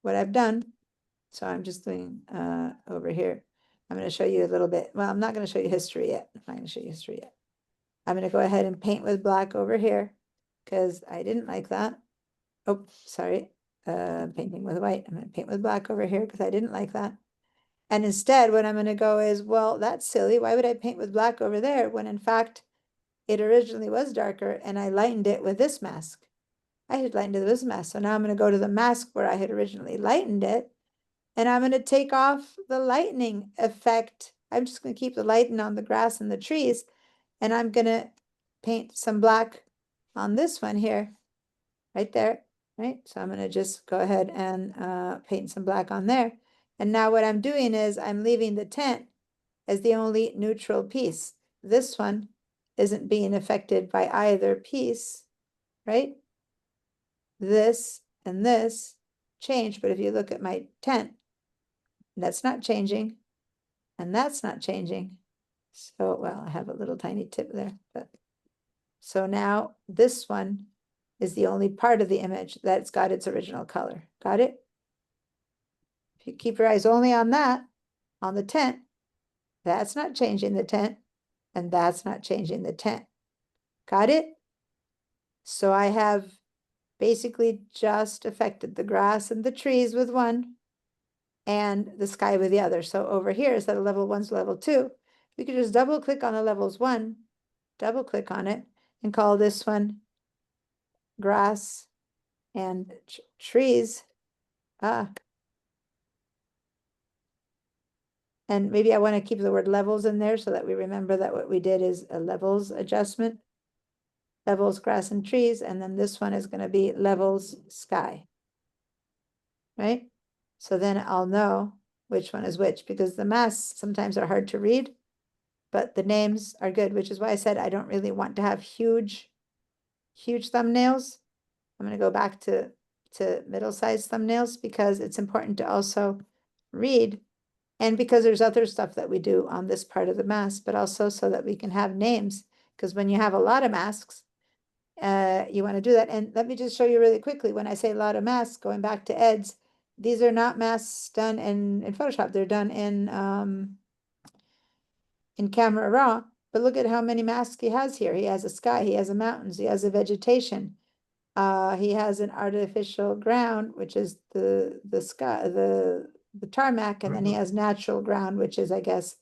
what I've done. So I'm just doing over here. I'm gonna show you a little bit. Well, I'm not gonna show you history yet. I'm not gonna show you history yet. I'm gonna go ahead and paint with black over here because I didn't like that. Oh, sorry. Painting with white. I'm gonna paint with black over here because I didn't like that. And instead, what I'm gonna go is, well, that's silly. Why would I paint with black over there when in fact it originally was darker and I lightened it with this mask? I had lightened it with this mask. So now I'm gonna go to the mask where I had originally lightened it, and I'm gonna take off the lightening effect. I'm just gonna keep the lighten on the grass and the trees, and I'm gonna paint some black on this one here, right there, right? So I'm gonna just go ahead and paint some black on there. And now what I'm doing is I'm leaving the tent as the only neutral piece. This one isn't being affected by either piece, right? This and this change, but if you look at my tent, that's not changing, and that's not changing. So, well, I have a little tiny tip there, but so now this one is the only part of the image that's got its original color. Got it? If you keep your eyes only on that, on the tent, that's not changing the tent, and that's not changing the tent. Got it? So I have basically just affected the grass and the trees with one and the sky with the other. So over here, instead of level 1 to level 2, we could just double click on the levels 1, double click on it, and call this one grass and trees. And maybe I want to keep the word levels in there so that we remember that what we did is a levels adjustment. Levels, grass and trees, and then this one is going to be levels, sky. Right? So then I'll know which one is which, because the masks sometimes are hard to read, but the names are good, which is why I said I don't really want to have huge thumbnails. I'm going to go back to middle-sized thumbnails because it's important to also read, and because there's other stuff that we do on this part of the mask, but also so that we can have names, because when you have a lot of masks, you want to do that. And let me just show you really quickly, when I say a lot of masks, going back to Ed's, these are not masks done in Photoshop. They're done in Camera Raw. But look at how many masks he has here. He has a sky, he has a mountains, he has a vegetation. He has an artificial ground, which is the sky, the tarmac, and then he has natural ground, which is, I guess,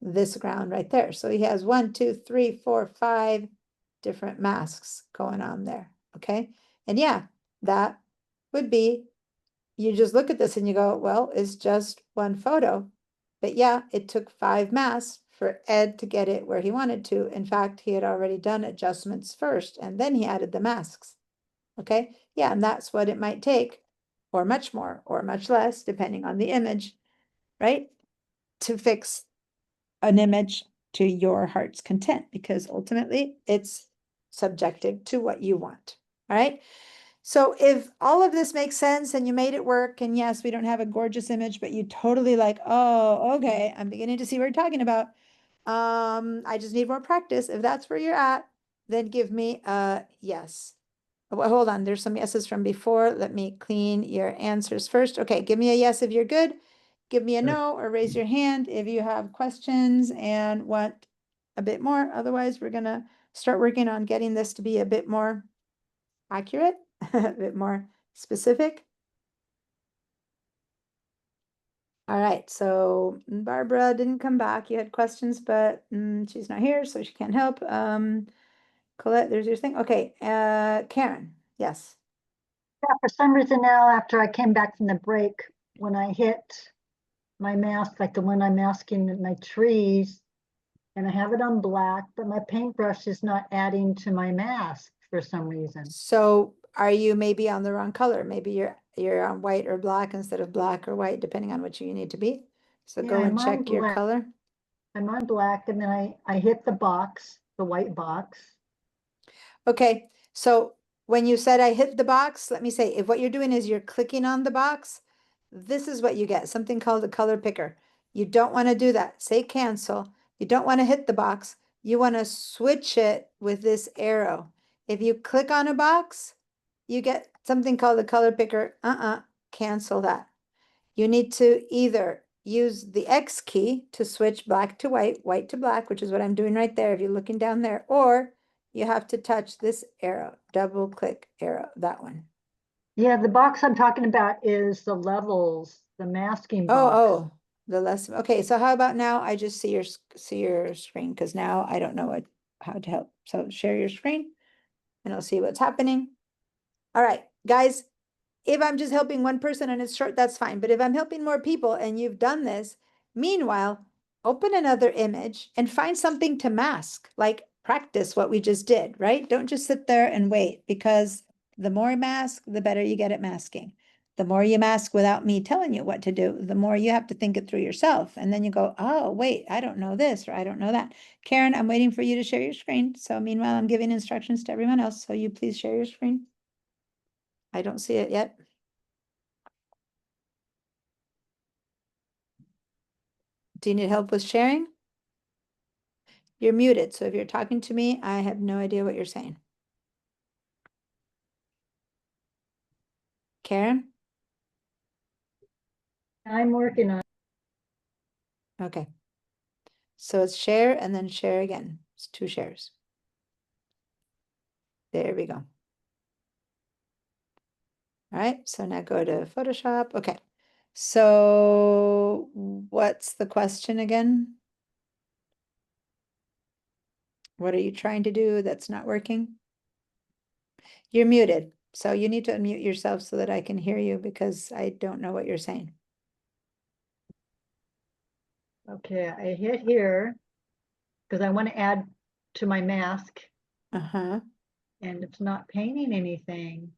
this ground right there. So he has 1, 2, 3, 4, 5 different masks going on there. Okay. And yeah, that would be, you just look at this and you go, well, it's just one photo. But yeah, it took 5 masks for Ed to get it where he wanted to. In fact, he had already done adjustments first, and then he added the masks. Okay. Yeah. And that's what it might take, or much more, or much less, depending on the image, right? To fix an image to your heart's content, because ultimately it's subjective to what you want. All right. So if all of this makes sense and you made it work, and yes, we don't have a gorgeous image, but you totally like, oh, okay, I'm beginning to see what you're talking about. I just need more practice. If that's where you're at, then give me a yes. Well, hold on, there's some yeses from before. Let me clean your answers first. Okay, give me a yes if you're good. Give me a no, or raise your hand if you have questions and want a bit more. Otherwise, we're gonna start working on getting this to be a bit more accurate, a bit more specific. All right, so Barbara didn't come back. You had questions, but she's not here, so she can't help. Colette, there's your thing. Okay, Karen, yes. Yeah, for some reason now, after I came back from the break, when I hit my mask, like the one I'm masking my trees, and I have it on black, but my paintbrush is not adding to my mask for some reason. So are you maybe on the wrong color? Maybe you're on white or black instead of black or white, depending on what you need to be. So Yeah, go and I'm on check your black. color. I'm on black, and then I hit the box, the white box. Okay, so when you said I hit the box, let me say, if what you're doing is you're clicking on the box, this is what you get, something called a color picker. You don't want to do that. Say cancel. You don't want to hit the box. You want to switch it with this arrow. If you click on a box, you get something called the color picker. Cancel that. You need to either use the X key to switch black to white, white to black, which is what I'm doing right there if you're looking down there, or you have to touch this arrow, double click arrow, that one. Yeah, the box I'm talking about is the levels, the masking box. Oh, the less, okay, so how about now I just see your screen, because now I don't know how to help. So share your screen and I'll see what's happening. All right, guys, if I'm just helping one person and it's short, that's fine. But if I'm helping more people and you've done this, meanwhile, open another image and find something to mask, like practice what we just did, right? Don't just sit there and wait, because the more you mask, the better you get at masking. The more you mask without me telling you what to do, the more you have to think it through yourself. And then you go, oh, wait, I don't know this, or I don't know that. Karen, I'm waiting for you to share your screen. So meanwhile, I'm giving instructions to everyone else. So you please share your screen. I don't see it yet. Do you need help with sharing? You're muted, so if you're talking to me, I have no idea what you're saying. Karen? I'm working on. Okay. So it's share and then share again. It's 2 shares. There we go. All right, so now go to Photoshop. Okay. So what's the question again? What are you trying to do that's not working? You're muted, so you need to unmute yourself so that I can hear you, because I don't know what you're saying. Okay, I hit here because I want to add to my mask Uh-huh. and it's not painting anything.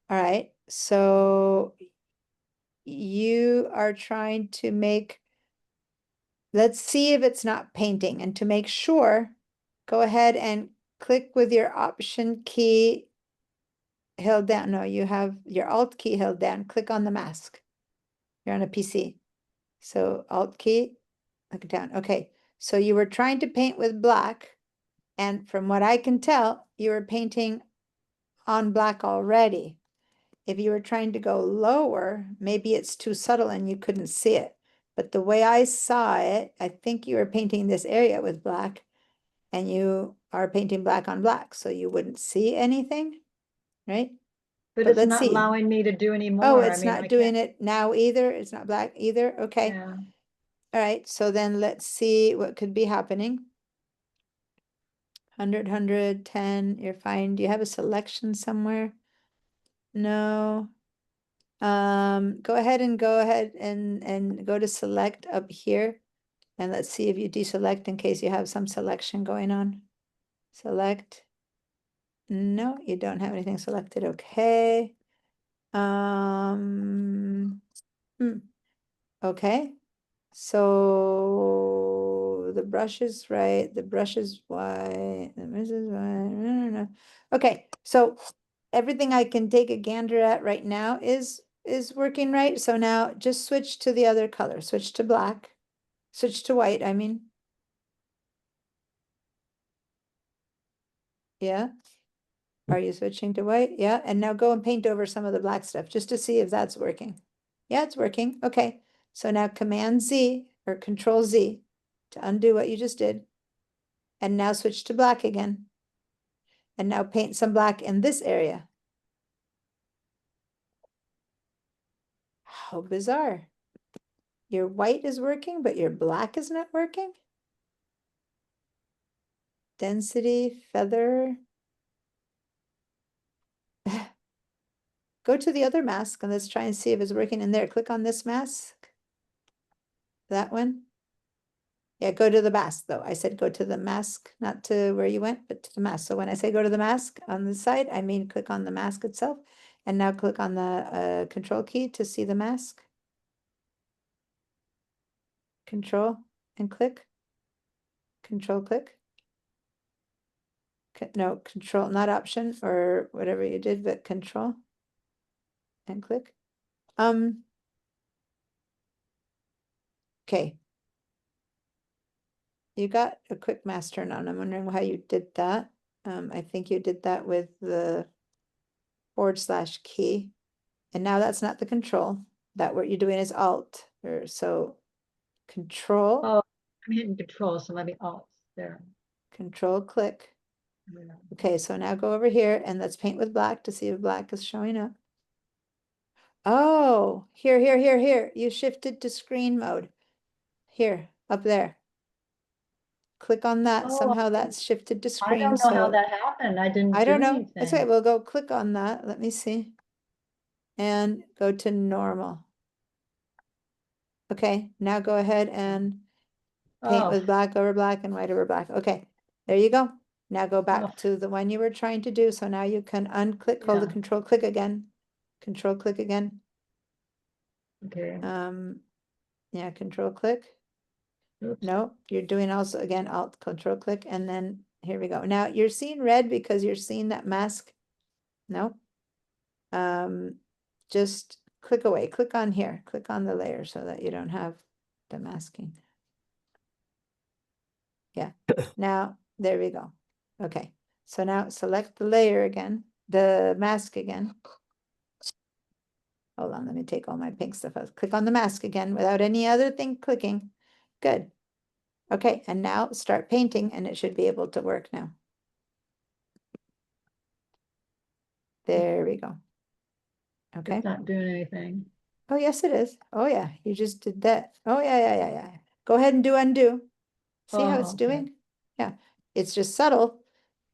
All right, so you are trying to make, let's see if it's not painting. And to make sure, go ahead and click with your Option key held down. No, you have your Alt key held down. Click on the mask. You're on a PC. So Alt key, look down. Okay, so you were trying to paint with black. And from what I can tell, you were painting on black already. If you were trying to go lower, maybe it's too subtle and you couldn't see it. But the way I saw it, I think you were painting this area with black, and you are painting black on black, so you wouldn't see anything, right? But But it's let's not see. allowing me to do any more. Oh, I it's mean, not I doing can't- it now either. It's not black either. Okay. Yeah. All right. So then let's see what could be happening. 100, 100, 10. You're fine. Do you have a selection somewhere? No. Go ahead and go to select up here. And let's see if you deselect in case you have some selection going on. Select. No, you don't have anything selected. Okay. Okay. So the brush is right, the brush is white, the brush is white. No. Okay, so everything I can take a gander at right now is working right. So now just switch to the other color, switch to black, switch to white, I mean. Yeah. Are you switching to white? Yeah, and now go and paint over some of the black stuff just to see if that's working. Yeah, it's working. Okay, so now Command Z or Control Z to undo what you just did. And now switch to black again. And now paint some black in this area. How bizarre. Your white is working, but your black is not working? Density, feather. Go to the other mask and let's try and see if it's working in there. Click on this mask. That one. Yeah, go to the mask though. I said go to the mask, not to where you went, but to the mask. So when I say go to the mask on the side, I mean click on the mask itself. And now click on the Control key to see the mask. Control and click. Control click. No, Control, not Option or whatever you did, but Control and click. Okay. You got a quick mass turn on. I'm wondering how you did that. I think you did that with the / key. And now that's not the control. That what you're doing is alt, or so control, Oh, I'm hitting control, so let me alt there. control click. Yeah. Okay, so now go over here and let's paint with black to see if black is showing up. Oh, here. You shifted to screen mode. Here, up there. Click on that. Oh, Somehow that's shifted to I screen. don't know how So that happened. I didn't I do don't know. That's okay. anything. We'll go click on that. Let me see. And go to normal. Okay, now go ahead and paint Oh, with black over black and white over black. Okay, there you go. Now go back Oh. to the one you were trying to do. So now you can unclick, hold the Yeah. control click again. Control click again. okay. Yeah, control click. Oops. No, you're doing also again, alt control click, and then here we go. Now you're seeing red because you're seeing that mask. No. Just click away, click on here, click on the layer so that you don't have the masking. Yeah, now there we go. Okay, so now select the layer again, the mask again. Hold on, let me take all my pink stuff out. Click on the mask again without any other thing clicking. Good. Okay, and now start painting and it should be able to work now. There we go. Okay. It's not doing anything. Oh, yes, it is. Oh, yeah, you just did that. Oh, yeah. Go ahead and do undo. See how it's Oh, okay. doing? Yeah, it's just subtle.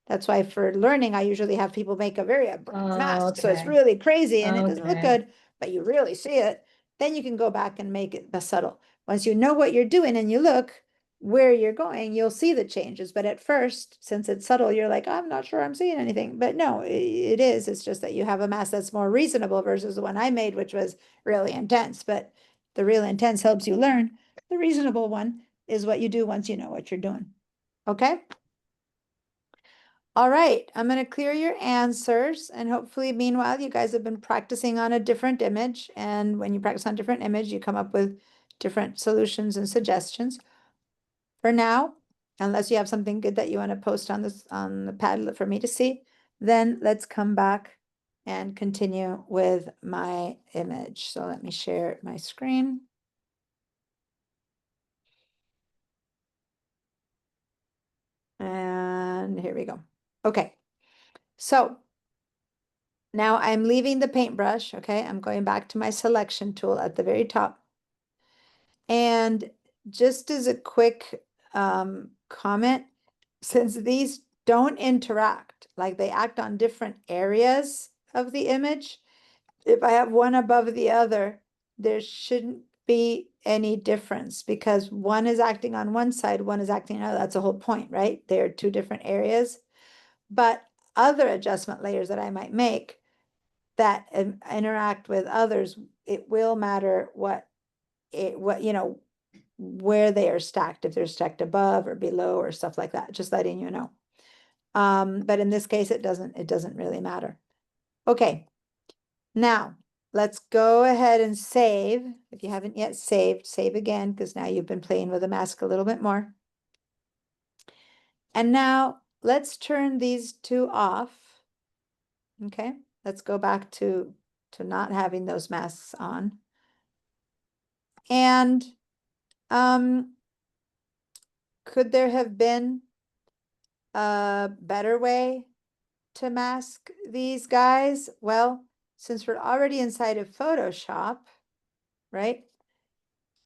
That's why for learning, I usually have people make a very abrupt mask. So it's okay. really crazy and it doesn't look Okay. good, but you really see it. Then you can go back and make it the subtle. Once you know what you're doing and you look where you're going, you'll see the changes. But at first, since it's subtle, you're like, I'm not sure I'm seeing anything. But no, it is. It's just that you have a mask that's more reasonable versus the one I made, which was really intense. But the real intense helps you learn. The reasonable one is what you do once you know what you're doing. Okay? All right, I'm going to clear your answers, and hopefully meanwhile you guys have been practicing on a different image, and when you practice on a different image you come up with different solutions and suggestions. For now, unless you have something good that you want to post on this on the Padlet for me to see, then let's come back and continue with my image. So let me share my screen. And here we go. Okay, so now I'm leaving the paintbrush, okay? I'm going back to my selection tool at the very top. And just as a quick comment, since these don't interact, like they act on different areas of the image, if I have one above the other, there shouldn't be any difference because one is acting on one side, one is acting on the other. That's the whole point, right? They are two different areas. But other adjustment layers that I might make that interact with others, it will matter what you know, where they are stacked, if they're stacked above or below or stuff like that, just letting you know. But in this case, it doesn't really matter. Okay, now let's go ahead and save. If you haven't yet saved, save again, because now you've been playing with the mask a little bit more. And now let's turn these two off. Okay, let's go back to not having those masks on. And could there have been a better way to mask these guys? Well, since we're already inside of Photoshop, right?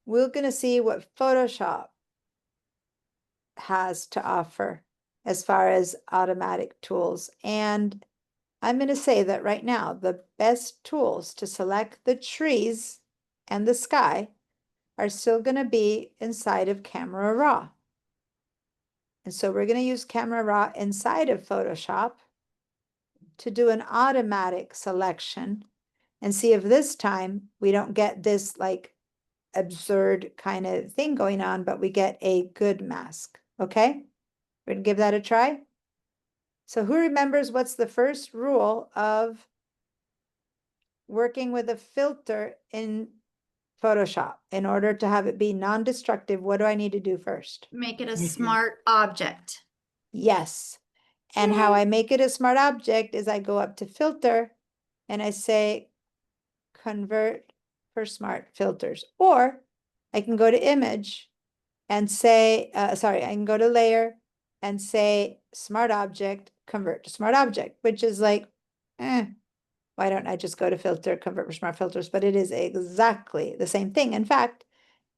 We're going to see what Photoshop has to offer as far as automatic tools. And I'm going to say that right now, the best tools to select the trees and the sky are still going to be inside of Camera Raw. And so we're going to use Camera Raw inside of Photoshop to do an automatic selection and see if this time we don't get this like absurd kind of thing going on, but we get a good mask. Okay, we're going to give that a try. So who remembers what's the first rule of working with a filter in Photoshop. In order to have it be non-destructive, what do I need to do first? Make it a Make it- smart object. Yes. And how I make it a smart object is I go up to filter and I say convert for smart filters. Or I can go to image and say, I can go to layer and say smart object, convert to smart object, which is like, why don't I just go to filter, convert for smart filters? But it is exactly the same thing. In fact,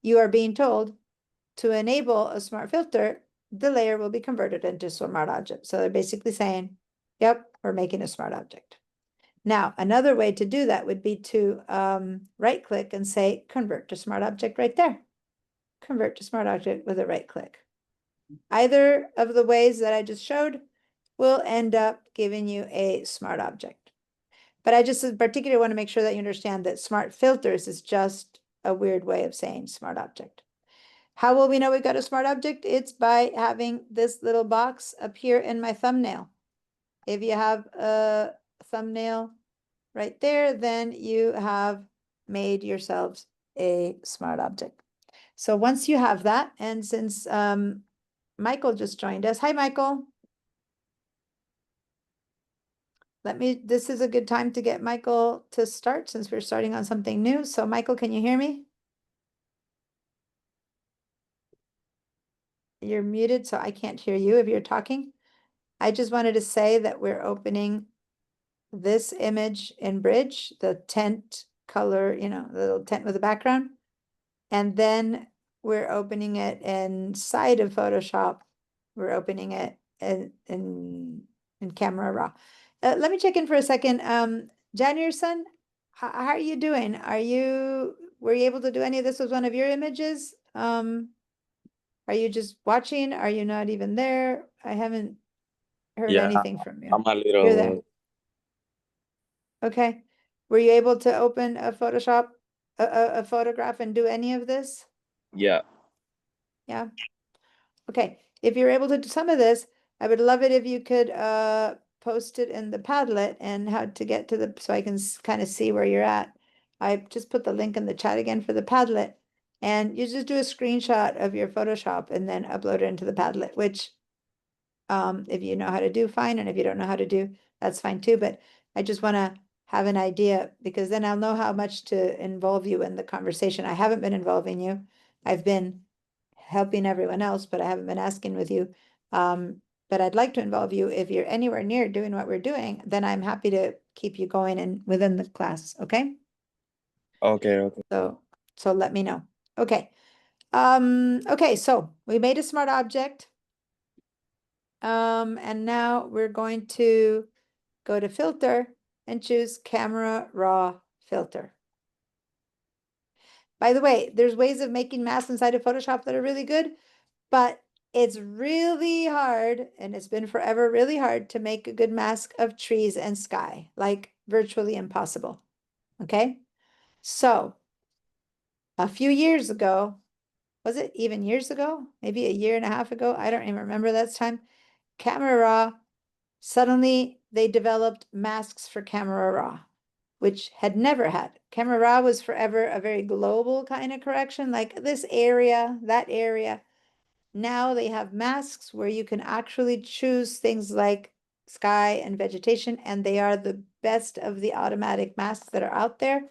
you are being told to enable a smart filter, the layer will be converted into a smart object. So they're basically saying, yep, we're making a smart object. Now, another way to do that would be to right click and say convert to smart object right there. Convert to smart object with a right click. Either of the ways that I just showed will end up giving you a smart object. But I just particularly want to make sure that you understand that smart filters is just a weird way of saying smart object. How will we know we've got a smart object? It's by having this little box appear in my thumbnail. If you have a thumbnail right there, then you have made yourselves a smart object. So once you have that, and since Michael just joined us, hi Michael. This is a good time to get Michael to start since we're starting on something new. So Michael, can you hear me? You're muted, so I can't hear you if you're talking. I just wanted to say that we're opening this image in Bridge, the tent color, the little tent with a background. And then we're opening it inside of Photoshop. We're opening it in Camera Raw. Let me check in for a second. Janir-san, how are you doing? Were you able to do any of this with one of your images? Are you just watching? Are you not even there? I haven't heard Yeah, anything from you. I'm a You're there. little. Okay. Were you able to open a Photoshop, a photograph and do any of this? Yeah. Yeah. Okay. If you're able to do some of this, I would love it if you could post it in the Padlet and how to get to so I can kind of see where you're at. I just put the link in the chat again for the Padlet, and you just do a screenshot of your Photoshop and then upload it into the Padlet, which if you know how to do, fine, and if you don't know how to do, that's fine too. But I just want to have an idea, because then I'll know how much to involve you in the conversation. I haven't been involving you. I've been helping everyone else, but I haven't been asking with you. But I'd like to involve you. If you're anywhere near doing what we're doing, then I'm happy to keep you going and within the class. Okay. Okay. So let me know. Okay. Okay. So we made a smart object. And now we're going to go to filter and choose Camera Raw Filter. By the way, there's ways of making masks inside of Photoshop that are really good, but it's really hard, and it's been forever really hard to make a good mask of trees and sky, like virtually impossible. Okay? So a few years ago, was it even years ago? Maybe a year and a half ago? I don't even remember that time. Camera Raw, suddenly they developed masks for Camera Raw, which had never had. Camera Raw was forever a very global kind of correction, like this area, that area. Now they have masks where you can actually choose things like sky and vegetation, and they are the best of the automatic masks that are out there.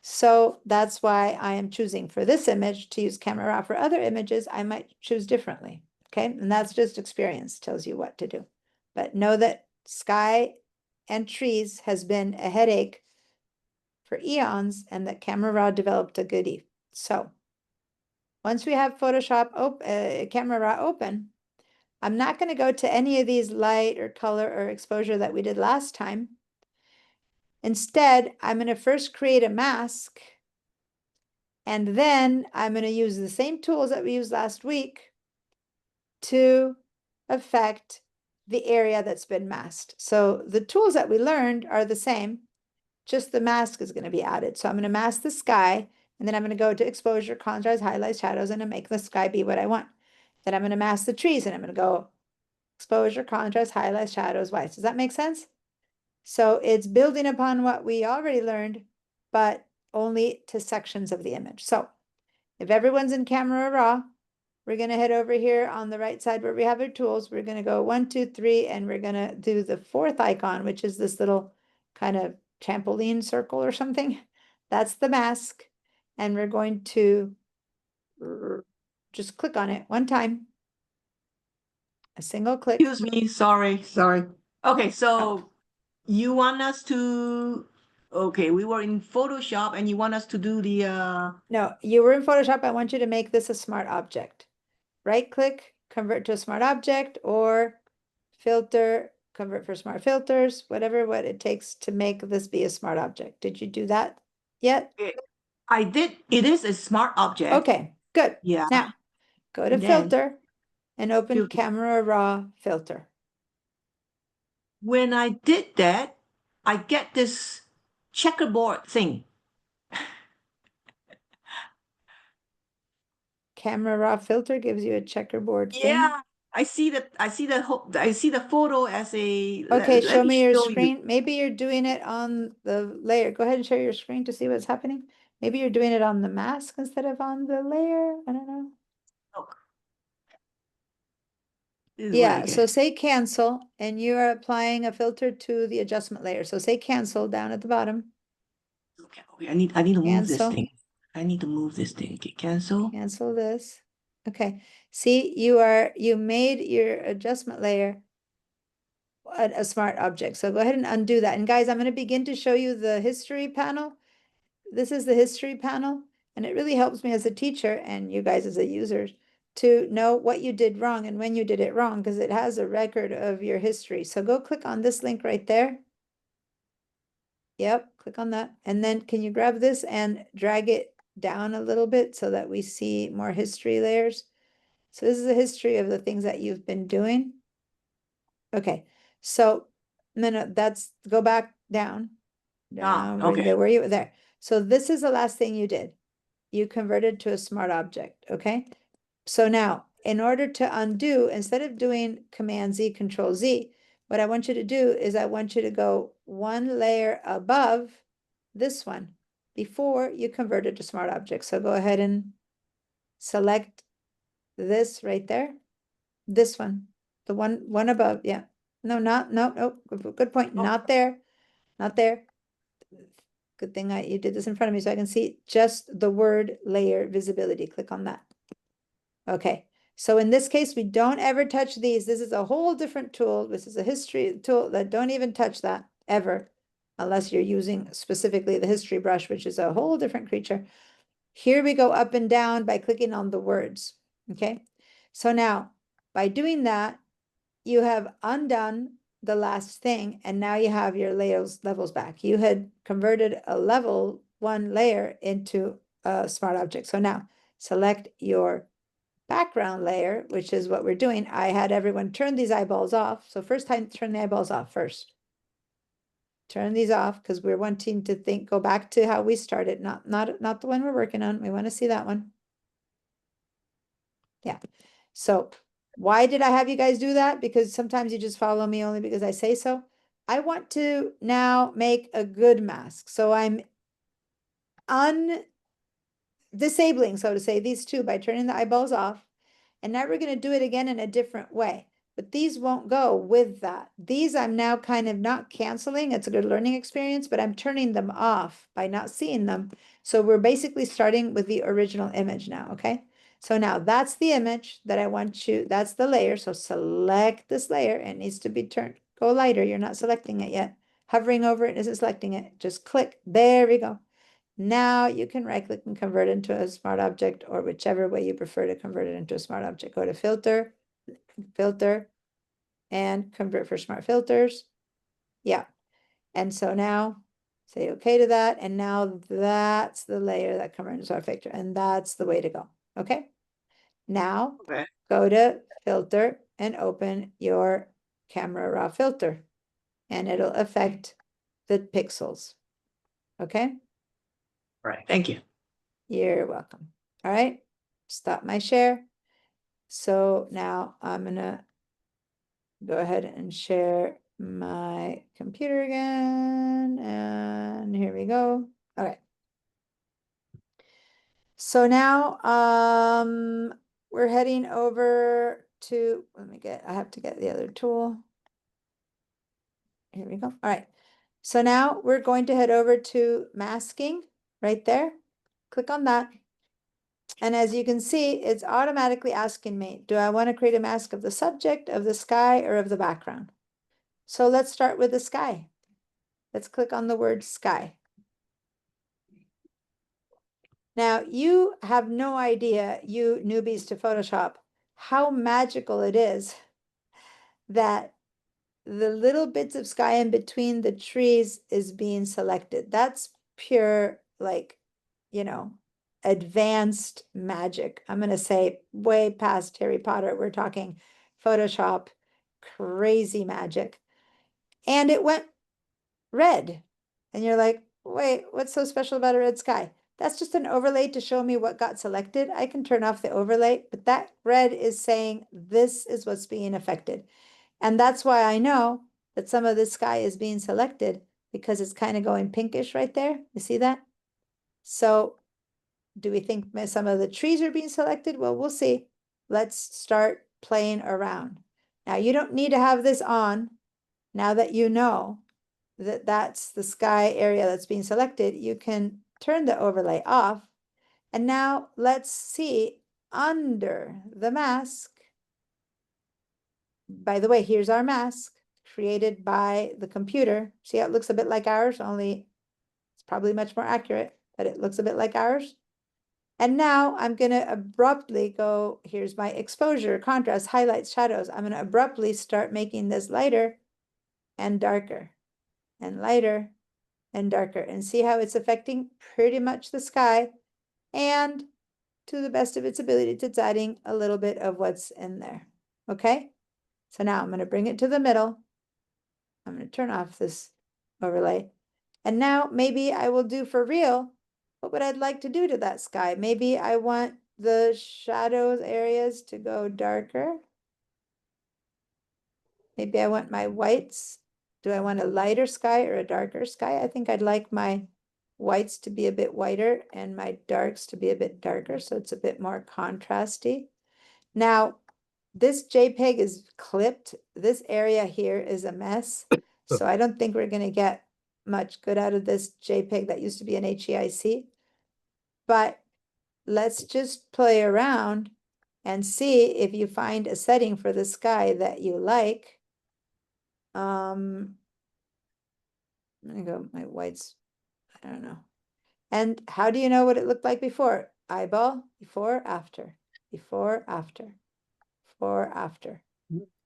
So that's why I am choosing for this image to use Camera Raw. For other images, I might choose differently. Okay, and that's just experience, tells you what to do. But know that sky and trees has been a headache for eons, and that Camera Raw developed a goodie. So once we have Photoshop Camera Raw open, I'm not going to go to any of these light or color or exposure that we did last time. Instead, I'm going to first create a mask, and then I'm going to use the same tools that we used last week to affect the area that's been masked. So the tools that we learned are the same, just the mask is going to be added. So I'm going to mask the sky, and then I'm going to go to exposure, contrast, highlights, shadows, and make the sky be what I want. Then I'm going to mask the trees, and I'm going to go exposure, contrast, highlights, shadows, whites. Does that make sense? So it's building upon what we already learned, but only to sections of the image. So if everyone's in Camera Raw, we're gonna head over here on the right side where we have our tools. We're gonna go 1, 2, 3, and we're gonna do the fourth icon, which is this little kind of trampoline circle or something. That's the mask. And we're going to just click on it one time. A single click. Excuse me, sorry. Okay, so you want us to, okay, we were in Photoshop and you want us to do the, No, you were in Photoshop. I want you to make this a smart object. Right click, convert to a smart object, or filter, convert for smart filters, whatever what it takes to make this be a smart object. Did you do that yet? I did, it is a smart object. Okay, good. Yeah. Now, go to And then- filter and open Filter. Camera Raw filter. When I did that, I get this checkerboard thing. Camera Raw filter gives you a checkerboard thing. Yeah, I see the photo as a. Okay, let show me your show you. screen. Maybe you're doing it on the layer. Go ahead and share your screen to see what's happening. Maybe you're doing it on the mask instead of on the layer. I don't know. Look. This is what I Yeah, get. so say cancel, and you are applying a filter to the adjustment layer. So say cancel down at the bottom. Okay, I need to move this Cancel. thing. I need to move this thing. Okay, cancel. Cancel this. Okay, see, you made your adjustment layer a smart object. So go ahead and undo that. And guys, I'm going to begin to show you the history panel. This is the history panel, and it really helps me as a teacher and you guys as a users to know what you did wrong and when you did it wrong, because it has a record of your history. So go click on this link right there. Yep, click on that. And then can you grab this and drag it down a little bit so that we see more history layers? So this is a history of the things that you've been doing. Okay, so no, that's go back down. Down okay. there, where you were there. So this is the last thing you did. You converted to a smart object, okay? So now, in order to undo, instead of doing Command Z, Control Z, what I want you to do is I want you to go one layer above this one before you convert it to smart object. So go ahead and select this right there. This one, the one above, yeah. No, good point. Oh. Not there, not there. Good thing you did this in front of me so I can see just the word layer visibility. Click on that. Okay, so in this case, we don't ever touch these. This is a whole different tool. This is a history tool that don't even touch that ever, unless you're using specifically the history brush, which is a whole different creature. Here we go up and down by clicking on the words, okay? So now, by doing that, you have undone the last thing, and now you have your levels back. You had converted a level 1 layer into a smart object. So now select your background layer, which is what we're doing. I had everyone turn these eyeballs off. So first time, turn the eyeballs off first. Turn these off because we're wanting to go back to how we started, not the one we're working on. We want to see that one. Yeah. So why did I have you guys do that? Because sometimes you just follow me only because I say so. I want to now make a good mask. So I'm disabling, so to say, these two by turning the eyeballs off. And now we're going to do it again in a different way. But these won't go with that. These I'm now kind of not canceling. It's a good learning experience, but I'm turning them off by not seeing them. So we're basically starting with the original image now, okay? So now that's the image that I want you, that's the layer. So select this layer. It needs to be turned, go lighter. You're not selecting it yet. Hovering over it isn't selecting it. Just click. There we go. Now you can right click and convert it into a smart object, or whichever way you prefer to convert it into a smart object. Go to filter, filter, and convert for smart filters. Yeah. And so now say okay to that. And now that's the layer that converts into our filter. And that's the way to go. Okay. Now go to filter and open your Camera Raw filter, and it'll affect the pixels. Okay. All right. Thank you. You're welcome. All right. Stop my share. So now I'm gonna go ahead and share my computer again. And here we go. All right. So now, we're heading over to, I have to get the other tool. Here we go. All right. So now we're going to head over to masking right there. Click on that. And as you can see, it's automatically asking me, do I want to create a mask of the subject, of the sky, or of the background? So let's start with the sky. Let's click on the word sky. Now, you have no idea, you newbies to Photoshop, how magical it is that the little bits of sky in between the trees is being selected. That's pure, like, you know, advanced magic. I'm going to say way past Harry Potter. We're talking Photoshop, crazy magic. And it went red. And you're like, wait, what's so special about a red sky? That's just an overlay to show me what got selected. I can turn off the overlay, but that red is saying this is what's being affected. And that's why I know that some of this sky is being selected, because it's kind of going pinkish right there. You see that? So do we think some of the trees are being selected? Well, we'll see. Let's start playing around. Now, you don't need to have this on. Now that you know that that's the sky area that's being selected, you can turn the overlay off. And now let's see under the mask. By the way, here's our mask created by the computer. See how it looks a bit like ours, only it's probably much more accurate, but it looks a bit like ours. And now I'm going to abruptly go, here's my exposure, contrast, highlights, shadows. I'm going to abruptly start making this lighter and darker and lighter and darker, and see how it's affecting pretty much the sky, and to the best of its ability, it's adding a little bit of what's in there. Okay, so now I'm going to bring it to the middle. I'm going to turn off this overlay, and now maybe I will do for real what would I'd like to do to that sky. Maybe I want the shadows areas to go darker. Maybe I want my whites. Do I want a lighter sky or a darker sky? I think I'd like my whites to be a bit whiter and my darks to be a bit darker, so it's a bit more contrasty. Now, this JPEG is clipped. This area here is a mess, so I don't think we're going to get much good out of this JPEG that used to be an HEIC. But let's just play around and see if you find a setting for the sky that you like. I'm gonna go my whites, I don't know. And how do you know what it looked like before? Eyeball, before, after, before, after, before, after.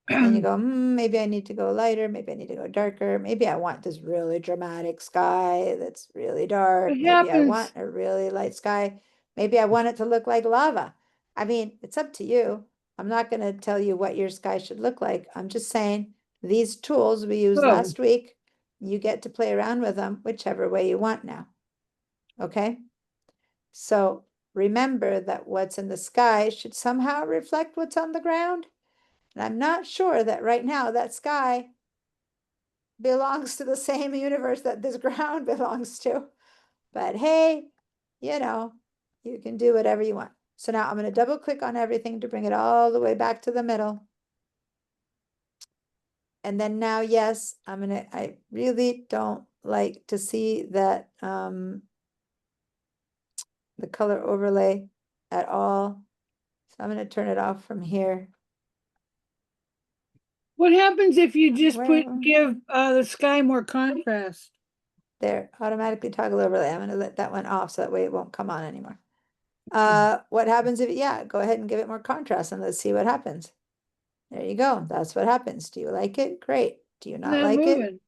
And you go, maybe I need to go lighter, maybe I need to go darker, maybe I want this really dramatic sky that's really dark, What maybe I happens- want a really light sky, maybe I want it to look like lava. I mean, it's up to you. I'm not going to tell you what your sky should look like. I'm just saying these tools we used Oh. last week, you get to play around with them whichever way you want now. Okay? So remember that what's in the sky should somehow reflect what's on the ground. And I'm not sure that right now that sky belongs to the same universe that this ground belongs to. But hey, you know, you can do whatever you want. So now I'm going to double click on everything to bring it all the way back to the middle. And then now, yes, I really don't like to see that the color overlay at all. So I'm going to turn it off from here. What happens if you just Where- give the sky more contrast? There, automatically toggle overlay. I'm going to let that one off so that way it won't come on anymore. What happens if, yeah, go ahead and give it more contrast and let's see what happens. There you go. That's what happens. Do you like it? Great. Do you not Not like it? moving.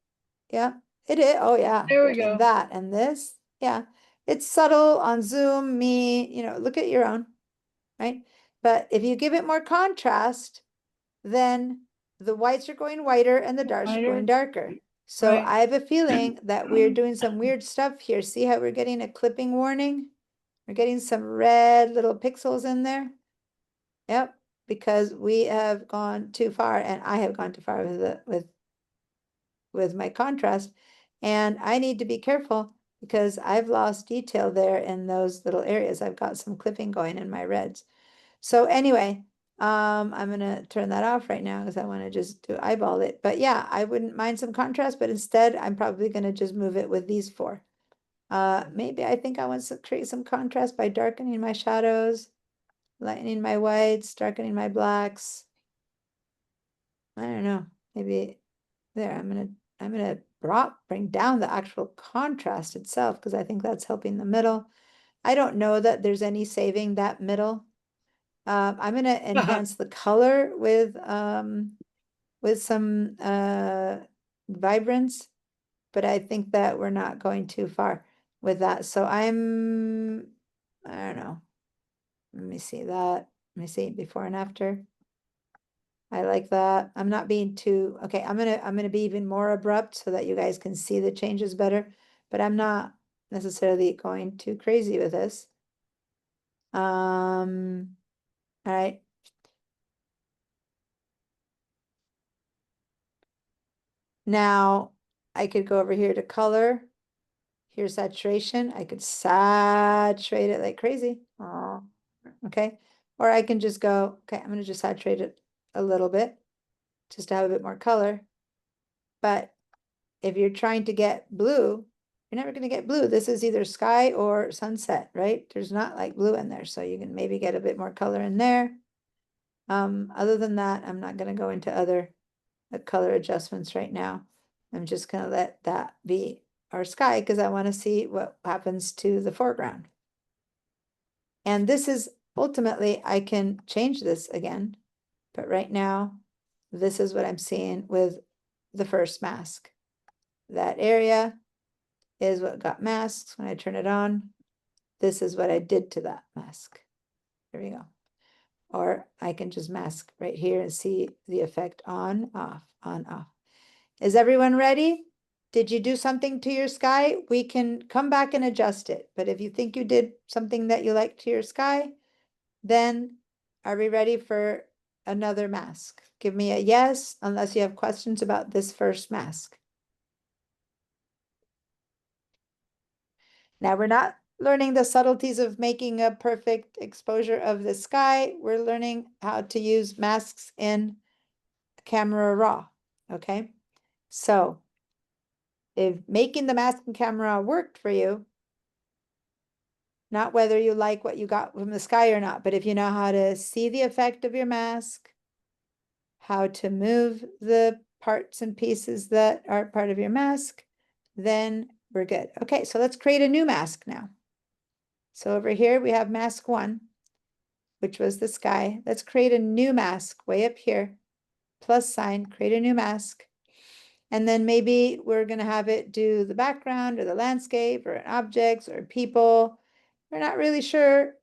Yeah, it is. Oh yeah. There we Between go. that and this, yeah. It's subtle on Zoom, you know, look at your own, right? But if you give it more contrast, then the whites are going whiter and the darks are Whiter. going darker. So Right. I have a feeling that we're doing some weird stuff here. See how we're getting a clipping warning? We're getting some red little pixels in there. Yep, because we have gone too far, and I have gone too far with my contrast, and I need to be careful because I've lost detail there in those little areas. I've got some clipping going in my reds. So anyway, I'm gonna turn that off right now because I want to just do eyeball it. But yeah, I wouldn't mind some contrast, but instead I'm probably gonna just move it with these four. Maybe I think I want to create some contrast by darkening my shadows, lightening my whites, darkening my blacks. I don't know, maybe there, I'm gonna bring down the actual contrast itself because I think that's helping the middle. I don't know that there's any saving that middle. I'm gonna enhance the color with some vibrance, but I think that we're not going too far with that. So I don't know. Let me see that. Let me see before and after. I like that. I'm not being too, okay, I'm gonna be even more abrupt so that you guys can see the changes better, but I'm not necessarily going too crazy with this. All right. Now I could go over here to color. Here's saturation. I could saturate it like crazy. Oh, okay. Or I can just go, okay, I'm gonna just saturate it a little bit just to have a bit more color. But if you're trying to get blue, you're never gonna get blue. This is either sky or sunset, right? There's not like blue in there, so you can maybe get a bit more color in there. Other than that, I'm not gonna go into other color adjustments right now. I'm just gonna let that be our sky because I want to see what happens to the foreground. And this is ultimately, I can change this again, but right now, this is what I'm seeing with the first mask. That area is what got masks when I turn it on. This is what I did to that mask. There we go. Or I can just mask right here and see the effect on, off, on, off. Is everyone ready? Did you do something to your sky? We can come back and adjust it. But if you think you did something that you like to your sky, then are we ready for another mask? Give me a yes, unless you have questions about this first mask. Now we're not learning the subtleties of making a perfect exposure of the sky. We're learning how to use masks in Camera Raw, okay? So if making the mask in Camera worked for you, not whether you like what you got from the sky or not, but if you know how to see the effect of your mask, how to move the parts and pieces that are part of your mask, then we're good. Okay, so let's create a new mask now. So over here we have mask 1, which was the sky. Let's create a new mask way up here, plus sign, create a new mask. And then maybe we're going to have it do the background or the landscape or objects or people. We're not really sure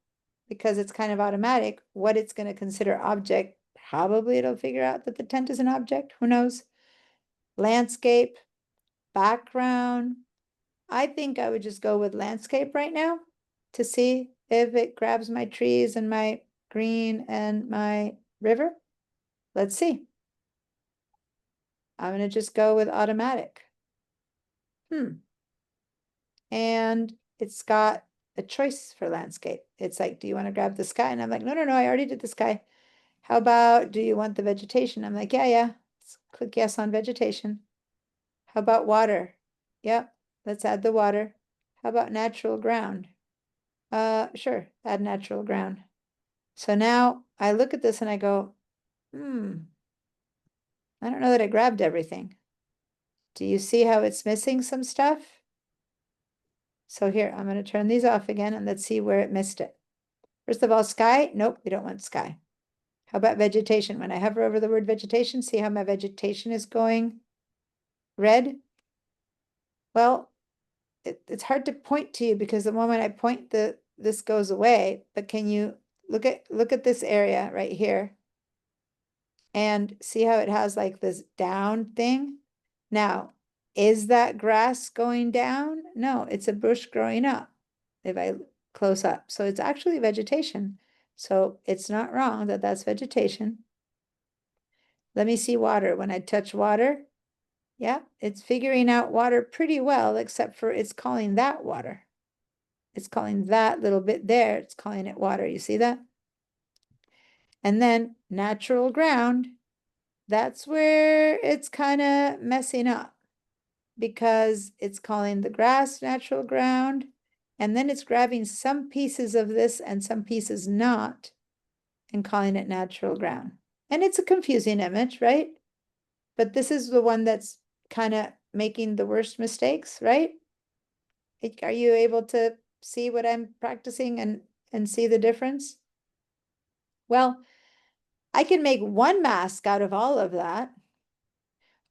because it's kind of automatic what it's going to consider object. Probably it'll figure out that the tent is an object. Who knows? Landscape, background. I think I would just go with landscape right now to see if it grabs my trees and my green and my river. Let's see. I'm going to just go with automatic. And it's got a choice for landscape. It's like, do you want to grab the sky? And I'm like, no, I already did the sky. How about, do you want the vegetation? I'm like, yeah. Let's click yes on vegetation. How about water? Yep, let's add the water. How about natural ground? Sure, add natural ground. So now I look at this and I go, I don't know that I grabbed everything. Do you see how it's missing some stuff? So here, I'm going to turn these off again and let's see where it missed it. First of all, sky. Nope, we don't want sky. How about vegetation? When I hover over the word vegetation, see how my vegetation is going red? Well, it's hard to point to you because the moment I point, this goes away. But can you look at this area right here and see how it has like this down thing? Now, is that grass going down? No, it's a bush growing up if I close up. So it's actually vegetation. So it's not wrong that that's vegetation. Let me see water. When I touch water, Yeah, it's figuring out water pretty well, except for it's calling that water. It's calling that little bit there, it's calling it water. You see that? And then natural ground, that's where it's kind of messing up because it's calling the grass natural ground, and then it's grabbing some pieces of this and some pieces not and calling it natural ground. And it's a confusing image, right? But this is the one that's kind of making the worst mistakes, right? Are you able to see what I'm practicing and see the difference? Well, I can make one mask out of all of that.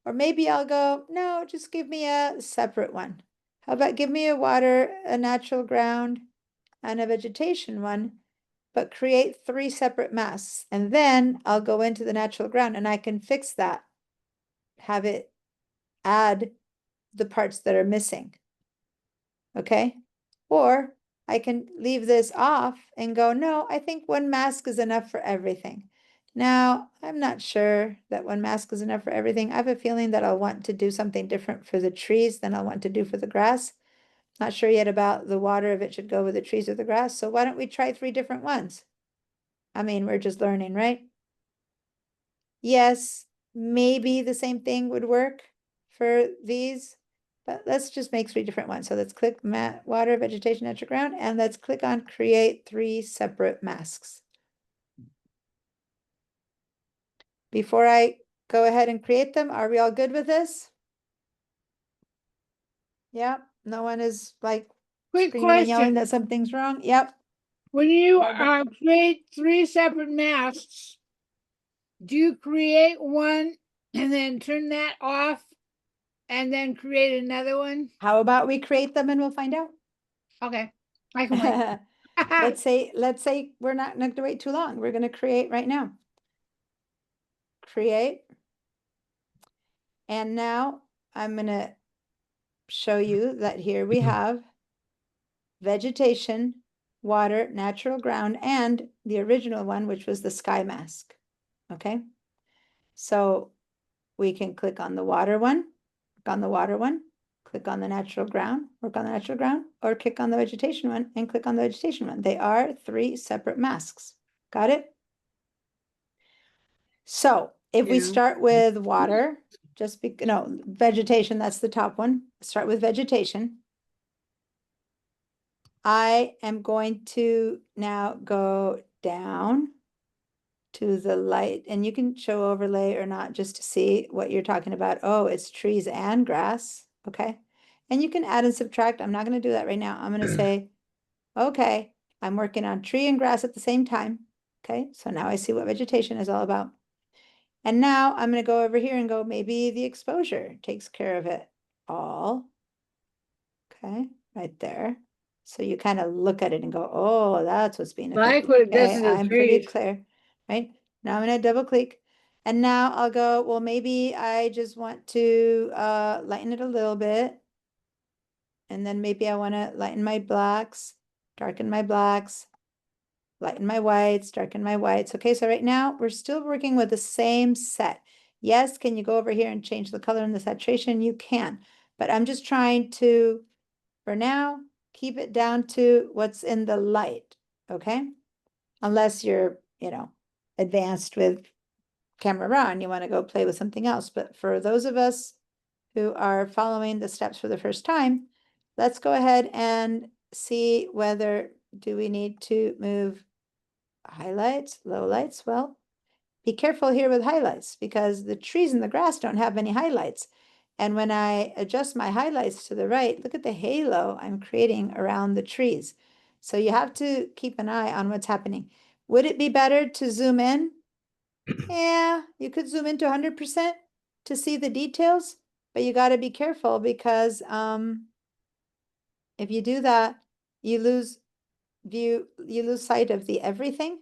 Or maybe I'll go, no, just give me a separate one. How about give me a water, a natural ground, and a vegetation one, but create 3 separate masks. And then I'll go into the natural ground and I can fix that. Have it add the parts that are missing. Okay? Or I can leave this off and go, no, I think one mask is enough for everything. Now, I'm not sure that one mask is enough for everything. I have a feeling that I'll want to do something different for the trees than I'll want to do for the grass. Not sure yet about the water, if it should go with the trees or the grass. So why don't we try 3 different ones? I mean, we're just learning, right? Yes, maybe the same thing would work for these, but let's just make 3 different ones. So let's click water, vegetation, natural ground, and let's click on create 3 separate masks. Before I go ahead and create them, are we all good with this? Yeah, no one is like Quick screaming and yelling question. that something's wrong. Yep. When you Barbara? create 3 separate masks, do you create one and then turn that off and then create another one? How about we create them and we'll find out? Okay, I can wait. Let's say we're not going to wait too long. We're going to create right now. Create. And now I'm going to show you that here we have vegetation, water, natural ground, and the original one, which was the sky mask. Okay. So we can click on the water one, click on the water one, click on the natural ground, work on the natural ground, or click on the vegetation one and click on the vegetation one. They are 3 separate masks. Got it? So if we start with water, vegetation, that's the top one. Start with vegetation. I am going to now go down to the light, and you can show overlay or not just to see what you're talking about. Oh, it's trees and grass. Okay. And you can add and subtract. I'm not going to do that right now. I'm going to say, okay, I'm working on tree and grass at the same time. Okay. So now I see what vegetation is all about. And now I'm going to go over here and go, maybe the exposure takes care of it all. Okay. Right there. So you kind of look at it and go, oh, that's what's being affected. Like what it does Okay, to the I'm pretty trees. clear, right? Now I'm going to double click. And now I'll go, well, maybe I just want to lighten it a little bit. And then maybe I want to lighten my blacks, darken my blacks, lighten my whites, darken my whites. Okay, so right now we're still working with the same set. Yes, can you go over here and change the color and the saturation? You can, but I'm just trying to, for now, keep it down to what's in the light, okay? Unless you're, advanced with Camera Raw and you want to go play with something else. But for those of us who are following the steps for the first time, let's go ahead and see whether do we need to move highlights, lowlights. Well, be careful here with highlights because the trees and the grass don't have many highlights. And when I adjust my highlights to the right, look at the halo I'm creating around the trees. So you have to keep an eye on what's happening. Would it be better to zoom in? Yeah, you could zoom into 100% to see the details, but you got to be careful because if you do that, you lose sight of the everything.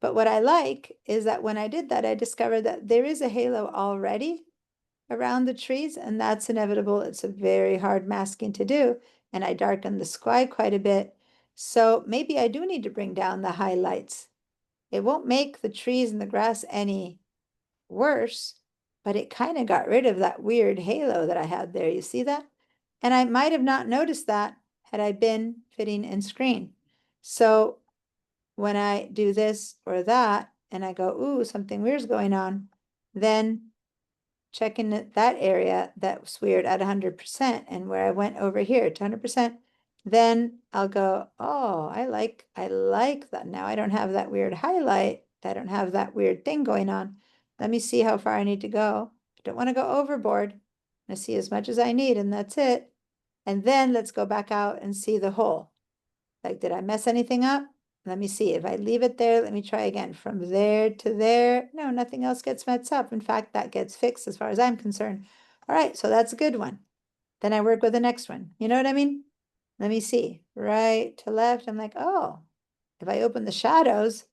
But what I like is that when I did that, I discovered that there is a halo already around the trees, and that's inevitable. It's a very hard masking to do, and I darkened the sky quite a bit. So maybe I do need to bring down the highlights. It won't make the trees and the grass any worse, but it kind of got rid of that weird halo that I had there. You see that? And I might have not noticed that had I been fitting in screen. So when I do this or that, and I go, ooh, something weird's going on, then checking that area that's weird at 100%, and where I went over here to 100%, then I'll go, oh, I like that. Now I don't have that weird highlight. I don't have that weird thing going on. Let me see how far I need to go. I don't want to go overboard. I see as much as I need, and that's it. And then let's go back out and see the hole. Like, did I mess anything up? Let me see. If I leave it there, let me try again. From there to there. No, nothing else gets messed up. In fact, that gets fixed as far as I'm concerned. All right, so that's a good one. Then I work with the next one. You know what I mean? Let me see. Right to left. I'm like, oh, if I open the shadows,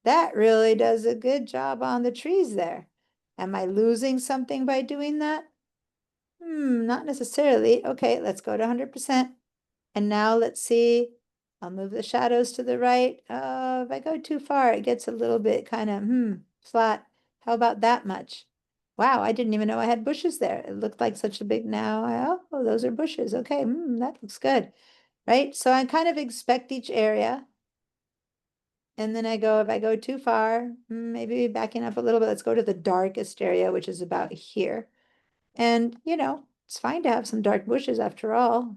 that really does a good job on the trees there. Am I losing something by doing that? Not necessarily. Okay, let's go to 100%. And now let's see. I'll move the shadows to the right. If I go too far, it gets a little bit kind of, flat. How about that much? Wow, I didn't even know I had bushes there. It looked like such a big now. Oh, those are bushes. Okay, that looks good, right? So I kind of expect each area. And then I go, if I go too far, maybe backing up a little bit, let's go to the darkest area, which is about here. And, it's fine to have some dark bushes after all.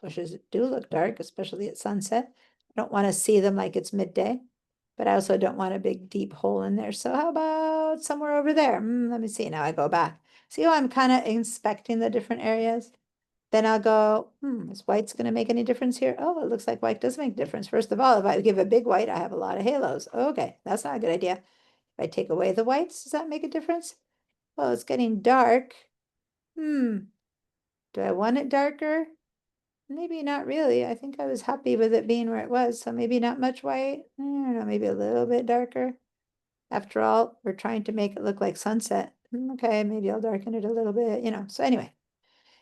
Bushes do look dark, especially at sunset. I don't want to see them like it's midday, but I also don't want a big deep hole in there. So how about somewhere over there? Let me see. Now I go back. See how I'm kind of inspecting the different areas? Then I'll go, is white's going to make any difference here? Oh, it looks like white does make a difference. First of all, if I give a big white, I have a lot of halos. Okay, that's not a good idea. If I take away the whites, does that make a difference? Well, it's getting dark. Do I want it darker? Maybe not really. I think I was happy with it being where it was. So maybe not much white. I don't know, maybe a little bit darker. After all, we're trying to make it look like sunset. Okay, maybe I'll darken it a little bit, So anyway.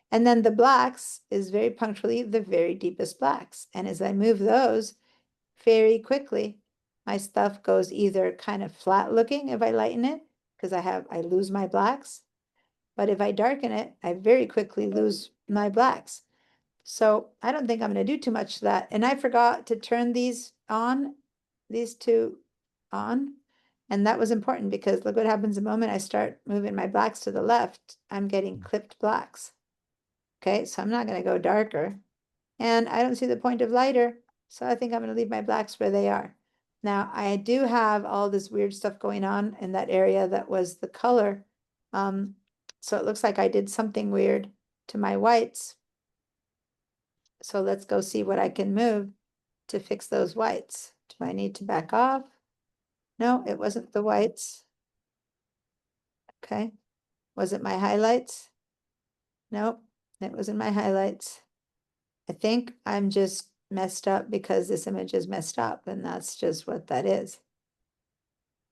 And then the blacks is very punctually the very deepest blacks. And as I move those very quickly, my stuff goes either kind of flat looking if I lighten it, because I lose my blacks. But if I darken it, I very quickly lose my blacks. So I don't think I'm going to do too much of that. And I forgot to turn these two on. And that was important because look what happens the moment I start moving my blacks to the left, I'm getting clipped blacks. Okay, so I'm not going to go darker. And I don't see the point of lighter. So I think I'm going to leave my blacks where they are. Now I do have all this weird stuff going on in that area that was the color. So it looks like I did something weird to my whites. So let's go see what I can move to fix those whites. Do I need to back off? No, it wasn't the whites. Okay. Was it my highlights? Nope, it wasn't my highlights. I think I'm just messed up because this image is messed up, and that's just what that is.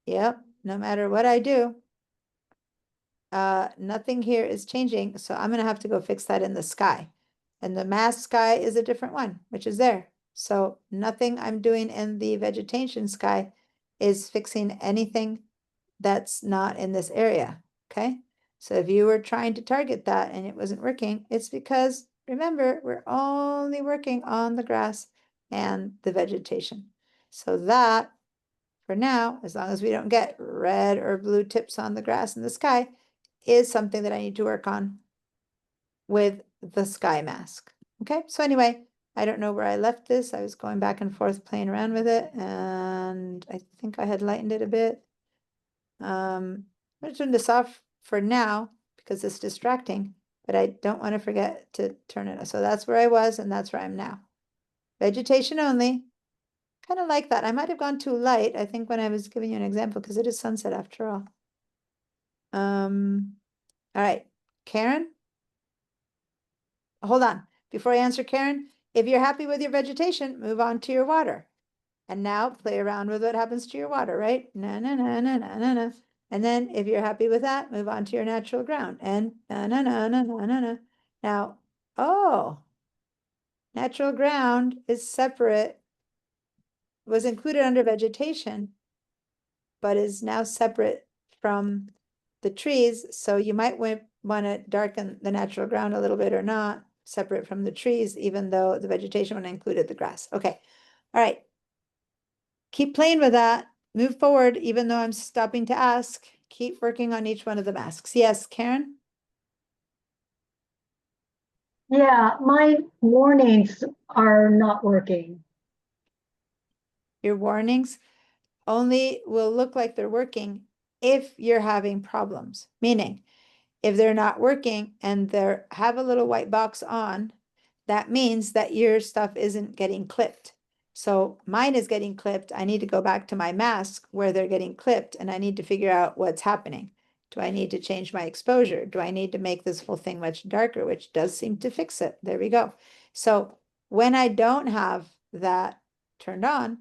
Yep, no matter what I do, nothing here is changing, so I'm gonna have to go fix that in the sky. And the mask sky is a different one, which is there. So nothing I'm doing in the vegetation sky is fixing anything that's not in this area, okay? So if you were trying to target that and it wasn't working, it's because, remember, we're only working on the grass and the vegetation. So that, for now, as long as we don't get red or blue tips on the grass in the sky, is something that I need to work on with the sky mask. Okay, so anyway, I don't know where I left this. I was going back and forth playing around with it, and I think I had lightened it a bit. I'm going to turn this off for now because it's distracting, but I don't want to forget to turn it off. So that's where I was, and that's where I'm now. Vegetation only. Kind of like that. I might have gone too light, I think, when I was giving you an example, because it is sunset after all. All right, Karen? Hold on. Before I answer Karen, if you're happy with your vegetation, move on to your water. And now play around with what happens to your water, right? Na na na na na na na. And then if you're happy with that, move on to your natural ground. And na na na na na na na. Now, natural ground is separate, was included under vegetation, but is now separate from the trees, so you might want to darken the natural ground a little bit or not, separate from the trees, even though the vegetation would included the grass. Okay, all right. Keep playing with that. Move forward, even though I'm stopping to ask. Keep working on each one of the masks. Yes, Karen? Yeah, my warnings are not working. Your warnings only will look like they're working if you're having problems. Meaning, if they're not working and they have a little white box on, that means that your stuff isn't getting clipped. So mine is getting clipped. I need to go back to my mask where they're getting clipped, and I need to figure out what's happening. Do I need to change my exposure? Do I need to make this whole thing much darker, which does seem to fix it? There we go. So when I don't have that turned on,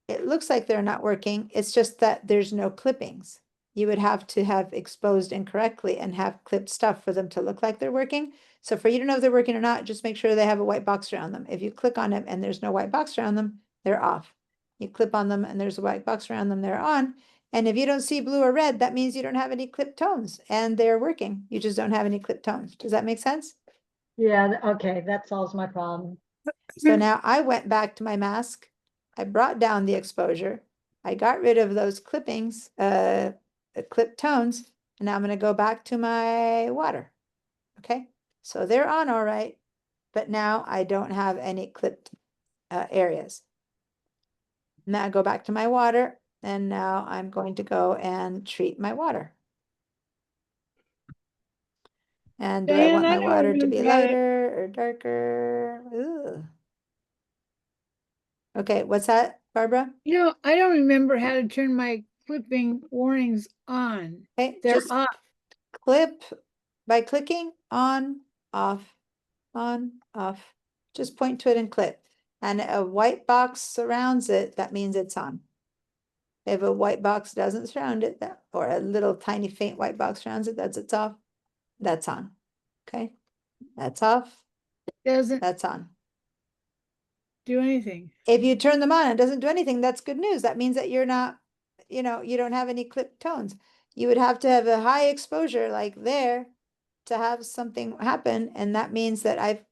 it looks like they're not working. It's just that there's no clippings. You would have to have exposed incorrectly and have clipped stuff for them to look like they're working. So for you to know if they're working or not, just make sure they have a white box around them. If you click on them and there's no white box around them, they're off. You clip on them and there's a white box around them, they're on. And if you don't see blue or red, that means you don't have any clipped tones and they're working. You just don't have any clipped tones. Does that make sense? Yeah, okay, that solves my problem. So now I went back to my mask. I brought down the exposure. I got rid of those clippings, clipped tones, and now I'm going to go back to my water. Okay, so they're on all right, but now I don't have any clipped areas. Now I go back to my water, and now I'm going to go and treat my water. And do I want my water to be lighter or darker? Ooh. Okay, what's that, Barbara? You know, I don't remember how to turn my clipping warnings on. Okay, They're just off. clip by clicking on, off, on, off. Just point to it and clip. And a white box surrounds it, that means it's on. If a white box doesn't surround it, that, or a little tiny faint white box surrounds it, it's off, that's on. Okay, that's off, Doesn't that's on. do anything. If you turn them on and it doesn't do anything, that's good news. That means that you're not, you don't have any clipped tones. You would have to have a high exposure like there to have something happen. And that means that I've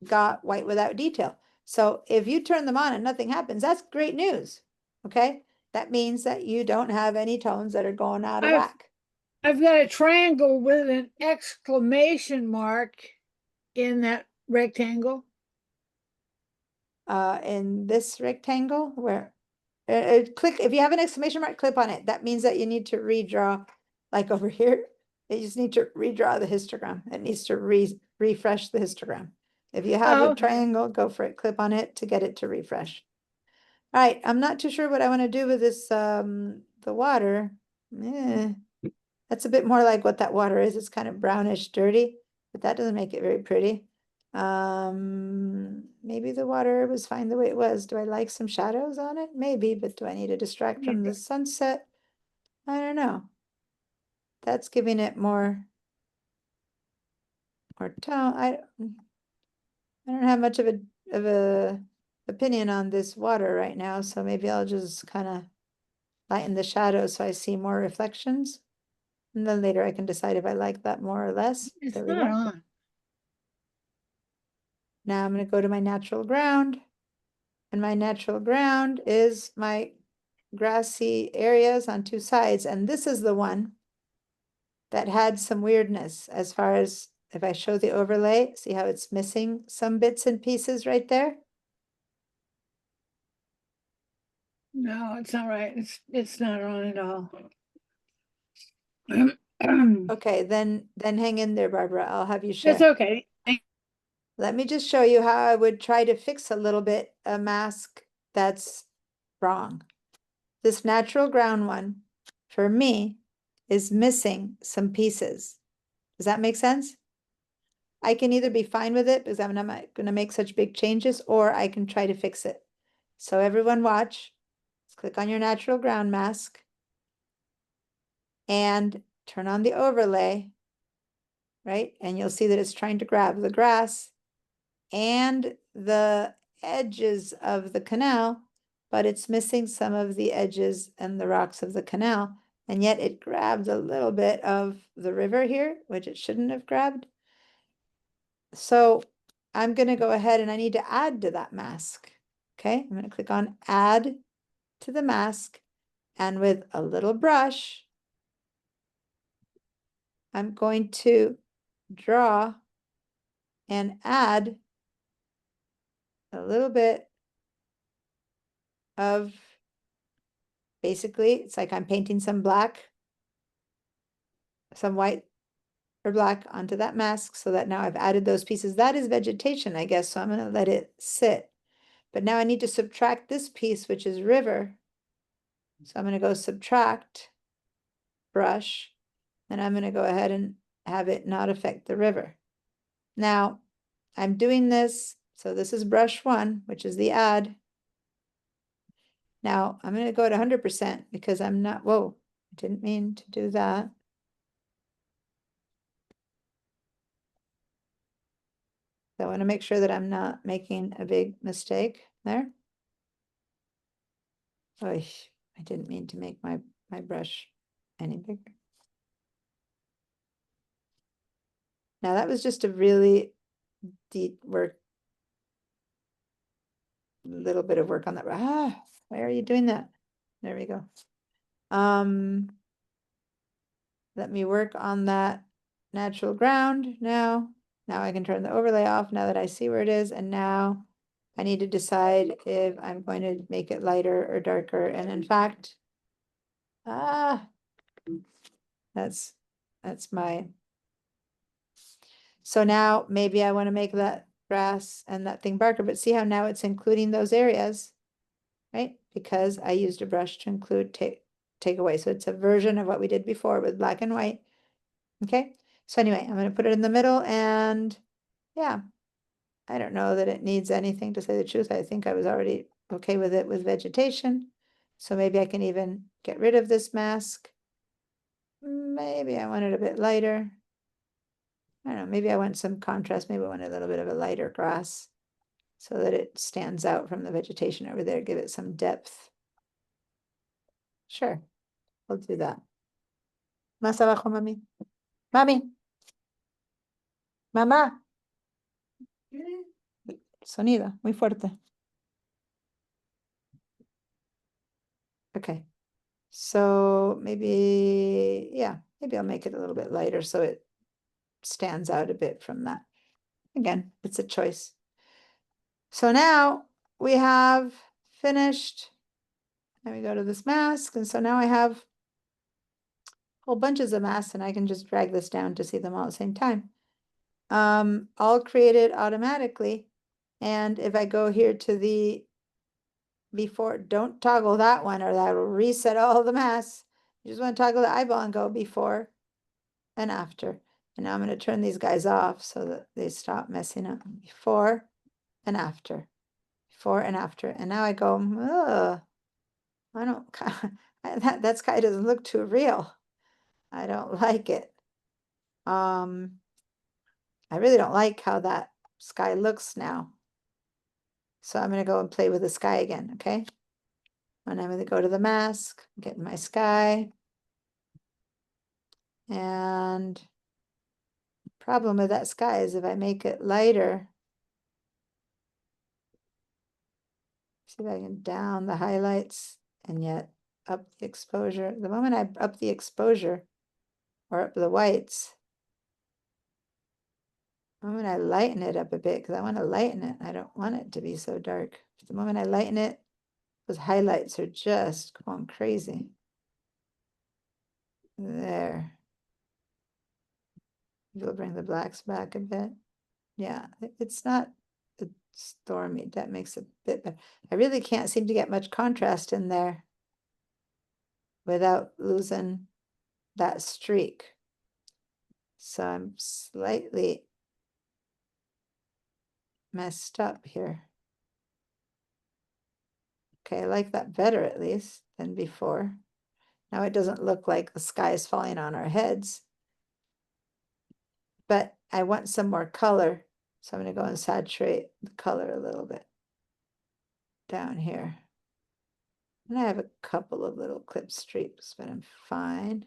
got white without detail. So if you turn them on and nothing happens, that's great news. Okay. That means that you don't have any tones that are going out of whack. I've got a triangle with an exclamation mark in that rectangle. In this rectangle where click, if you have an exclamation mark, click on it. That means that you need to redraw, like over here. You just need to redraw the histogram. It needs to refresh the histogram. If you have a triangle, go for it. Clip on it to get it to refresh. All right, I'm not too sure what I want to do with this, the water. That's a bit more like what that water is. It's kind of brownish, dirty, but that doesn't make it very pretty. Maybe the water was fine the way it was. Do I like some shadows on it? Maybe, but do I need to distract from the sunset? I don't know. That's giving it more tone. I don't have much of a opinion on this water right now, so maybe I'll just kind of lighten the shadows so I see more reflections. And then later I can decide if I like that more or less. It's There we not go. on. Now I'm going to go to my natural ground. And my natural ground is my grassy areas on two sides. And this is the one that had some weirdness as far as if I show the overlay, see how it's missing some bits and pieces right there? No, it's not right. It's not on at all. Okay, then hang in there, Barbara. I'll have you share. It's okay. Let me just show you how I would try to fix a little bit a mask that's wrong. This natural ground one, for me, is missing some pieces. Does that make sense? I can either be fine with it because I'm not going to make such big changes, or I can try to fix it. So everyone watch. Let's click on your natural ground mask and turn on the overlay, right? And you'll see that it's trying to grab the grass and the edges of the canal, but it's missing some of the edges and the rocks of the canal. And yet it grabbed a little bit of the river here, which it shouldn't have grabbed. So I'm going to go ahead and I need to add to that mask. Okay, I'm going to click on add to the mask. And with a little brush, I'm going to draw and add a little bit of, basically, it's like I'm painting some black, some white or black onto that mask so that now I've added those pieces. That is vegetation, I guess, so I'm going to let it sit. But now I need to subtract this piece, which is river. So I'm going to go subtract, brush, and I'm going to go ahead and have it not affect the river. Now, I'm doing this, so this is brush 1, which is the add. Now, I'm going to go at 100% because I'm not, whoa, I didn't mean to do that. So I want to make sure that I'm not making a big mistake there. Oy, I didn't mean to make my brush any bigger. Now that was just a really deep work, little bit of work on that. Ah, why are you doing that? There we go. Let me work on that natural ground now. Now I can turn the overlay off now that I see where it is. And now I need to decide if I'm going to make it lighter or darker. And in fact, that's my, so now maybe I want to make that grass and that thing darker, but see how now it's including those areas, right? Because I used a brush to include take away. So it's a version of what we did before with black and white. Okay. So anyway, I'm going to put it in the middle and yeah, I don't know that it needs anything, to say the truth. I think I was already okay with it with vegetation. So maybe I can even get rid of this mask. Maybe I want it a bit lighter. I don't know, maybe I want some contrast. Maybe I want a little bit of a lighter grass so that it stands out from the vegetation over there, give it some depth. Sure, I'll do that. Más abajo, mami. Mami. Mamá. Sonido, muy fuerte. Okay. So maybe, yeah, maybe I'll make it a little bit lighter so it stands out a bit from that. Again, it's a choice. So now we have finished. Now we go to this mask. And so now I have whole bunches of masks and I can just drag this down to see them all at the same time. All created automatically. And if I go here to the before, don't toggle that one or that will reset all the masks. You just want to toggle the eyeball and go before and after. And now I'm going to turn these guys off so that they stop messing up. Before and after. Before and after. And now I go, ugh, I don't, that sky doesn't look too real. I don't like it. I really don't like how that sky looks now. So I'm going to go and play with the sky again, okay? And I'm going to go to the mask, get my sky. And the problem with that sky is if I make it lighter, see if I can down the highlights and yet up the exposure. The moment I up the exposure or up the whites, the moment I lighten it up a bit, because I want to lighten it, I don't want it to be so dark. The moment I lighten it, those highlights are just going crazy. There. We'll bring the blacks back a bit. Yeah, it's not stormy. That makes it a bit better. I really can't seem to get much contrast in there without losing that streak. So I'm slightly messed up here. Okay, I like that better at least than before. Now it doesn't look like the sky is falling on our heads. But I want some more color. So I'm going to go and saturate the color a little bit down here. And I have a couple of little clip streaks, but I'm fine.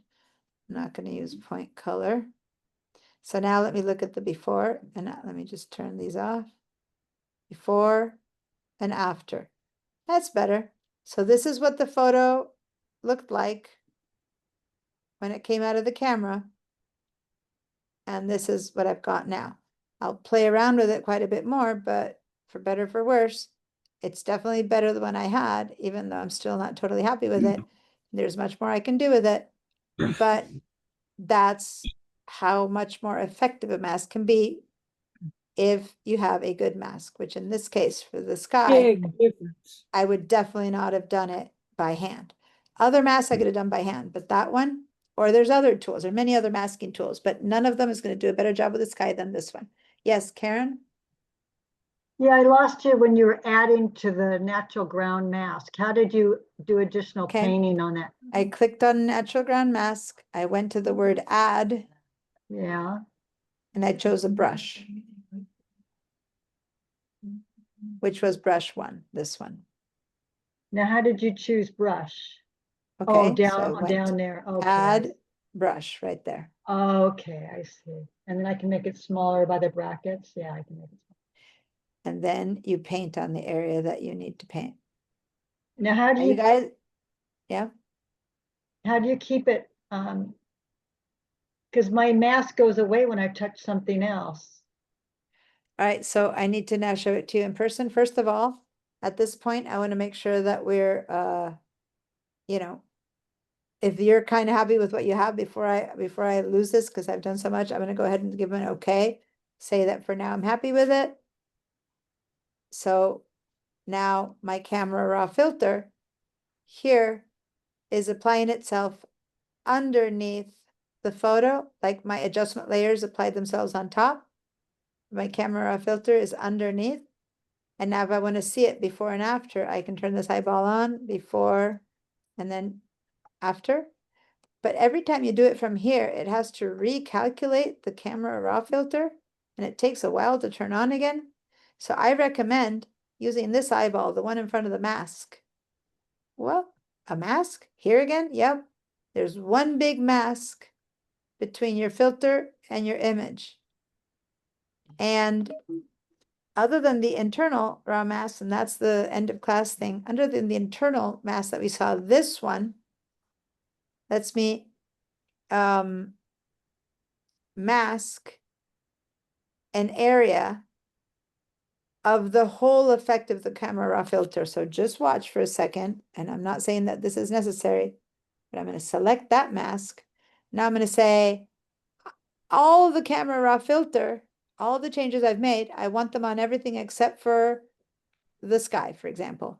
I'm not going to use point color. So now let me look at the before, and let me just turn these off. Before and after. That's better. So this is what the photo looked like when it came out of the camera. And this is what I've got now. I'll play around with it quite a bit more, but for better or for worse, it's definitely better than one I had, even though I'm still not totally happy with it. There's much more I can do with it, but that's how much more effective a mask can be if you have a good mask, which in this case for the sky, Big difference. I would definitely not have done it by hand. Other masks I could have done by hand, but that one, or there's other tools, there are many other masking tools, but none of them is going to do a better job with the sky than this one. Yes, Karen? Yeah, I lost you when you were adding to the natural ground mask. How did you do additional Okay. painting on that? I clicked on natural ground mask. I went to the word add Yeah, and I chose a brush, which was brush one, this one. now how did you choose brush? Okay, Oh, so I down, went down to there, okay. add brush right there. Okay, I see. And then I can make it smaller by the brackets. Yeah, I can make it smaller. And then you paint on the area that you need to paint. Now, how do Are you you, guys, yeah? how do you keep it, because my mask goes away when I touch something else. All right, so I need to now show it to you in person. First of all, at this point, I want to make sure that we're, you know, if you're kind of happy with what you have before I lose this, because I've done so much, I'm going to go ahead and give an okay. Say that for now I'm happy with it. So now my camera raw filter here is applying itself underneath the photo, like my adjustment layers applied themselves on top. My camera raw filter is underneath. And now if I want to see it before and after, I can turn this eyeball on before and then after. But every time you do it from here, it has to recalculate the camera raw filter, and it takes a while to turn on again. So I recommend using this eyeball, the one in front of the mask. Well, a mask? Here again? Yep. There's one big mask between your filter and your image. And other than the internal raw mask, and that's the end of class thing, under the internal mask that we saw, this one lets me mask an area of the whole effect of the camera raw filter. So just watch for a second, and I'm not saying that this is necessary, but I'm going to select that mask. Now I'm going to say all the camera raw filter, all the changes I've made, I want them on everything except for the sky, for example.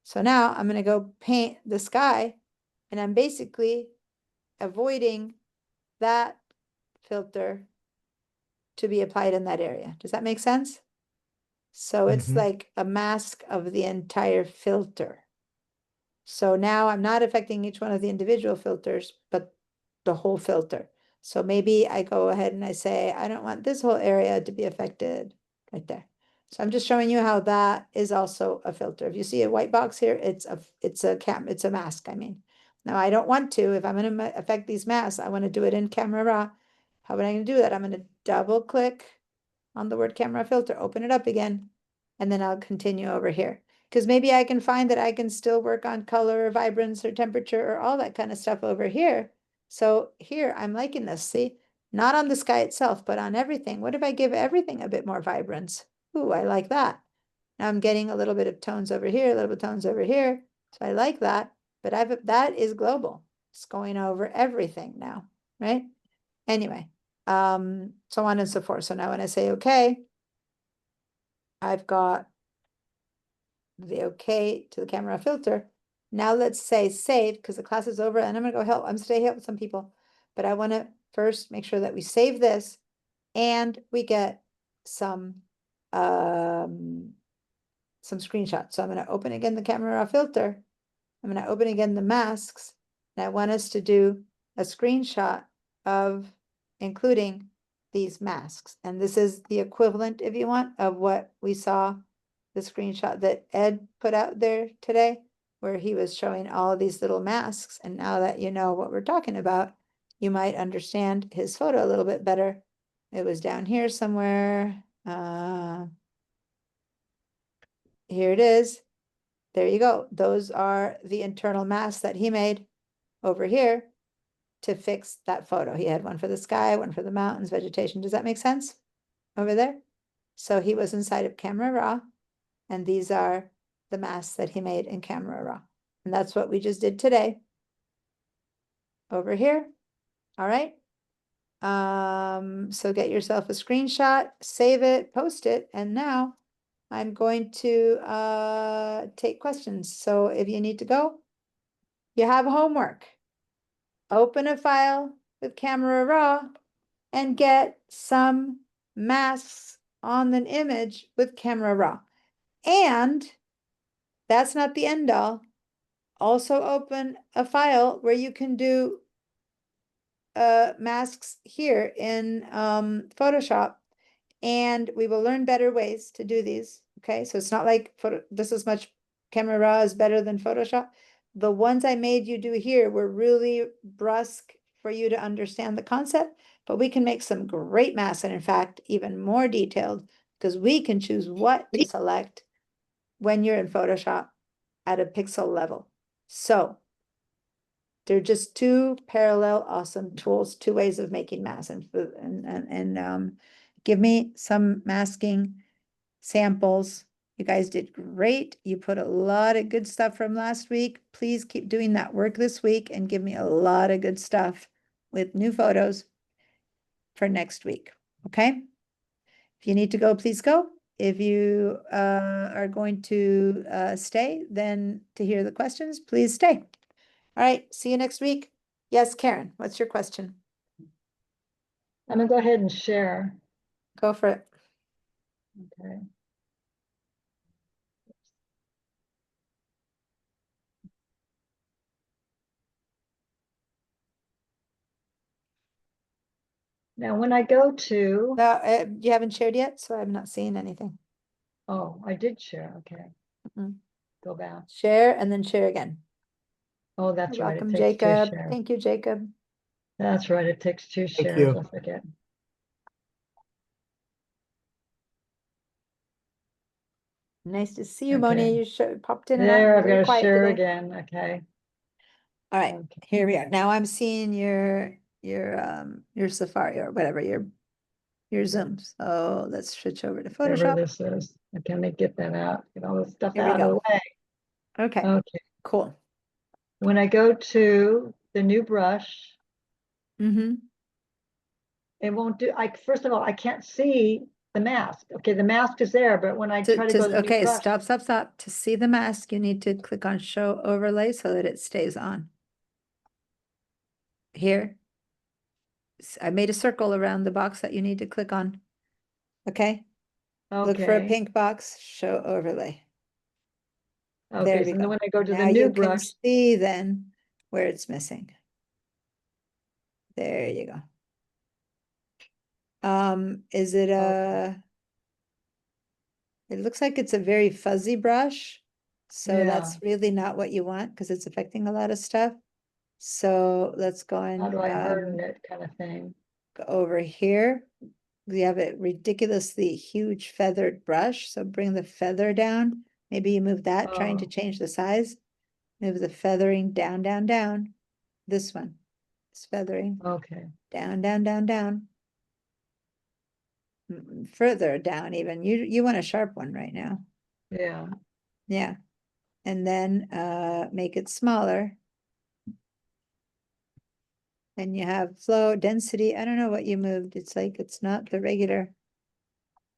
So now I'm going to go paint the sky, and I'm basically avoiding that filter to be applied in that area. Does that make sense? So it's like a mask of the entire filter. So now I'm not affecting each one of the individual filters, but the whole filter. So maybe I go ahead and I say, I don't want this whole area to be affected right there. So I'm just showing you how that is also a filter. If you see a white box here, it's a mask, I mean. Now I don't want to, if I'm going to affect these masks, I want to do it in Camera Raw. How am I going to do that? I'm going to double click on the word camera filter, open it up again, and then I'll continue over here. Because maybe I can find that I can still work on color or vibrance or temperature or all that kind of stuff over here. So here I'm liking this, see? Not on the sky itself, but on everything. What if I give everything a bit more vibrance? Ooh, I like that. Now I'm getting a little bit of tones over here, a little bit of tones over here. So I like that, but that is global. It's going over everything now, right? Anyway, so on and so forth. So now when I say okay, I've got the okay to the camera filter. Now let's say save, because the class is over and I'm gonna go help. I'm stay help some people, but I want to first make sure that we save this and we get some screenshots. So I'm going to open again the camera filter. I'm going to open again the masks, and I want us to do a screenshot of including these masks. And this is the equivalent, if you want, of what we saw, the screenshot that Ed put out there today. where he was showing all of these little masks. And now that you know what we're talking about, you might understand his photo a little bit better. It was down here somewhere. Here it is. There you go. Those are the internal masks that he made over here to fix that photo. He had one for the sky, one for the mountains, vegetation. Does that make sense? Over there? So he was inside of Camera Raw, and these are the masks that he made in Camera Raw. And that's what we just did today. Over here. All right. So get yourself a screenshot, save it, post it, and now I'm going to take questions. So if you need to go, you have homework. Open a file with Camera Raw and get some masks on an image with Camera Raw. And that's not the end all. Also open a file where you can do masks here in Photoshop, and we will learn better ways to do these. Okay, so it's not like this is much Camera Raw is better than Photoshop. The ones I made you do here were really brusque for you to understand the concept, but we can make some great masks, and in fact, even more detailed, because we can choose what to select when you're in Photoshop at a pixel level. So they're just two parallel awesome tools, two ways of making masks. And give me some masking samples. You guys did great. You put a lot of good stuff from last week. Please keep doing that work this week and give me a lot of good stuff with new photos for next week. Okay? If you need to go, please go. If you are going to stay, then to hear the questions, please stay. All right, see you next week. Yes, Karen, what's your question? I'm gonna go ahead and share. Go for it. Okay. Now, when I go to, No, you haven't shared yet, so I'm not seeing anything. oh, I did share, okay. Mm-mm. Go back. Share and then share again. Oh, that's You're right. It welcome, takes two Jacob. shares. Thank you, Jacob. That's right. It takes two Thank shares. you. I forget. Nice to see you, Okay. Moni. You popped in and There, out I've very got to quiet share today. again. Okay. All right, Okay. here we are. Now I'm seeing your Safari or whatever, your Zoom. So let's switch over to Whatever Photoshop. this is. Okay, let me get that out. Get all this stuff Here we out of the go. way. Okay, Okay. cool. When I go to the new brush, Mm-hmm. it won't do, first of all, I can't see the mask. Okay, the mask is there, but when I try to go to the new Okay, brush. stop. To see the mask, you need to click on Show Overlay so that it stays on. Here. I made a circle around the box that you need to click on. Okay? Look for a Okay. pink box, Show Overlay. There Okay, we so then go. when I go to Now the new you can brush, see then where it's missing. There you go. Is it Okay. it looks like it's a very fuzzy brush. So Yeah. that's really not what you want because it's affecting a lot of stuff. So let's go how do I harden and it kind of thing? go over here. We have a ridiculously huge feathered brush. So bring the feather down. Maybe you move that, trying to Oh. change the size. Move the feathering down, down, down. This one is feathering. Okay. Down, down, down, down. Further down even. You want a sharp one right now. Yeah. Yeah. And then make it smaller. And you have flow, density. I don't know what you moved. It's like it's not the regular.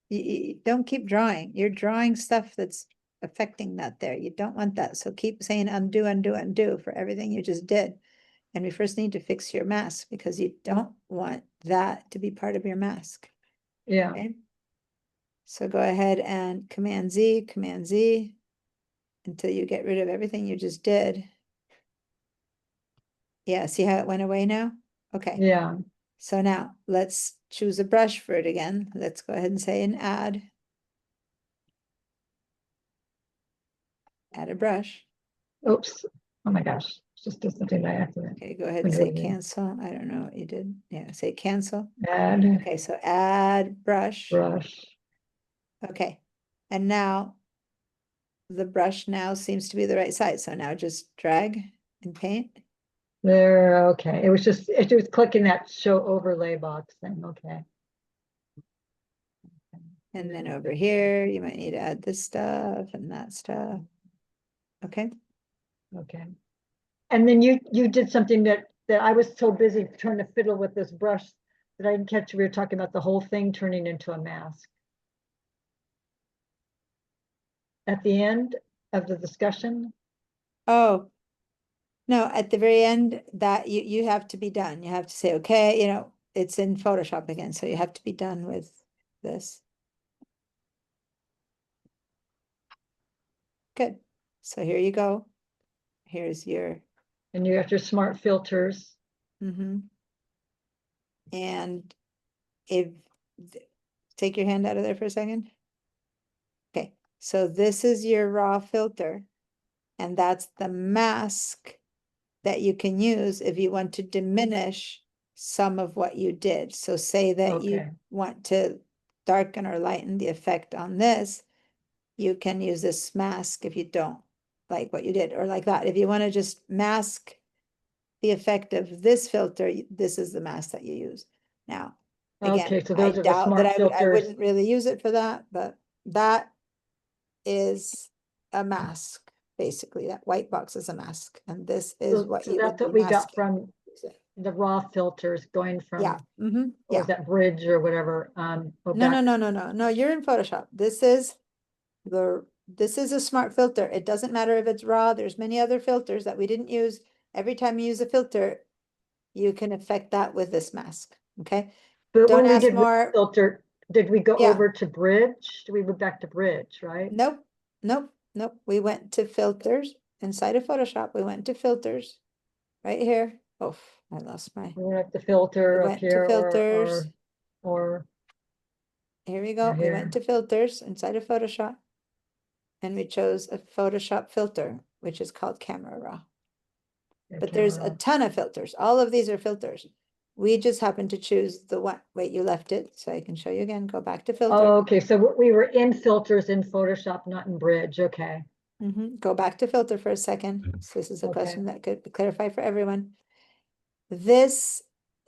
You don't keep drawing. You're drawing stuff that's affecting that there. You don't want that. So keep saying undo, undo, undo for everything you just did. And we first need to fix your mask because you don't want that to be part of your mask. Yeah. Okay. So go ahead and Command Z until you get rid of everything you just did. Yeah, see how it went away now? Okay. Yeah. So now let's choose a brush for it again. Let's go ahead and say an add a brush. Oops, oh my gosh, just did something by accident. Okay, go ahead We're and say doing it. cancel. I don't know what you did. Yeah, say cancel. Add Okay, so add brush. brush. Okay, and now the brush now seems to be the right size. So now just drag and paint. There, okay, it was clicking that show overlay box thing, okay. And then over here, you might need to add this stuff and that stuff. Okay, Okay. And then you did something that I was so busy trying to fiddle with this brush that I didn't catch. We were talking about the whole thing turning into a mask. At the end of the discussion, oh, no, at the very end that you have to be done. You have to say, okay, you know, it's in Photoshop again, so you have to be done with this. Good. So here you go. Here's your, and you have your smart filters. and if, take your hand out of there for a second. Okay, so this is your raw filter, and that's the mask that you can use if you want to diminish some of what you did. So say that you Okay. want to darken or lighten the effect on this, you can use this mask if you don't like what you did, or like that. If you want to just mask the effect of this filter, this is the mask that you use. Now, again, Okay, so I those are the doubt that smart I filters. wouldn't really use it for that, but that is a mask, basically. That white box is a mask, and this is what So you would that's what be we got masking. from the raw filters going from, Yeah, what yeah. was that bridge or whatever? No, you're in Photoshop. This is a smart filter. It doesn't matter if it's raw. There's many other filters that we didn't use. Every time you use a filter, you can affect that with this mask, okay? But Don't when we ask did more. filter, did we go Yeah. over to bridge? Did we move back to bridge, right? Nope. We went to filters inside of Photoshop. We went to filters right here. Oh, I lost my, We went to filter We up went to here filters. or here we go. We here. went to filters inside of Photoshop, and we chose a Photoshop filter, which is called Camera Raw. But there's a ton of filters. All of these are filters. We just happened to choose the one. Wait, you left it, so I can show you again. Go back to filter. Oh, okay, so we were in filters in Photoshop, not in bridge, okay. Go back to filter for a second. So this is a Okay. question that could be clarified for everyone. This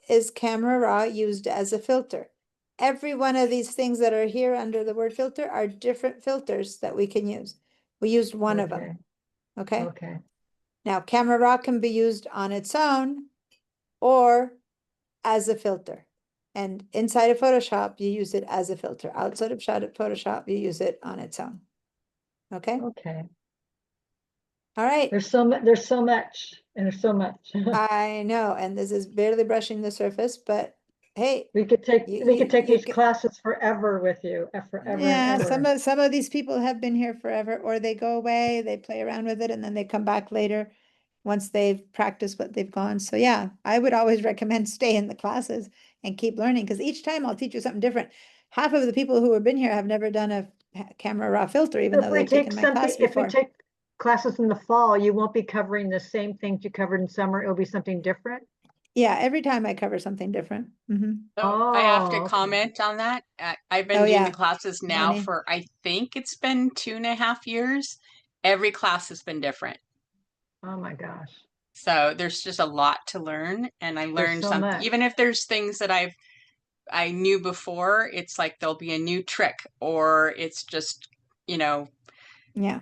is Camera Raw used as a filter. Every one of these things that are here under the word filter are different filters that we can use. We used one of them, okay? Okay, Now, Camera Raw can be used on its own or as a filter. And inside of Photoshop, you use it as a filter. Outside of Photoshop, you use it on its own. Okay? okay. All right. There's so much, and there's so much. I know, and this is barely brushing the surface, but hey. We could take these can- classes forever with you, forever Yeah, and ever. some of these people have been here forever, or they go away, they play around with it, and then they come back later once they've practiced what they've gone. So yeah, I would always recommend stay in the classes and keep learning, because each time I'll teach you something different. Half of the people who have been here have never done a Camera Raw filter, even If though we they've take taken my something, class if we before. take classes in the fall, you won't be covering the same things you covered in summer. It'll be something different. Yeah, every time I cover something different. So I have Oh, to okay. comment on that. I've been Oh, doing yeah. the classes now Money. for, I think it's been 2.5 years. Every class has been different. Oh my gosh. So there's just a lot to learn, and I learned so something. much. Even if there's things that I knew before, it's like there'll be a new trick, or it's just, Yeah. Yeah,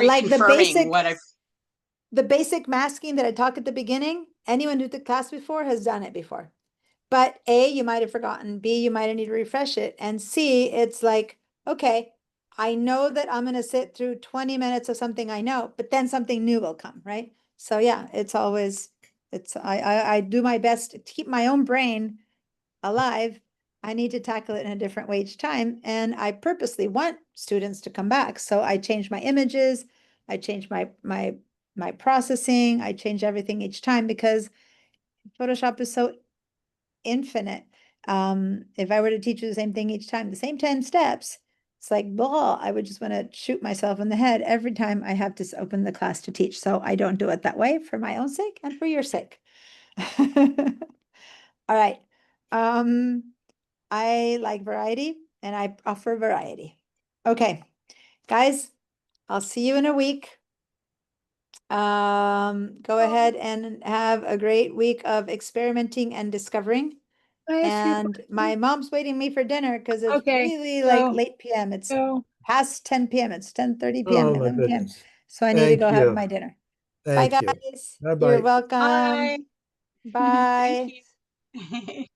Like reconfirming the basic masking that I talked at the beginning, anyone who took class before has done it before. But A, you might have forgotten, B, you might need to refresh it, and C, it's like, okay, I know that I'm gonna sit through 20 minutes of something I know, but then something new will come, right? So yeah, it's always, I do my best to keep my own brain alive. I need to tackle it in a different way each time, and I purposely want students to come back. So I change my images, I change my processing, I change everything each time, because Photoshop is so infinite. If I were to teach you the same thing each time, the same 10 steps, It's like, blah, I would just want to shoot myself in the head every time I have to open the class to teach. So I don't do it that way for my own sake and for your sake. All right. I like variety and I offer variety. Okay, guys, I'll see you in a week. Go ahead and have a great week of experimenting and discovering. Can I ask you a And my mom's waiting me for dinner because it's Okay, really so- like late PM. It's So, past 10 PM. It's 10:30 PM, Oh, my 11 PM. goodness. So I need to Thank go have you. my dinner. Bye, Thank you. guys. Bye-bye. You're welcome. Bye. Bye. Thank you.